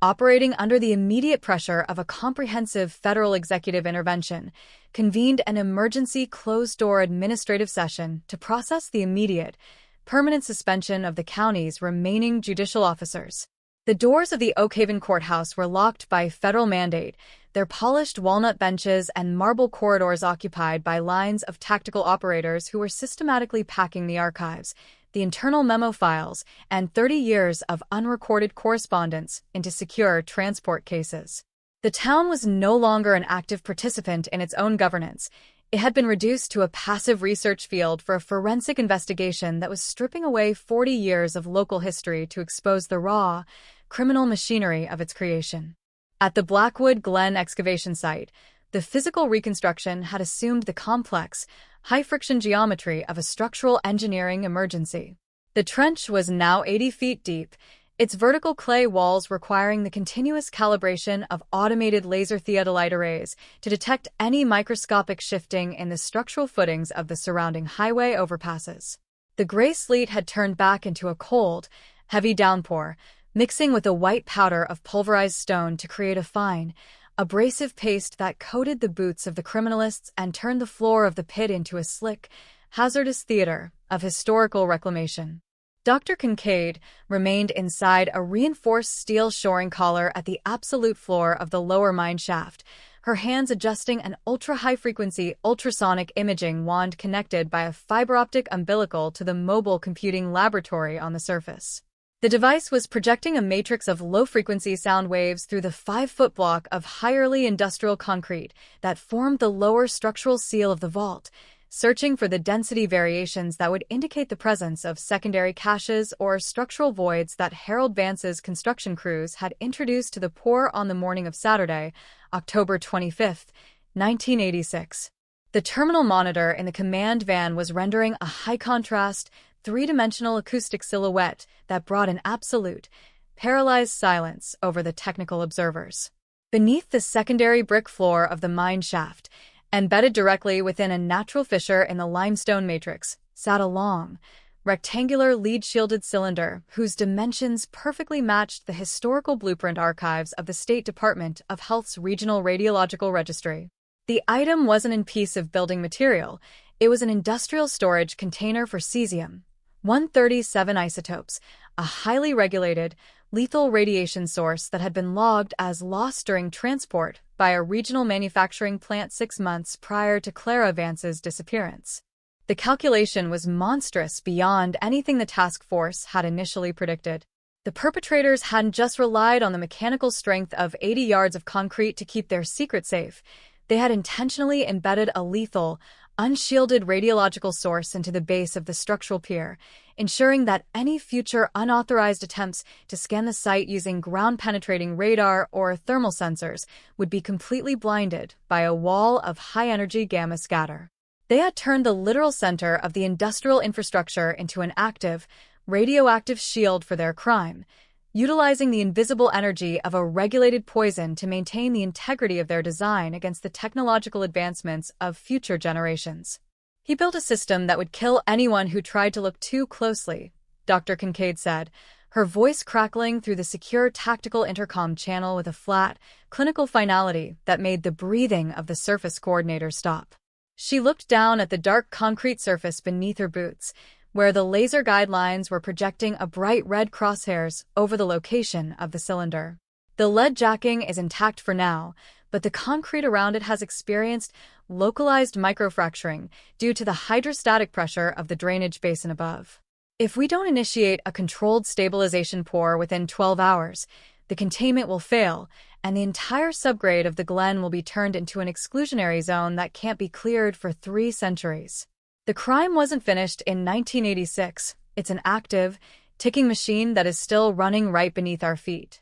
operating under the immediate pressure of a comprehensive federal executive intervention, convened an emergency closed-door administrative session to process the immediate, permanent suspension of the county's remaining judicial officers. The doors of the Oakhaven courthouse were locked by federal mandate, their polished walnut benches and marble corridors occupied by lines of tactical operators who were systematically packing the archives, the internal memo files, and 30 years of unrecorded correspondence into secure transport cases. The town was no longer an active participant in its own governance. It had been reduced to a passive research field for a forensic investigation that was stripping away 40 years of local history to expose the raw, criminal machinery of its creation. At the Blackwood Glen excavation site, the physical reconstruction had assumed the complex, high-friction geometry of a structural engineering emergency. The trench was now 80 feet deep, its vertical clay walls requiring the continuous calibration of automated laser theodolite arrays to detect any microscopic shifting in the structural footings of the surrounding highway overpasses. The gray sleet had turned back into a cold, heavy downpour, mixing with a white powder of pulverized stone to create a fine, abrasive paste that coated the boots of the criminalists and turned the floor of the pit into a slick, hazardous theater of historical reclamation. Dr. Kincaid remained inside a reinforced steel shoring collar at the absolute floor of the lower mine shaft, her hands adjusting an ultra-high-frequency ultrasonic imaging wand connected by a fiber-optic umbilical to the mobile computing laboratory on the surface. The device was projecting a matrix of low-frequency sound waves through the 5-foot block of highly industrial concrete that formed the lower structural seal of the vault, searching for the density variations that would indicate the presence of secondary caches or structural voids that Harold Vance's construction crews had introduced to the pour on the morning of Saturday, October 25, 1986. The terminal monitor in the command van was rendering a high-contrast, three-dimensional acoustic silhouette that brought an absolute, paralyzed silence over the technical observers. Beneath the secondary brick floor of the mine shaft, embedded directly within a natural fissure in the limestone matrix, sat a long, rectangular lead-shielded cylinder whose dimensions perfectly matched the historical blueprint archives of the State Department of Health's Regional Radiological Registry. The item wasn't a piece of building material, it was an industrial storage container for cesium-137 isotopes, a highly regulated, lethal radiation source that had been logged as lost during transport by a regional manufacturing plant 6 months prior to Clara Vance's disappearance. The calculation was monstrous beyond anything the task force had initially predicted. The perpetrators hadn't just relied on the mechanical strength of 80 yards of concrete to keep their secret safe. They had intentionally embedded a lethal, unshielded radiological source into the base of the structural pier, ensuring that any future unauthorized attempts to scan the site using ground-penetrating radar or thermal sensors would be completely blinded by a wall of high-energy gamma scatter. They had turned the literal center of the industrial infrastructure into an active, radioactive shield for their crime, utilizing the invisible energy of a regulated poison to maintain the integrity of their design against the technological advancements of future generations. He built a system that would kill anyone who tried to look too closely, Dr. Kincaid said, her voice crackling through the secure tactical intercom channel with a flat, clinical finality that made the breathing of the surface coordinator stop. She looked down at the dark concrete surface beneath her boots, where the laser guidelines were projecting a bright red crosshairs over the location of the cylinder. The lead jacking is intact for now, but the concrete around it has experienced localized microfracturing due to the hydrostatic pressure of the drainage basin above. If we don't initiate a controlled stabilization pour within 12 hours, the containment will fail, and the entire subgrade of the Glen will be turned into an exclusionary zone that can't be cleared for 3 centuries. The crime wasn't finished in 1986. It's an active, ticking machine that is still running right beneath our feet.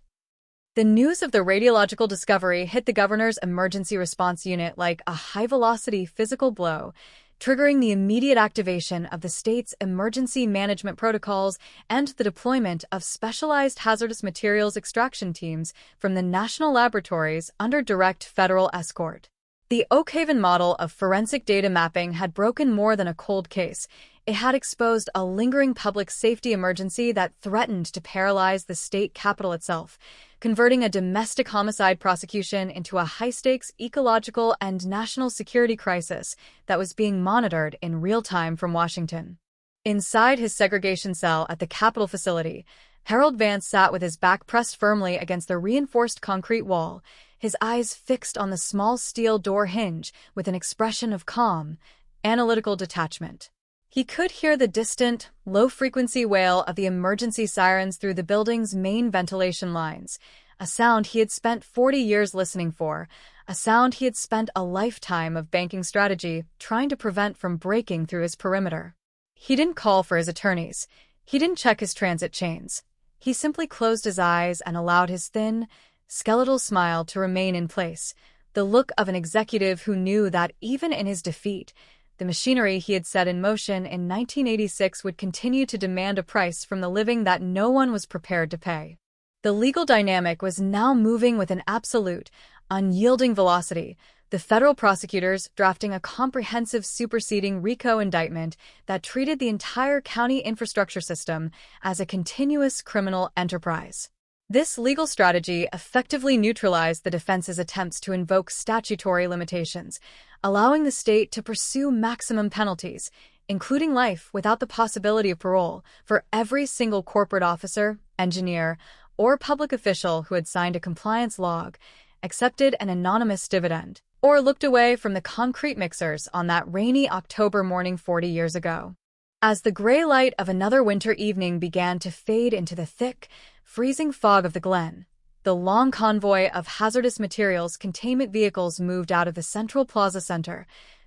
The news of the radiological discovery hit the governor's emergency response unit like a high-velocity physical blow, triggering the immediate activation of the state's emergency management protocols and the deployment of specialized hazardous materials extraction teams from the national laboratories under direct federal escort. The Oakhaven model of forensic data mapping had broken more than a cold case. It had exposed a lingering public safety emergency that threatened to paralyze the state capitol itself, converting a domestic homicide prosecution into a high-stakes ecological and national security crisis that was being monitored in real time from Washington. Inside his segregation cell at the Capitol facility, Harold Vance sat with his back pressed firmly against the reinforced concrete wall, his eyes fixed on the small steel door hinge with an expression of calm, analytical detachment. He could hear the distant, low-frequency wail of the emergency sirens through the building's main ventilation lines, a sound he had spent 40 years listening for, a sound he had spent a lifetime of banking strategy trying to prevent from breaking through his perimeter. He didn't call for his attorneys. He didn't check his transit chains. He simply closed his eyes and allowed his thin, skeletal smile to remain in place, the look of an executive who knew that even in his defeat, the machinery he had set in motion in 1986 would continue to demand a price from the living that no one was prepared to pay. The legal dynamic was now moving with an absolute, unyielding velocity, the federal prosecutors drafting a comprehensive superseding RICO indictment that treated the entire county infrastructure system as a continuous criminal enterprise. This legal strategy effectively neutralized the defense's attempts to invoke statutory limitations, allowing the state to pursue maximum penalties, including life without the possibility of parole, for every single corporate officer, engineer, or public official who had signed a compliance log, accepted an anonymous dividend, or looked away from the concrete mixers on that rainy October morning 40 years ago. As the gray light of another winter evening began to fade into the thick, freezing fog of the Glen, the long convoy of hazardous materials containment vehicles moved out of the Central Plaza Center,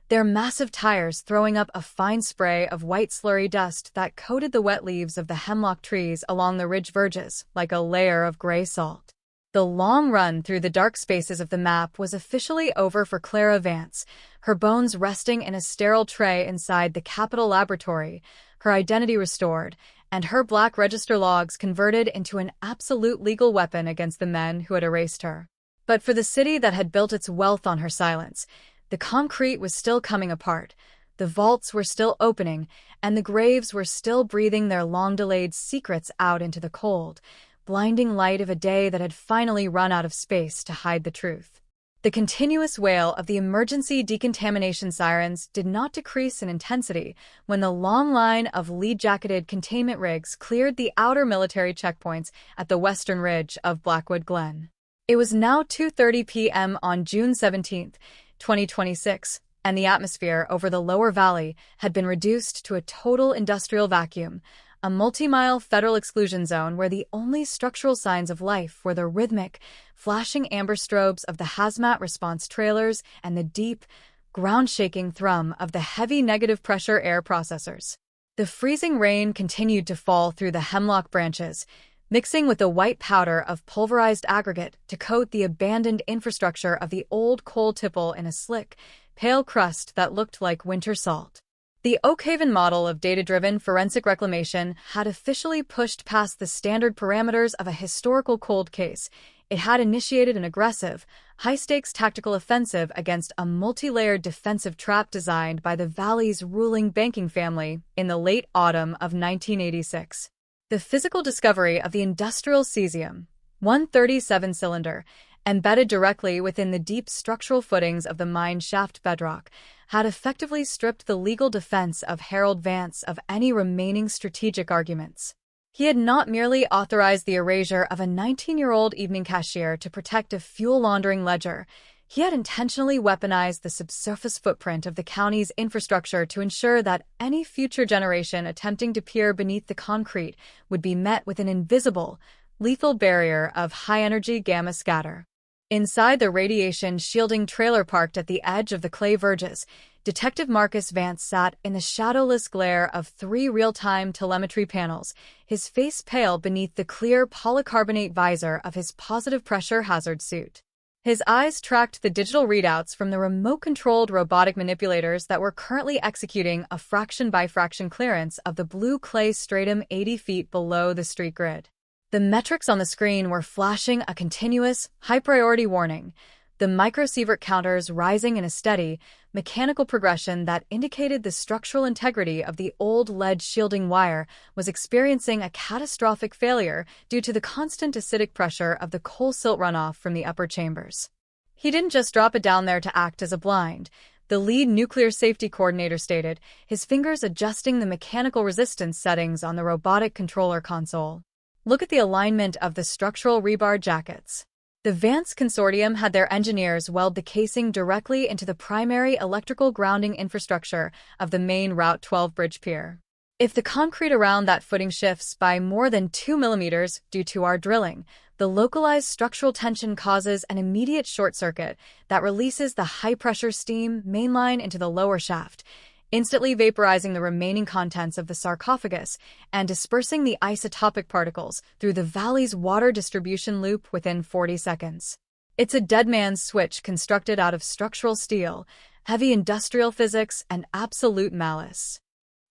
their massive tires throwing up a fine spray of white slurry dust that coated the wet leaves of the hemlock trees along the ridge verges like a layer of gray salt. The long run through the dark spaces of the map was officially over for Clara Vance, her bones resting in a sterile tray inside the Capitol Laboratory, her identity restored, and her black register logs converted into an absolute legal weapon against the men who had erased her. But for the city that had built its wealth on her silence, the concrete was still coming apart. The vaults were still opening, and the graves were still breathing their long-delayed secrets out into the cold, blinding light of a day that had finally run out of space to hide the truth. The continuous wail of the emergency decontamination sirens did not decrease in intensity when the long line of lead-jacketed containment rigs cleared the outer military checkpoints at the western ridge of Blackwood Glen. It was now 2:30 p.m. on June 17, 2026, and the atmosphere over the lower valley had been reduced to a total industrial vacuum, a multi-mile federal exclusion zone where the only structural signs of life were the rhythmic, flashing amber strobes of the hazmat response trailers and the deep, ground-shaking thrum of the heavy negative-pressure air processors. The freezing rain continued to fall through the hemlock branches, mixing with the white powder of pulverized aggregate to coat the abandoned infrastructure of the old coal tipple in a slick, pale crust that looked like winter salt. The Oakhaven model of data-driven forensic reclamation had officially pushed past the standard parameters of a historical cold case. It had initiated an aggressive, high-stakes tactical offensive against a multi-layered defensive trap designed by the Valley's ruling banking family in the late autumn of 1986. The physical discovery of the industrial cesium, 137-cylinder, embedded directly within the deep structural footings of the mine shaft bedrock, had effectively stripped the legal defense of Harold Vance of any remaining strategic arguments. He had not merely authorized the erasure of a 19-year-old evening cashier to protect a fuel-laundering ledger. He had intentionally weaponized the subsurface footprint of the county's infrastructure to ensure that any future generation attempting to peer beneath the concrete would be met with an invisible, lethal barrier of high-energy gamma scatter. Inside the radiation-shielding trailer parked at the edge of the clay verges, Detective Marcus Vance sat in the shadowless glare of 3 real-time telemetry panels, his face pale beneath the clear polycarbonate visor of his positive pressure hazard suit. His eyes tracked the digital readouts from the remote-controlled robotic manipulators that were currently executing a fraction-by-fraction clearance of the blue clay stratum 80 feet below the street grid. The metrics on the screen were flashing a continuous, high-priority warning, the microsievert counters rising in a steady, mechanical progression that indicated the structural integrity of the old lead shielding wire was experiencing a catastrophic failure due to the constant acidic pressure of the coal silt runoff from the upper chambers. He didn't just drop it down there to act as a blind, the lead nuclear safety coordinator stated, his fingers adjusting the mechanical resistance settings on the robotic controller console. Look at the alignment of the structural rebar jackets. The Vance Consortium had their engineers weld the casing directly into the primary electrical grounding infrastructure of the main Route 12 bridge pier. If the concrete around that footing shifts by more than 2 millimeters due to our drilling, the localized structural tension causes an immediate short circuit that releases the high-pressure steam mainline into the lower shaft, instantly vaporizing the remaining contents of the sarcophagus and dispersing the isotopic particles through the valley's water distribution loop within 40 seconds. It's a dead man's switch constructed out of structural steel, heavy industrial physics, and absolute malice.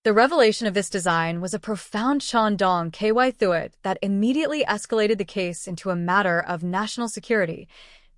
The revelation of this design was a profound Shandong KY Thuat that immediately escalated the case into a matter of national security,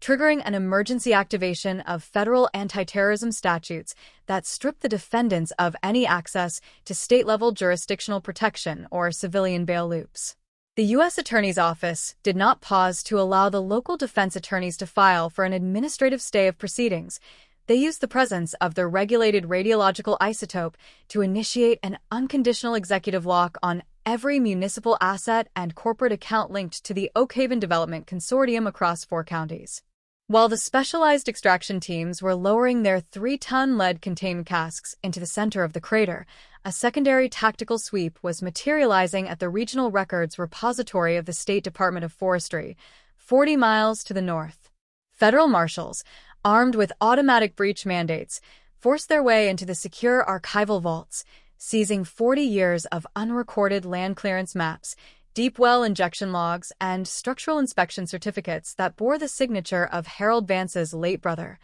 triggering an emergency activation of federal anti-terrorism statutes that strip the defendants of any access to state-level jurisdictional protection or civilian bail loops. The U.S. Attorney's Office did not pause to allow the local defense attorneys to file for an administrative stay of proceedings. They used the presence of the regulated radiological isotope to initiate an unconditional executive lock on every municipal asset and corporate account linked to the Oakhaven Development Consortium across 4 counties. While the specialized extraction teams were lowering their 3-ton lead-contained casks into the center of the crater, a secondary tactical sweep was materializing at the Regional Records Repository of the State Department of Forestry, 40 miles to the north. Federal marshals, armed with automatic breach mandates, forced their way into the secure archival vaults, seizing 40 years of unrecorded land clearance maps, deep well injection logs, and structural inspection certificates that bore the signature of Harold Vance's late brother,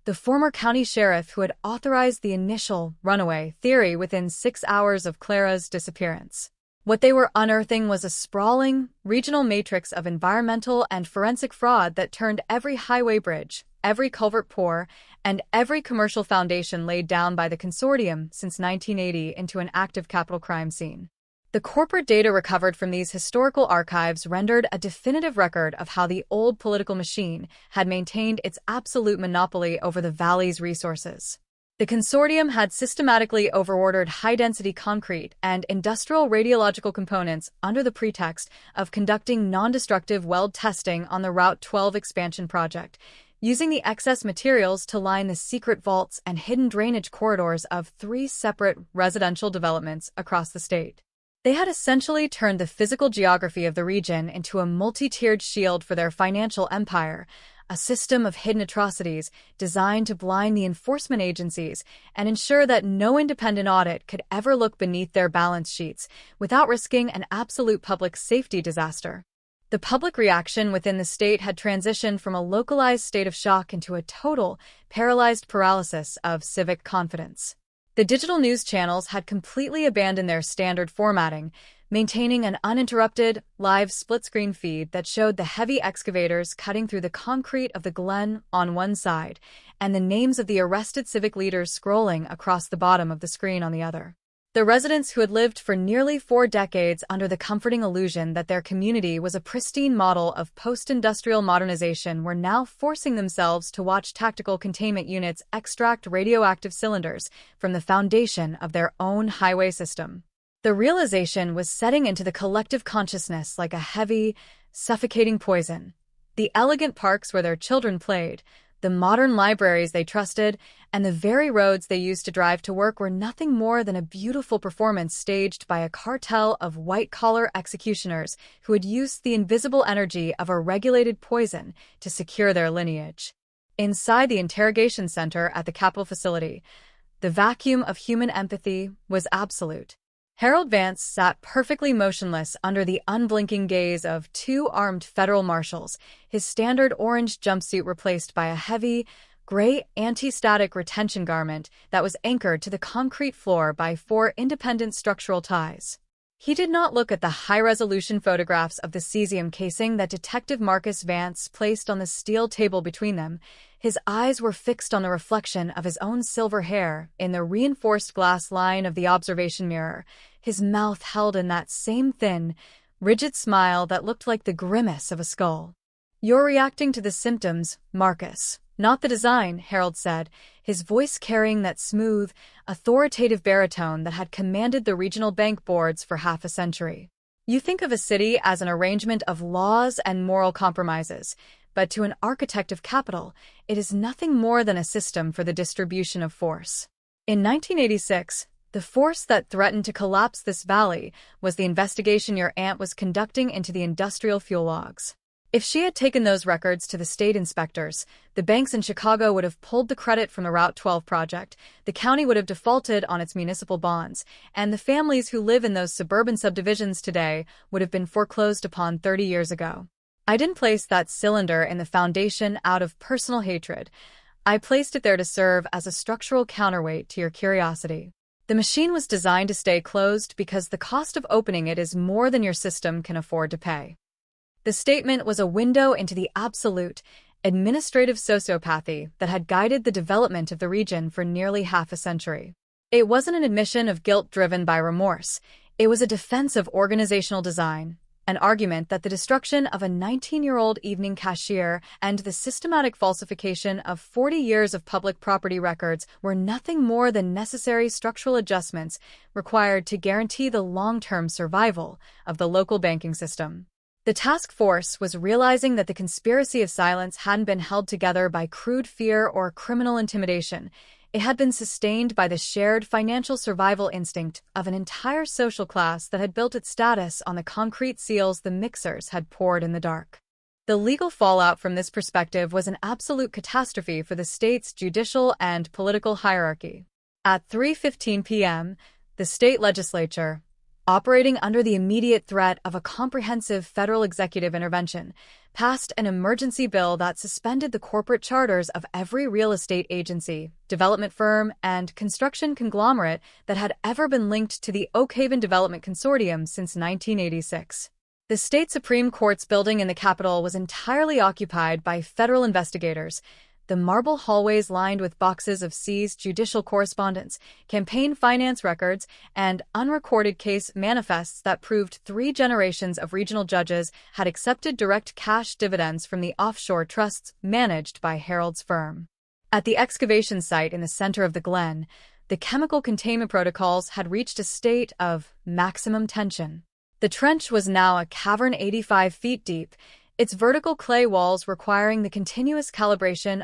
the former county sheriff who had authorized the initial runaway theory within 6 hours of Clara's disappearance. What they were unearthing was a sprawling, regional matrix of environmental and forensic fraud that turned every highway bridge, every culvert pour and every commercial foundation laid down by the consortium since 1980 into an active capital crime scene. The corporate data recovered from these historical archives rendered a definitive record of how the old political machine had maintained its absolute monopoly over the valley's resources. The consortium had systematically overordered high-density concrete and industrial radiological components under the pretext of conducting non-destructive weld testing on the Route 12 expansion project, using the excess materials to line the secret vaults and hidden drainage corridors of 3 separate residential developments across the state. They had essentially turned the physical geography of the region into a multi-tiered shield for their financial empire, a system of hidden atrocities designed to blind the enforcement agencies and ensure that no independent audit could ever look beneath their balance sheets without risking an absolute public safety disaster. The public reaction within the state had transitioned from a localized state of shock into a total, paralyzed paralysis of civic confidence. The digital news channels had completely abandoned their standard formatting, maintaining an uninterrupted, live split-screen feed that showed the heavy excavators cutting through the concrete of the glen on one side, and the names of the arrested civic leaders scrolling across the bottom of the screen on the other. The residents who had lived for nearly 4 decades under the comforting illusion that their community was a pristine model of post-industrial modernization were now forcing themselves to watch tactical containment units extract radioactive cylinders from the foundation of their own highway system. The realization was setting into the collective consciousness like a heavy, suffocating poison. The elegant parks where their children played, the modern libraries they trusted, and the very roads they used to drive to work were nothing more than a beautiful performance staged by a cartel of white-collar executioners who had used the invisible energy of a regulated poison to secure their lineage. Inside the interrogation center at the Capitol facility, the vacuum of human empathy was absolute. Harold Vance sat perfectly motionless under the unblinking gaze of 2 armed federal marshals, his standard orange jumpsuit replaced by a heavy, gray anti-static retention garment that was anchored to the concrete floor by 4 independent structural ties. He did not look at the high-resolution photographs of the cesium casing that Detective Marcus Vance placed on the steel table between them. His eyes were fixed on the reflection of his own silver hair in the reinforced glass line of the observation mirror, his mouth held in that same thin, rigid smile that looked like the grimace of a skull. "You're reacting to the symptoms, Marcus, not the design," Harold said, his voice carrying that smooth, authoritative baritone that had commanded the regional bank boards for half a century. "You think of a city as an arrangement of laws and moral compromises, but to an architect of capital, it is nothing more than a system for the distribution of force." In 1986, the force that threatened to collapse this valley was the investigation your aunt was conducting into the industrial fuel logs. If she had taken those records to the state inspectors, the banks in Chicago would have pulled the credit from the Route 12 project, the county would have defaulted on its municipal bonds, and the families who live in those suburban subdivisions today would have been foreclosed upon 30 years ago. I didn't place that cylinder in the foundation out of personal hatred. I placed it there to serve as a structural counterweight to your curiosity. The machine was designed to stay closed because the cost of opening it is more than your system can afford to pay. The statement was a window into the absolute, administrative sociopathy that had guided the development of the region for nearly half a century. It wasn't an admission of guilt driven by remorse. It was a defense of organizational design, an argument that the destruction of a 19-year-old evening cashier and the systematic falsification of 40 years of public property records were nothing more than necessary structural adjustments required to guarantee the long-term survival of the local banking system. The task force was realizing that the conspiracy of silence hadn't been held together by crude fear or criminal intimidation. It had been sustained by the shared financial survival instinct of an entire social class that had built its status on the concrete seals the mixers had poured in the dark. The legal fallout from this perspective was an absolute catastrophe for the state's judicial and political hierarchy. At 3:15 p.m., the state legislature, operating under the immediate threat of a comprehensive federal executive intervention, passed an emergency bill that suspended the corporate charters of every real estate agency, development firm, and construction conglomerate that had ever been linked to the Oakhaven Development Consortium since 1986. The state Supreme Court's building in the Capitol was entirely occupied by federal investigators, The marble hallways lined with boxes of seized judicial correspondence, campaign finance records, and unrecorded case manifests that proved 3 generations of regional judges had accepted direct cash dividends from the offshore trusts managed by Harold's firm. At the excavation site in the center of the glen, the chemical containment protocols had reached a state of maximum tension. The trench was now a cavern 85 feet deep, its vertical clay walls requiring the continuous calibration